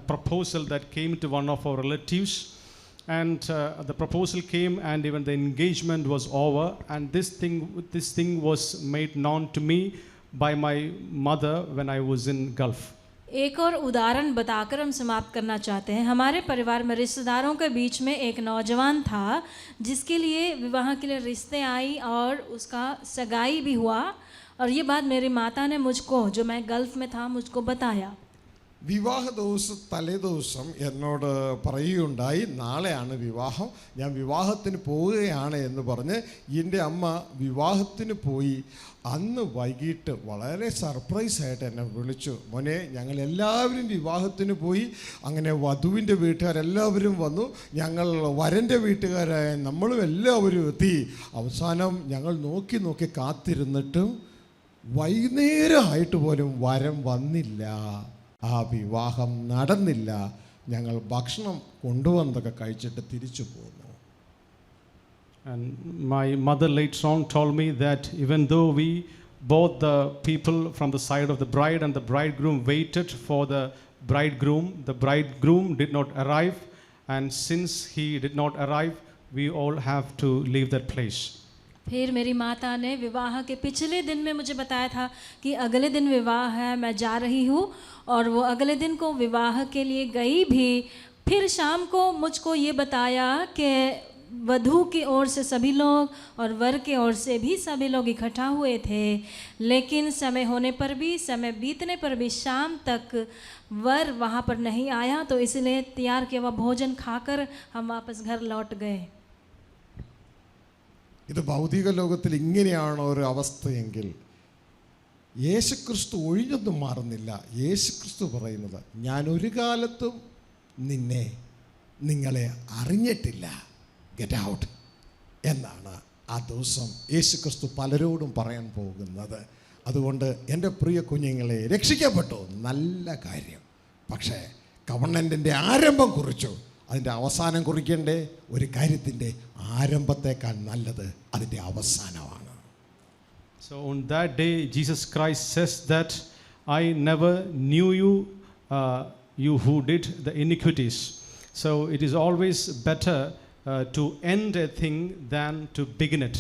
a proposal that came to one of our relatives, and the proposal came and even the engagement was over, and this thing was made known to me by my mother when I was in Gulf. एक और उदाहरण बताकर हम समाप्त करना चाहते हैं. हमारे परिवार में रिश्तेदारों के बीच में एक नौजवान था जिसके लिए विवाह के लिए रिश्ते आई और उसका सगाई भी हुआ, और ये बात मेरी माता ने मुझको, जो मैं गल्फ में था, मुझको बताया. വിവാഹ തലേ ദിവസം എന്നോട് പറയുകയുണ്ടായി, നാളെയാണ് വിവാഹം, ഞാൻ വിവാഹത്തിന് പോവുകയാണ് എന്ന് പറഞ്ഞ് എൻ്റെ അമ്മ വിവാഹത്തിന് പോയി. അന്ന് വൈകിട്ട് വളരെ സർപ്രൈസായിട്ട് എന്നെ വിളിച്ചു, മോനെ ഞങ്ങൾ എല്ലാവരും വിവാഹത്തിന് പോയി. അങ്ങനെ വധുവിൻ്റെ വീട്ടുകാരെല്ലാവരും വന്നു, ഞങ്ങൾ വരൻ്റെ വീട്ടുകാരായ നമ്മളും എല്ലാവരും എത്തി. അവസാനം ഞങ്ങൾ നോക്കി നോക്കി കാത്തിരുന്നിട്ടും വൈകുന്നേരമായിട്ട് പോലും വരൻ വന്നില്ല. ആ വിവാഹം നടന്നില്ല. ഞങ്ങൾ ഭക്ഷണം കൊണ്ടുവന്നതൊക്കെ കഴിച്ചിട്ട് തിരിച്ചു പോന്നു. And my mother later on told me that even though we, both the people from the side of the bride and the bridegroom, waited for the bridegroom did not arrive, and since he did not arrive, we all have to leave that place. फिर मेरी माता ने विवाह के पिछले दिन में मुझे बताया था कि अगले दिन विवाह है, मैं जा रही हूँ, और वो अगले दिन को विवाह के लिए गई भी. फिर शाम को मुझको ये बताया कि वधू की ओर से सभी लोग और वर के ओर से भी सभी लोग इकट्ठा हुए थे, लेकिन समय होने पर भी, समय बीतने पर भी शाम तक वर वहाँ पर नहीं आया, तो इसलिए तैयार किया हुआ भोजन खाकर हम वापस घर लौट गए. ഇത് ഭൗതിക ലോകത്തിൽ ഇങ്ങനെയാണോ ഒരു അവസ്ഥയെങ്കിൽ യേശുക്രിസ്തു ഒഴിഞ്ഞൊന്നും മാറുന്നില്ല. യേശുക്രിസ്തു പറയുന്നത്, ഞാൻ ഒരു കാലത്തും നിങ്ങളെ അറിഞ്ഞിട്ടില്ല, ഗെറ്റ് ഔട്ട് എന്നാണ് ആ ദിവസം യേശുക്രിസ്തു പലരോടും പറയാൻ പോകുന്നത്. അതുകൊണ്ട് എൻ്റെ പ്രിയ കുഞ്ഞുങ്ങളെ, രക്ഷിക്കപ്പെട്ടു, നല്ല കാര്യം. പക്ഷേ കവണൻറ്റിൻ്റെ ആരംഭം കുറിച്ചു, അതിൻ്റെ അവസാനം കുറിക്കേണ്ടേ? ഒരു കാര്യത്തിൻ്റെ ആരംഭത്തേക്കാൾ നല്ലത് അതിൻ്റെ അവസാനമാണ്. So on that day, Jesus Christ says that I never knew you, you who did the iniquities. So it is always better to end a thing than to begin it.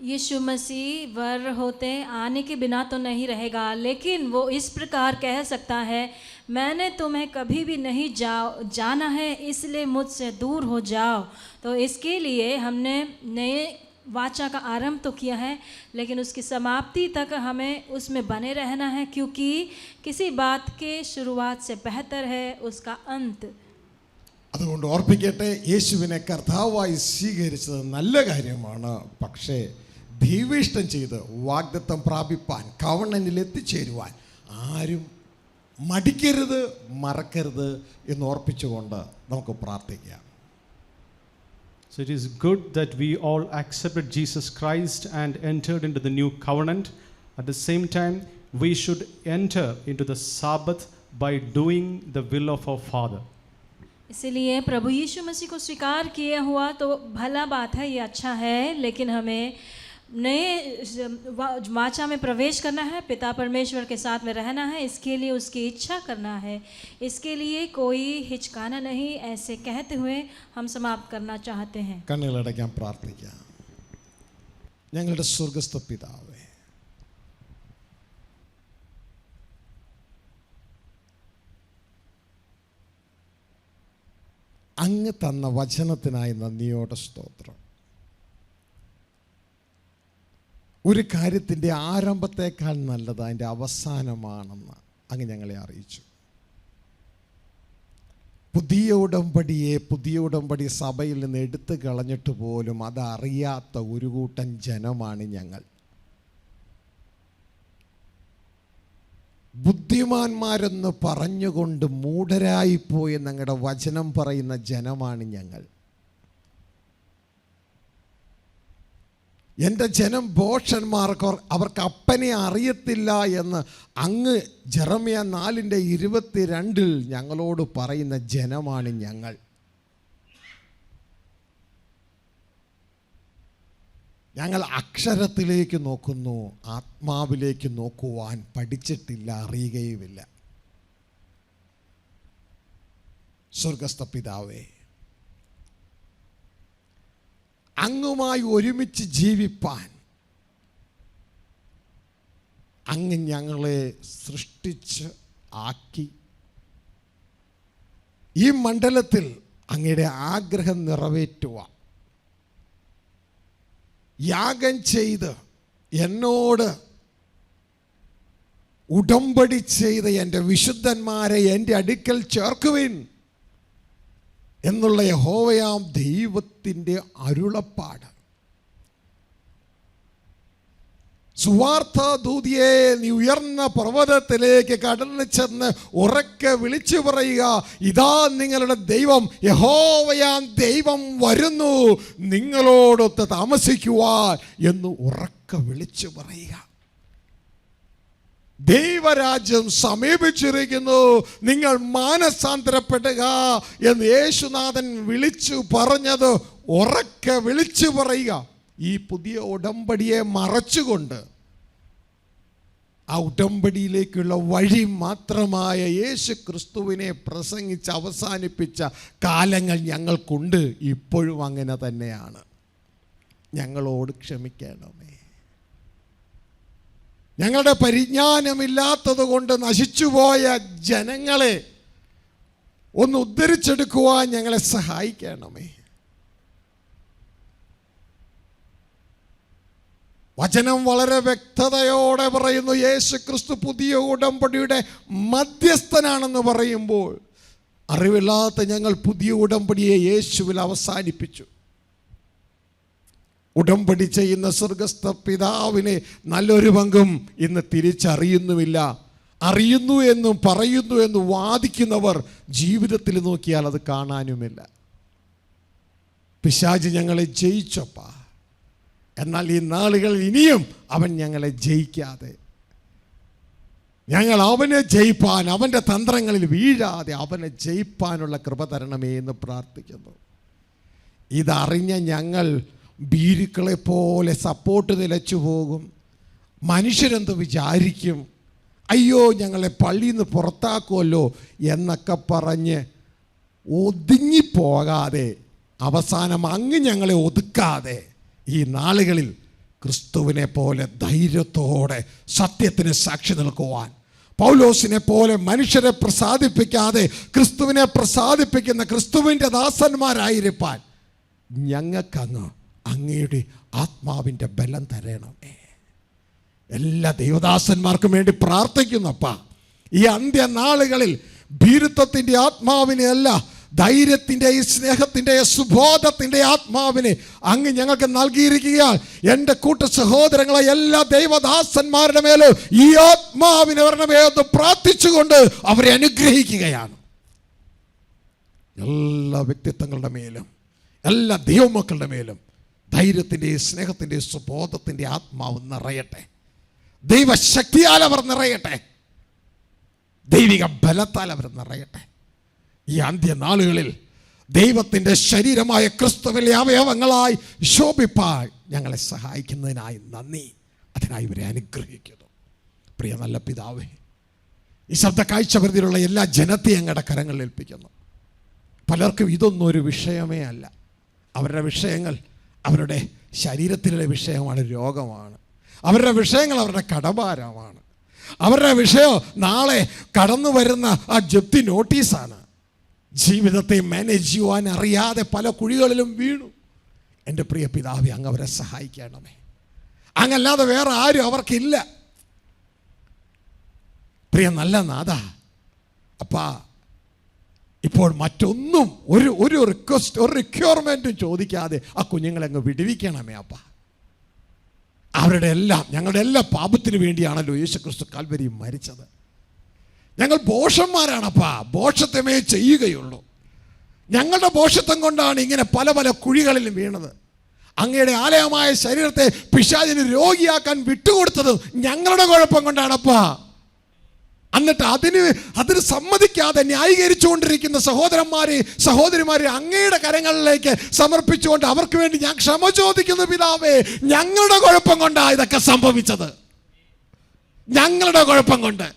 यीशु मसीह वर होते आने के बिना तो नहीं रहेगा, लेकिन वो इस प्रकार कह सकता है, मैंने तुम्हें कभी भी नहीं जाना है, इसलिए मुझसे दूर हो जाओ. तो इसके लिए हमने नए वाचा का आरंभ तो किया है, लेकिन उसकी समाप्ति तक हमें उसमें बने रहना है, क्योंकि किसी बात के शुरुआत से बेहतर है उसका अंत. അതുകൊണ്ട് ഓർപ്പിക്കട്ടെ, യേശുവിനെ കർത്താവായി സ്വീകരിച്ചത് നല്ല കാര്യമാണ്. പക്ഷേ ദൈവേഷ്ടം ചെയ്ത് വാഗ്ദത്തം പ്രാപിപ്പാൻ, കവണനിൽ എത്തിച്ചേരുവാൻ ആരും മടിക്കരുത്, മറക്കരുത് എന്ന് ഓർപ്പിച്ചുകൊണ്ട് നമുക്ക് പ്രാർത്ഥിക്കാം. So it is good that we all accepted Jesus Christ and entered into the new covenant. At the same time, we should enter into the Sabbath by doing the will of our Father. इसलिए प्रभु यीशु मसीह को स्वीकार किया हुआ तो भला बात है, ये अच्छा है, लेकिन हमें नए वाचा में प्रवेश करना है, पिता परमेश्वर के साथ में रहना है, इसके लिए उसकी इच्छा करना है. इसके लिए कोई हिचकाना नहीं. ऐसे कहते हुए हम समाप्त करना चाहते हैं. കണ്ണുകളടയ്ക്കാൻ പ്രാർത്ഥിക്കാം. ഞങ്ങളുടെ സ്വർഗ്ഗസ്ഥ പിതാവേ, അങ്ങ് തന്ന വചനത്തിനായി നന്ദിയോടെ സ്തോത്രം. ഒരു കാര്യത്തിൻ്റെ ആരംഭത്തേക്കാൾ നല്ലത് അതിൻ്റെ അവസാനമാണെന്ന് അങ്ങ് ഞങ്ങളെ അറിയിച്ചു. പുതിയ ഉടമ്പടി സഭയിൽ നിന്ന് എടുത്തു കളഞ്ഞിട്ട് പോലും അതറിയാത്ത ഒരു കൂട്ടം ജനമാണ് ഞങ്ങൾ. ബുദ്ധിമാന്മാരെന്ന് പറഞ്ഞുകൊണ്ട് മൂഢരായിപ്പോയി ഞങ്ങളുടെ വചനം പറയുന്ന ജനമാണ് ഞങ്ങൾ. എൻ്റെ ജനം ഭോഷന്മാർക്ക് അവർക്ക് അപ്പനെ അറിയത്തില്ല എന്ന് അങ്ങ് ജെറമ്യ 4:22 ഞങ്ങളോട് പറയുന്ന ജനമാണ് ഞങ്ങൾ. ഞങ്ങൾ അക്ഷരത്തിലേക്ക് നോക്കുന്നു, ആത്മാവിലേക്ക് നോക്കുവാൻ പഠിച്ചിട്ടില്ല, അറിയുകയുമില്ല. സ്വർഗസ്ഥ പിതാവേ, അങ്ങുമായി ഒരുമിച്ച് ജീവിപ്പാൻ അങ്ങ് ഞങ്ങളെ സൃഷ്ടിച്ച് ആക്കി. ഈ മണ്ഡലത്തിൽ അങ്ങയുടെ ആഗ്രഹം നിറവേറ്റുവാൻ യാഗം ചെയ്ത് എന്നോട് ഉടമ്പടി ചെയ്ത് എൻ്റെ വിശുദ്ധന്മാരെ എൻ്റെ അടുക്കൽ ചേർക്കുവിൻ എന്നുള്ള യഹോവയാം ദൈവത്തിൻ്റെ അരുളപ്പാട്. സുവാർത്ത ദൂതിയെ, നീ ഉയർന്ന പർവ്വതത്തിലേക്ക് കടന്നു ചെന്ന് ഉറക്കെ വിളിച്ചു പറയുക, ഇതാ നിങ്ങളുടെ ദൈവം യഹോവയാം ദൈവം വരുന്നു, നിങ്ങളോടൊത്ത് താമസിക്കുവാൻ എന്ന് ഉറക്കെ വിളിച്ചു പറയുക. ദൈവരാജ്യം സമീപിച്ചിരിക്കുന്നു, നിങ്ങൾ മാനസാന്തരപ്പെടുക എന്ന് യേശുനാഥൻ വിളിച്ചു പറഞ്ഞത് ഉറക്കെ വിളിച്ചു പറയുക. ഈ പുതിയ ഉടമ്പടിയെ മറച്ചുകൊണ്ട് ആ ഉടമ്പടിയിലേക്കുള്ള വഴി മാത്രമായ യേശു ക്രിസ്തുവിനെ പ്രസംഗിച്ച് അവസാനിപ്പിച്ച കാലങ്ങൾ ഞങ്ങൾക്കുണ്ട്. ഇപ്പോഴും അങ്ങനെ തന്നെയാണ്. ഞങ്ങളോട് ക്ഷമിക്കണമേ. ഞങ്ങളുടെ പരിജ്ഞാനമില്ലാത്തത് കൊണ്ട് നശിച്ചുപോയ ജനങ്ങളെ ഒന്ന് ഉദ്ധരിച്ചെടുക്കുവാൻ ഞങ്ങളെ സഹായിക്കണമേ. വചനം വളരെ വ്യക്തതയോടെ പറയുന്നു, യേശു ക്രിസ്തു പുതിയ ഉടമ്പടിയുടെ മധ്യസ്ഥനാണെന്ന് പറയുമ്പോൾ അറിവില്ലാത്ത ഞങ്ങൾ പുതിയ ഉടമ്പടിയെ യേശുവിൽ അവസാനിപ്പിച്ചു. ഉടമ്പടി ചെയ്യുന്ന സ്വർഗസ്ഥ പിതാവിനെ നല്ലൊരു പങ്കും ഇന്ന് തിരിച്ചറിയുന്നുമില്ല. അറിയുന്നു എന്നും പറയുന്നു എന്നും വാദിക്കുന്നവർ ജീവിതത്തിൽ നോക്കിയാൽ അത് കാണാനുമില്ല. പിശാച് ഞങ്ങളെ ജയിച്ചപ്പാ, എന്നാൽ ഈ നാളുകളിൽ ഇനിയും അവൻ ഞങ്ങളെ ജയിക്കാതെ, ഞങ്ങൾ അവനെ ജയിപ്പാൻ, അവൻ്റെ തന്ത്രങ്ങളിൽ വീഴാതെ അവനെ ജയിപ്പാനുള്ള കൃപ തരണമേ എന്ന് പ്രാർത്ഥിക്കുന്നു. ഇതറിഞ്ഞ ഞങ്ങൾ ഭീരുക്കളെ പോലെ സപ്പോർട്ട് നിലച്ചു പോകും. മനുഷ്യരെന്ത് വിചാരിക്കും, അയ്യോ ഞങ്ങളെ പള്ളിയിൽ നിന്ന് പുറത്താക്കുമല്ലോ എന്നൊക്കെ പറഞ്ഞ് ഒതുങ്ങിപ്പോകാതെ, അവസാനം അങ്ങ് ഞങ്ങളെ ഒതുക്കാതെ ഈ നാളുകളിൽ ക്രിസ്തുവിനെ പോലെ ധൈര്യത്തോടെ സത്യത്തിന് സാക്ഷി നിൽക്കുവാൻ, പൗലോസിനെ പോലെ മനുഷ്യരെ പ്രസാദിപ്പിക്കാതെ ക്രിസ്തുവിനെ പ്രസാദിപ്പിക്കുന്ന ക്രിസ്തുവിൻ്റെ ദാസന്മാരായിരിക്കാൻ ഞങ്ങൾക്കങ്ങ് അങ്ങയുടെ ആത്മാവിൻ്റെ ബലം തരണമേ. എല്ലാ ദൈവദാസന്മാർക്കും വേണ്ടി പ്രാർത്ഥിക്കുന്നപ്പാ. ഈ അന്ത്യനാളുകളിൽ ഭീരുത്വത്തിൻ്റെ ആത്മാവിനെ അല്ല, ധൈര്യത്തിൻ്റെ, സ്നേഹത്തിൻ്റെ, സുബോധത്തിൻ്റെ ആത്മാവിനെ അങ്ങ് ഞങ്ങൾക്ക് നൽകിയിരിക്കുകയാൽ എൻ്റെ കൂട്ട സഹോദരങ്ങളെ എല്ലാ ദൈവദാസന്മാരുടെ മേലും ഈ ആത്മാവിനെ വരണമേ എന്ന് പ്രാർത്ഥിച്ചുകൊണ്ട് അവരെ അനുഗ്രഹിക്കുകയാണ്. എല്ലാ വ്യക്തിത്വങ്ങളുടെ മേലും, എല്ലാ ദൈവമക്കളുടെ മേലും ധൈര്യത്തിൻ്റെ, സ്നേഹത്തിൻ്റെ, സുബോധത്തിൻ്റെ ആത്മാവ് നിറയട്ടെ. ദൈവശക്തിയാൽ അവർ നിറയട്ടെ. ദൈവിക ബലത്താൽ അവർ നിറയട്ടെ. ഈ അന്ത്യനാളുകളിൽ ദൈവത്തിൻ്റെ ശരീരമായ ക്രിസ്തുവിലെ അവയവങ്ങളായി ശോഭിപ്പാൻ ഞങ്ങളെ സഹായിക്കുന്നതിനായി നന്ദി. അതിനായി ഇവരെ അനുഗ്രഹിക്കുന്നു. പ്രിയ നല്ല പിതാവേ, ഈ ശബ്ദ കാഴ്ചപരിധിയിലുള്ള എല്ലാ ജനത്തെയും അങ്ങയുടെ കരങ്ങളിൽ ഏൽപ്പിക്കുന്നു. പലർക്കും ഇതൊന്നും ഒരു വിഷയമേ അല്ല. അവരുടെ വിഷയങ്ങൾ അവരുടെ ശരീരത്തിലെ വിഷയമാണ്, രോഗമാണ്. അവരുടെ വിഷയങ്ങൾ അവരുടെ കടഭാരമാണ്. അവരുടെ വിഷയം നാളെ കടന്നു വരുന്ന ആ ജപ്തി നോട്ടീസാണ്. ജീവിതത്തെ മാനേജ് ചെയ്യുവാൻ അറിയാതെ പല കുഴികളിലും വീണു. എൻ്റെ പ്രിയ പിതാവേ, അങ്ങ് അവരെ സഹായിക്കണമേ. അങ്ങല്ലാതെ വേറെ ആരും അവർക്കില്ല. പ്രിയ നല്ല നാഥ, അപ്പാ ഇപ്പോൾ മറ്റൊന്നും ഒരു റിക്വസ്റ്റ്, ഒരു റിക്വയർമെൻറ്റും ചോദിക്കാതെ ആ കുഞ്ഞുങ്ങളെ അങ്ങ് വിടുവിക്കണമേ അപ്പാ. അവരുടെ എല്ലാം, ഞങ്ങളുടെ എല്ലാ പാപത്തിന് വേണ്ടിയാണല്ലോ യേശുക്രിസ്തു കാൽവരിയിൽ മരിച്ചത്. ഞങ്ങൾ ഭോഷന്മാരാണപ്പാ, ഭോഷത്വമേ ചെയ്യുകയുള്ളൂ. ഞങ്ങളുടെ ഭോഷത്വം കൊണ്ടാണ് ഇങ്ങനെ പല പല കുഴികളിലും വീണത്. അങ്ങയുടെ ആലയമായ ശരീരത്തെ പിശാചിന് രോഗിയാക്കാൻ വിട്ടുകൊടുത്തത് ഞങ്ങളുടെ കുഴപ്പം കൊണ്ടാണപ്പാ. എന്നിട്ട് അതിന് സമ്മതിക്കാതെ ന്യായീകരിച്ചുകൊണ്ടിരിക്കുന്ന സഹോദരിമാരെ അങ്ങയുടെ കരങ്ങളിലേക്ക് സമർപ്പിച്ചുകൊണ്ട് അവർക്ക് വേണ്ടി ഞാൻ ക്ഷമ ചോദിക്കുന്നു പിതാവേ. ഞങ്ങളുടെ കുഴപ്പം കൊണ്ടാണ് ഇതൊക്കെ സംഭവിച്ചത്, ഞങ്ങളുടെ കുഴപ്പം കൊണ്ട്.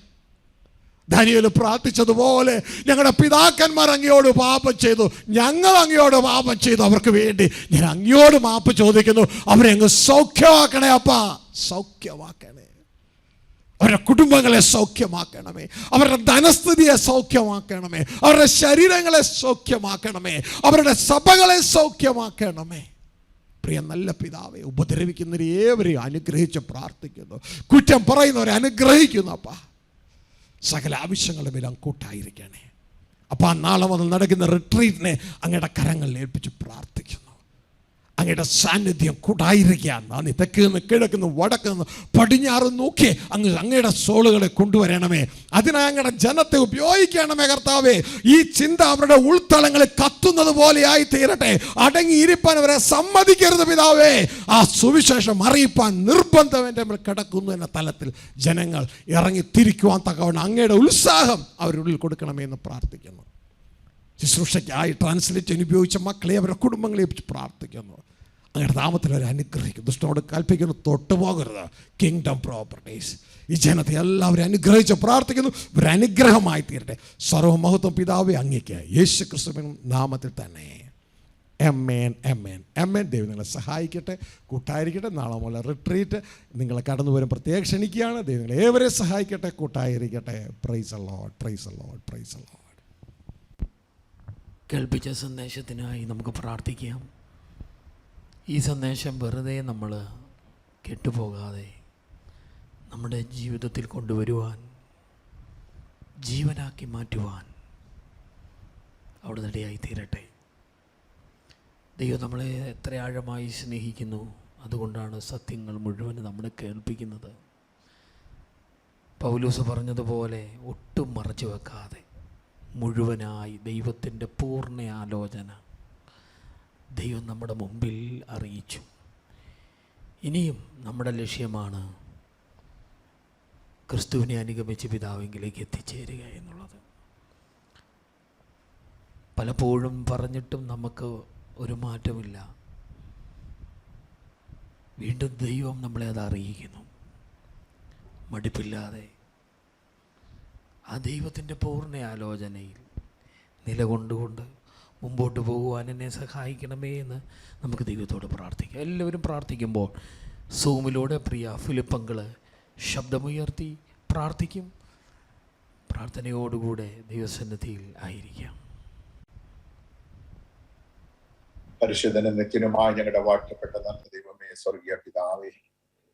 ദാനിയേൽ പ്രാർത്ഥിച്ചതുപോലെ ഞങ്ങളുടെ പിതാക്കന്മാർ അങ്ങയോട് പാപം ചെയ്തു, ഞങ്ങൾ അങ്ങയോട് പാപം ചെയ്തു. അവർക്ക് വേണ്ടി ഞാൻ അങ്ങയോട് മാപ്പ് ചോദിക്കുന്നു. അവരെ അങ്ങ് സൗഖ്യമാക്കണേ അപ്പാ, സൗഖ്യമാക്കണേ. അവരുടെ കുടുംബങ്ങളെ സൗഖ്യമാക്കണമേ, അവരുടെ ധനസ്ഥിതിയെ സൗഖ്യമാക്കണമേ, അവരുടെ ശരീരങ്ങളെ സൗഖ്യമാക്കണമേ, അവരുടെ സഭകളെ സൗഖ്യമാക്കണമേ. പ്രിയ നല്ല പിതാവെ, ഉപദ്രവിക്കുന്നവരെ ഏവരെയും അനുഗ്രഹിച്ച് പ്രാർത്ഥിക്കുന്നു. കുറ്റം പറയുന്നവരെ അനുഗ്രഹിക്കുന്നു അപ്പാ. സകല ആവശ്യങ്ങളുടെ മേലും കൂട്ടായിരിക്കണേ അപ്പാ. നാളെ മുതൽ നടക്കുന്ന റിട്രീറ്റിനെ അങ്ങയുടെ കരങ്ങളിൽ ഏൽപ്പിച്ച് പ്രാർത്ഥിക്കുന്നു. അങ്ങയുടെ സാന്നിധ്യം കൂട്ടായിരിക്കാൻ നന്ദി. തെക്ക് നിന്ന് കിഴക്ക് നിന്ന് വടക്ക് നിന്ന് പടിഞ്ഞാറ് നോക്കി അങ്ങയുടെ സോളുകളെ കൊണ്ടുവരണമേ. അതിനായി അങ്ങയുടെ ജനത്തെ ഉപയോഗിക്കണമേ കർത്താവേ. ഈ ചിന്ത അവരുടെ ഉൾത്തളങ്ങളിൽ കത്തുന്നത് പോലെയായി തീരട്ടെ. അടങ്ങിയിരിപ്പാൻ അവരെ സമ്മതിക്കരുത് പിതാവേ. ആ സുവിശേഷം അറിയിപ്പാൻ നിർബന്ധം എൻ്റെ മേൽ കിടക്കുന്നു എന്ന തലത്തിൽ ജനങ്ങൾ ഇറങ്ങി തിരിക്കുവാൻ തക്കവണ്ണം അങ്ങയുടെ ഉത്സാഹം അവരുടെ ഉള്ളിൽ കൊടുക്കണമേ എന്ന് പ്രാർത്ഥിക്കുന്നു. ശുശ്രൂഷയ്ക്കായി ട്രാൻസ്ലേറ്റ് ഉപയോഗിച്ച മക്കളെ, അവരുടെ കുടുംബങ്ങളെ പ്രാർത്ഥിക്കുന്നു. അങ്ങയുടെ നാമത്തിൽ അവരെ അനുഗ്രഹിക്കുന്നു. ദുഷ്ടനോട് കൽപ്പിക്കുന്നു, തൊട്ടുപോകരുത്. കിങ്ഡം പ്രോപ്പർട്ടീസ് ഈ ജനത്തെ എല്ലാവരും അനുഗ്രഹിച്ച് പ്രാർത്ഥിക്കുന്നു. ഒരു അനുഗ്രഹമായി തീരട്ടെ. സർവ്വമഹത്വം പിതാവേ അങ്ങേക്ക് യേശു ക്രിസ്തുവിൻ നാമത്തിൽ തന്നെ. എമ്മേൻ എമ്മേൻ എമ്മേൻ. ദൈവം നിങ്ങളെ സഹായിക്കട്ടെ, കൂട്ടായിരിക്കട്ടെ. നാളെ മുതൽ റിട്രീറ്റ് നിങ്ങളെ കടന്നു വരും പ്രത്യേകം ക്ഷണിക്കുകയാണ്. ദൈവം നിങ്ങളെ ഏവരെ സഹായിക്കട്ടെ, കൂട്ടായിരിക്കട്ടെ. Praise the Lord, praise the Lord, praise the Lord. കേൾപ്പിച്ച സന്ദേശത്തിനായി നമുക്ക് പ്രാർത്ഥിക്കാം. ഈ സന്ദേശം വെറുതെ നമ്മൾ കെട്ടുപോകാതെ നമ്മുടെ ജീവിതത്തിൽ കൊണ്ടുവരുവാൻ, ജീവനാക്കി മാറ്റുവാൻ അവിടെ ഇടയായി തീരട്ടെ. ദൈവം നമ്മളെ എത്ര ആഴമായി സ്നേഹിക്കുന്നു. അതുകൊണ്ടാണ് സത്യങ്ങൾ മുഴുവൻ നമ്മളെ കേൾപ്പിക്കുന്നത്. പൗലോസ് പറഞ്ഞതുപോലെ ഒട്ടും മറച്ചു വെക്കാതെ മുഴുവനായി ദൈവത്തിൻ്റെ പൂർണ്ണ ആലോചന ദൈവം നമ്മുടെ മുമ്പിൽ അറിയിച്ചു. ഇനിയും നമ്മുടെ ലക്ഷ്യമാണ് ക്രിസ്തുവിനെ അനുഗമിച്ച് പിതാവിലേക്ക് എത്തിച്ചേരുക എന്നുള്ളത്. പലപ്പോഴും പറഞ്ഞിട്ടും നമുക്ക് ഒരു മാറ്റമില്ല. വീണ്ടും ദൈവം നമ്മളെ അത് അറിയിക്കുന്നു. മടുപ്പില്ലാതെ ആ ദൈവത്തിൻ്റെ പൂർണ്ണ ആലോചനയിൽ നിലകൊണ്ടുകൊണ്ട് മുമ്പോട്ട് പോകുവാൻ എന്നെ സഹായിക്കണമേ എന്ന് നമുക്ക് ദൈവത്തോട് പ്രാർത്ഥിക്കാം. എല്ലാവരും പ്രാർത്ഥിക്കുമ്പോൾ സൂമിലൂടെ പ്രിയ ഫിലിപ്പങ്കൾ ശബ്ദമുയർത്തി പ്രാർത്ഥിക്കും. പ്രാർത്ഥനയോടുകൂടെ ദൈവസന്നിധിയിൽ ആയിരിക്കാം. പരിശുദ്ധനും നിത്യനുമായ ഞങ്ങളുടെ വാഴ്ത്തപ്പെട്ട നല്ല ദൈവമേ, സ്വർഗീയ പിതാവേ,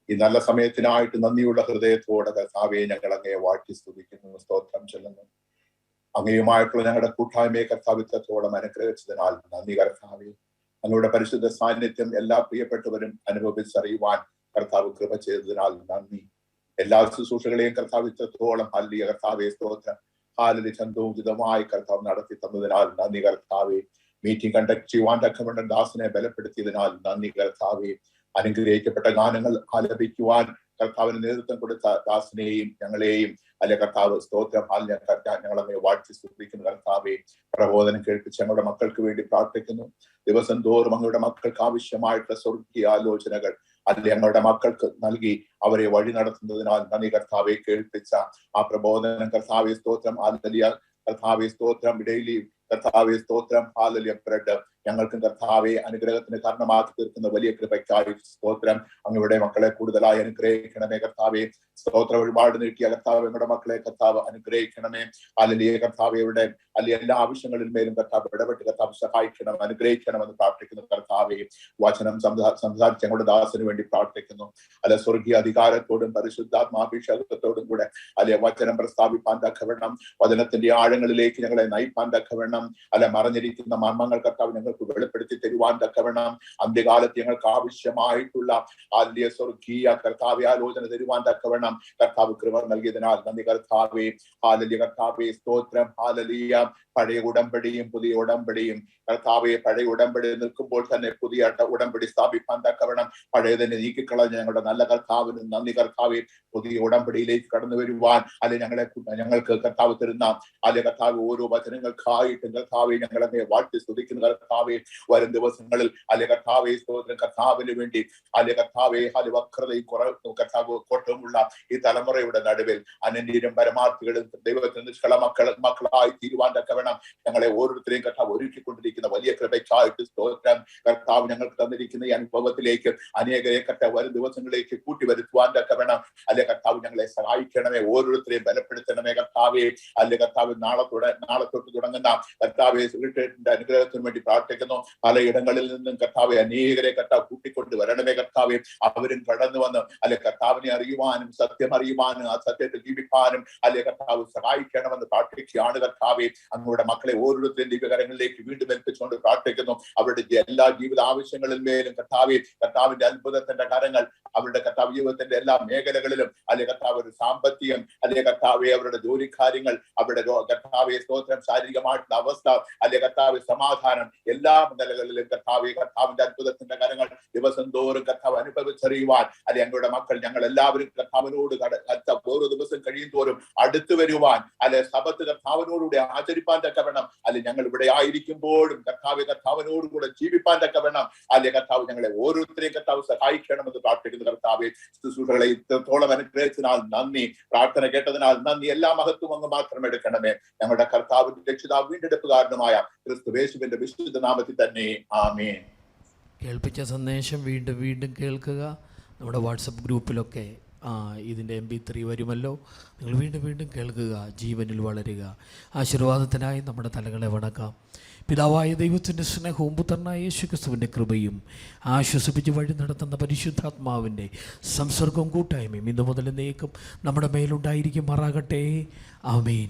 ഈ നല്ല സമയത്തിനായിട്ട് നന്ദിയുള്ള ഹൃദയത്തോടെ കർത്താവേ ഞങ്ങൾ അങ്ങയെ വാഴ്ത്തി സ്തുതിക്കുന്നു, സ്തോത്രം ചെല്ലുന്നു. അങ്ങയുമായിട്ടുള്ള ഞങ്ങളുടെ കൂട്ടായ്മയെ കർത്താവ് ഇത്രത്തോളം അനുഗ്രഹിച്ചതിനാൽ നന്ദി കർത്താവേ. അങ്ങയുടെ പരിശുദ്ധ സാന്നിധ്യം എല്ലാ പ്രിയപ്പെട്ടവരും അനുഭവിച്ചറിയുവാൻ കർത്താവ് കൃപ ചെയ്തതിനാൽ നന്ദി. എല്ലാ ശുശ്രൂഷകളെയും കർത്താവ് ഇത്രത്തോളം ഹല്ലിയ കർത്താവേ സ്തോത്രം ഹാലലി ചന്തോചിതമായി കർത്താവ് നടത്തി തന്നതിനാൽ നന്ദി കർത്താവേ. മീറ്റിംഗ് കണ്ടക്ട് ചെയ്യുവാൻ തക്കവണ്ണം ദാസനെ ബലപ്പെടുത്തിയതിനാൽ നന്ദി കർത്താവേ. അനുഗ്രഹിക്കപ്പെട്ട ഗാനങ്ങൾ ആലപിക്കുവാൻ കർത്താവിന് നേതൃത്വം കൊടുത്ത ദാസനെയും ഞങ്ങളെയും അല്ലെ കർത്താവ് സ്തോത്രം ഞങ്ങളങ്ങനെ വാഴ്ത്തി സ്തുതിക്കുന്നു കർത്താവെ. പ്രബോധനം കേൾപ്പിച്ച് ഞങ്ങളുടെ മക്കൾക്ക് വേണ്ടി പ്രാർത്ഥിക്കുന്നു. ദിവസം തോറും ഞങ്ങളുടെ മക്കൾക്ക് ആവശ്യമായിട്ടുള്ള സ്വർഗീയ ആലോചനകൾ അല്ലെ ഞങ്ങളുടെ മക്കൾക്ക് നൽകി അവരെ വഴി നടത്തുന്നതിനാൽ നന്ദി കർത്താവെ. കേൾപ്പിച്ച ആ പ്രബോധനം കർത്താവെ സ്തോത്രം ആലലിയ കർത്താവെ സ്തോത്രം ഡെയിലി കർത്താവെ സ്തോത്രം ഹാലലിയ ബ്രെഡ് ഞങ്ങൾക്കും കർത്താവെ അനുഗ്രഹത്തിന് കാരണമാക്കി തീർക്കുന്ന വലിയ കൃപയ്ക്കായി സ്തോത്രം. അങ്ങയുടെ മക്കളെ കൂടുതലായി അനുഗ്രഹിക്കണമേ കർത്താവെ. സ്തോത്ര ഒരുപാട് നീട്ടിയ കർത്താവ് ഞങ്ങളുടെ മക്കളെ കർത്താവ് അനുഗ്രഹിക്കണമേ. അല്ലെങ്കിൽ കർത്താവയുടെ അല്ലെങ്കിൽ എല്ലാ ആവശ്യങ്ങളിൽ മേലും കർത്താവ് ഇടപെട്ട് കർത്താവ് സഹായിക്കണം, അനുഗ്രഹിക്കണമെന്ന് പ്രാർത്ഥിക്കുന്നു കർത്താവെ. വചനം സംസാരിച്ച് ഞങ്ങളുടെ ദാസന് വേണ്ടി പ്രാർത്ഥിക്കുന്നു. അല്ലെ സ്വർഗീയ അധികാരത്തോടും പരിശുദ്ധാത്മാഭിഷേകത്തോടും കൂടെ അല്ലെ വചനം പ്രസ്താവിപ്പാൻ തക്കവണ്ണം, വചനത്തിന്റെ ആഴങ്ങളിലേക്ക് ഞങ്ങളെ നയിപ്പാൻ തക്കവണ്ണം, അല്ലെ മറഞ്ഞിരിക്കുന്ന മർമ്മങ്ങൾ കർത്താവ് ഞങ്ങൾക്ക് വെളിപ്പെടുത്തി തരുവാൻ തക്കവണ്ണം, അന്ത്യകാലത്ത് ഞങ്ങൾക്ക് ആവശ്യമായിട്ടുള്ള ആദ്യ സ്വർഗീയ കർത്താവെ ആലോചന തരുവാൻ തക്കവണ്ണം കർത്താവ് കൃപ നൽകിയതിനാൽ നന്ദി കർത്താവെ. ഹാലലിയ കർത്താവെ സ്തോത്രം. ഹാലലിയ. പഴയ ഉടമ്പടിയും പുതിയ ഉടമ്പടിയും കർത്താവെ, പഴയ ഉടമ്പടി നിൽക്കുമ്പോൾ തന്നെ പുതിയ ഉടമ്പടി സ്ഥാപിപ്പാൻ തക്കവണ്ണം പഴയതിനെ നീക്കിക്കളഞ്ഞ ഞങ്ങളുടെ നല്ല കർത്താവിന് നന്ദി കർത്താവെ. പുതിയ ഉടമ്പടിയിലേക്ക് കടന്നു വരുവാൻ അല്ലെ ഞങ്ങൾക്ക് കർത്താവ് തരുന്ന അല്ലെ കർത്താവ് ഓരോ വചനങ്ങൾക്കായിട്ടും കർത്താവെ ഞങ്ങളെ വാഴ്ത്തി സ്തുതിക്കുന്ന കർത്താവെ. വരും ദിവസങ്ങളിൽ അല്ലെ കർത്താവെ സ്തോത്രം കർത്താവിന് വേണ്ടി അല്ലെ കർത്താവെ അല്ലെ വക്രതയും കർത്താവ് കോട്ടവുമുള്ള ഈ തലമുറയുടെ നടുവിൽ അനന്യരും പരമാർത്ഥികളും ദൈവത്തിന് നിഷ്കള മക്കളായി തീരുവാൻ തക്കവണ്ണം ഞങ്ങളെ ഓരോരുത്തരെയും കർത്താവ് ഒരുക്കിക്കൊണ്ടിരിക്കുന്ന വലിയ കൃപയ്ക്കായിട്ട് സ്തോത്രം. കർത്താവ് ഞങ്ങൾക്ക് തന്നിരിക്കുന്ന ഈ അനുഭവത്തിലേക്ക് അനേകരെ കർത്താവ് വരും ദിവസങ്ങളിലേക്ക് കൂട്ടി വരുത്തുവാൻ തക്കവണ്ണം അല്ലെ കർത്താവ് ഞങ്ങളെ സഹായിക്കണമേ. ഓരോരുത്തരെയും ബലപ്പെടുത്തണമേ കർത്താവെ. അല്ലെ കർത്താവ് നാളെ തൊട്ട് തുടങ്ങുന്ന കർത്താവെ റിട്ടയർമെന്റ് അനുഗ്രഹത്തിന് വേണ്ടി പ്രാർത്ഥിക്കുന്നു. പലയിടങ്ങളിൽ നിന്നും കർത്താവെ അനേകരെ കർത്താവ് കൂട്ടിക്കൊണ്ട് വരണമേ കർത്താവെ. അവരും കടന്നു വന്ന് അല്ലെ കർത്താവിനെ അറിയുവാനും സത്യം അറിയുവാനും ആ സത്യത്തിൽ ജീവിക്കാനും അല്ലെ കർത്താവ് സഹായിക്കണമെന്ന് പ്രാർത്ഥിക്കുകയാണ് കർത്താവെ. അങ്ങയുടെ മക്കളെ ഓരോരുത്തരും ദിവ്യകരങ്ങളിലേക്ക് വീണ്ടും ഏൽപ്പിച്ചുകൊണ്ട് പ്രാർത്ഥിക്കുന്നു. അവരുടെ എല്ലാ ജീവിത ആവശ്യങ്ങളിൽ മേലും കർത്താവിന്റെ അത്ഭുതത്തിന്റെ കരങ്ങൾ അവരുടെ കർത്താവ് ജീവിതത്തിന്റെ എല്ലാ മേഖലകളിലും അല്ലെ കർത്താവ് ഒരു സാമ്പത്തികം അല്ലെ കർത്താവെ അവരുടെ ജോലിക്കാര്യങ്ങൾ അവരുടെ കർത്താവെ സ്തോത്രം ശാരീരികമായിട്ടുള്ള അവസ്ഥ അല്ലെ കർത്താവ് സമാധാനം എല്ലാ നിലകളിലും കർത്താവിന്റെ അത്ഭുതത്തിന്റെ കരങ്ങൾ ദിവസം തോറും കർത്താവ് അനുഭവിച്ചറിയുവാൻ അല്ലെ ഞങ്ങളുടെ മക്കൾ ഞങ്ങൾ എല്ലാവരും കർത്താവിനോട് ഓരോ ദിവസം കഴിയും തോറും അടുത്തു വരുവാൻ അല്ലെ സബത്ത് കർത്താവിനോടുകൂടെ ആചരിപ്പാൻ തക്കവണ്ണം അല്ലെ ഞങ്ങൾ ഇവിടെ ആയിരിക്കുമ്പോഴും കർത്താവിനോടുകൂടെ ജീവിപ്പാൻ തക്കവണ്ണം അല്ലെ കർത്താവ് ഞങ്ങളെ ഓരോരുത്തരെയും കർത്താവ് സഹായിക്കണമെന്ന് പ്രാർത്ഥിക്കുന്നു കർത്താവെ. ശുശ്രൂഷകളെ ഇത്രത്തോളം അനുഗ്രഹിച്ചതിനാൽ നന്ദി, പ്രാർത്ഥന കേട്ടതിനാൽ നന്ദി. എല്ലാ മഹത്വം അങ്ങ് മാത്രം എടുക്കണമേ. ഞങ്ങളുടെ കർത്താവിന്റെ രക്ഷിതാവ് വീണ്ടെടുപ്പുകാരനുമായ ക്രിസ്തുയേശുവിന്റെ വിശുദ്ധ നാമത്തിൽ തന്നെ ആമേൻ. കേൾപ്പിച്ച സന്ദേശം വീണ്ടും വീണ്ടും കേൾക്കുക. നമ്മുടെ വാട്സപ്പ് ഗ്രൂപ്പിലൊക്കെ ഇതിൻ്റെ MP3 വരുമല്ലോ. നിങ്ങൾ വീണ്ടും വീണ്ടും കേൾക്കുക, ജീവനിൽ വളരുക. ആശീർവാദത്തിനായി നമ്മുടെ തലകളെ വണക്കാം. പിതാവായ ദൈവത്തിൻ്റെ സ്നേഹവും പുത്രനായ യേശുക്രിസ്തുവിൻ്റെ കൃപയും ആശ്വസിപ്പിച്ച് വഴി നടത്തുന്ന പരിശുദ്ധാത്മാവിൻ്റെ സംസർഗവും കൂട്ടായ്മയും ഇന്നു മുതൽ എന്നേക്കും നമ്മുടെ മേലുണ്ടായിരിക്കുമാറാകട്ടെ. ആമേൻ.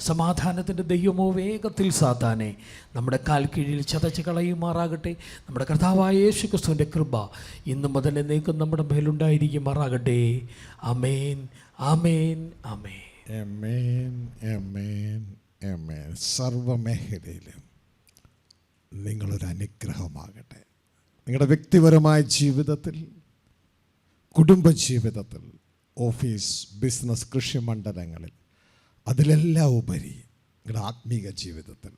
സമാധാനത്തിൻ്റെ ദൈവമോ വേഗത്തിൽ സാത്താനെ നമ്മുടെ കാൽ കീഴിൽ ചതച്ച് കളയുമാറാകട്ടെ. നമ്മുടെ കർത്താവായ യേശുക്രിസ്തുവിൻ്റെ കൃപ ഇന്നു മുതൽ എന്നേക്കും നമ്മുടെ മേലുണ്ടായിരിക്കുമാറാകട്ടെ. ആമേൻ, ആമേൻ, ആമേൻ, ആമേൻ, ആമേൻ, ആമേൻ. സർവമേഖലയിലും നിങ്ങളൊരു അനുഗ്രഹമാകട്ടെ. നിങ്ങളുടെ വ്യക്തിപരമായ ജീവിതത്തിൽ, കുടുംബജീവിതത്തിൽ, ഓഫീസ്, ബിസിനസ്, കൃഷി മണ്ഡലങ്ങളിൽ, അതിലെല്ലാം ഉപരി നിങ്ങളുടെ ആത്മീക ജീവിതത്തിൽ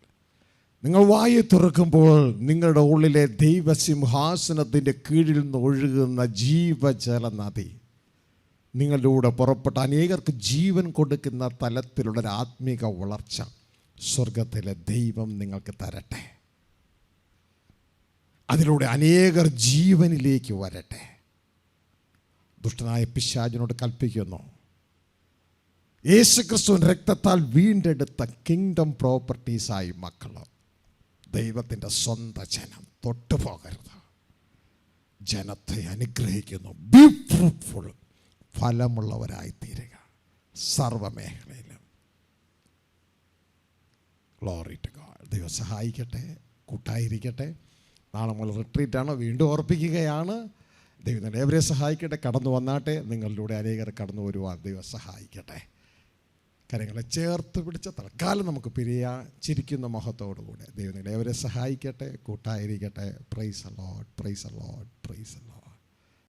നിങ്ങൾ വായി തുറക്കുമ്പോൾ നിങ്ങളുടെ ഉള്ളിലെ ദൈവസിംഹാസനത്തിൻ്റെ കീഴിൽ നിന്ന് ഒഴുകുന്ന ജീവജല നദി നിങ്ങളിലൂടെ പുറപ്പെട്ട അനേകർക്ക് ജീവൻ കൊടുക്കുന്ന തലത്തിലുള്ളൊരു ആത്മീക വളർച്ച സ്വർഗത്തിലെ ദൈവം നിങ്ങൾക്ക് തരട്ടെ. അതിലൂടെ അനേകർ ജീവനിലേക്ക് വരട്ടെ. ദുഷ്ടനായ പിശാചിനോട് കൽപ്പിക്കുന്നു, യേശുക്രിസ്തുവിൻ്റെ രക്തത്താൽ വീണ്ടെടുത്ത കിങ്ഡം പ്രോപ്പർട്ടീസായി മക്കൾ, ദൈവത്തിൻ്റെ സ്വന്തം ജനം, തൊട്ടുപോകരുത്. ജനത്തെ അനുഗ്രഹിക്കുന്നു. ബി ഫ്രൂട്ട്ഫുൾ, ഫലമുള്ളവരായിത്തീരുക സർവമേഖലയിലും. Glory to God. ദൈവം സഹായിക്കട്ടെ, കൂട്ടായിരിക്കട്ടെ. നാളെ മുതൽ റിട്രീറ്റാണ്, വീണ്ടും ഓർപ്പിക്കുകയാണ്. ദൈവം ഏവരെ സഹായിക്കട്ടെ. കടന്നു വന്നാട്ടെ. നിങ്ങളിലൂടെ അനേകർ കടന്നു വരുവാൻ ദൈവം സഹായിക്കട്ടെ. കാര്യങ്ങളെ ചേർത്ത് പിടിച്ച തൽക്കാലം നമുക്ക് പിരിയാൻ ചിരിക്കുന്ന മുഖത്തോടുകൂടെ ദൈവം ഏവരെ സഹായിക്കട്ടെ, കൂട്ടായിരിക്കട്ടെ. Praise the Lord, praise the Lord, praise the Lord.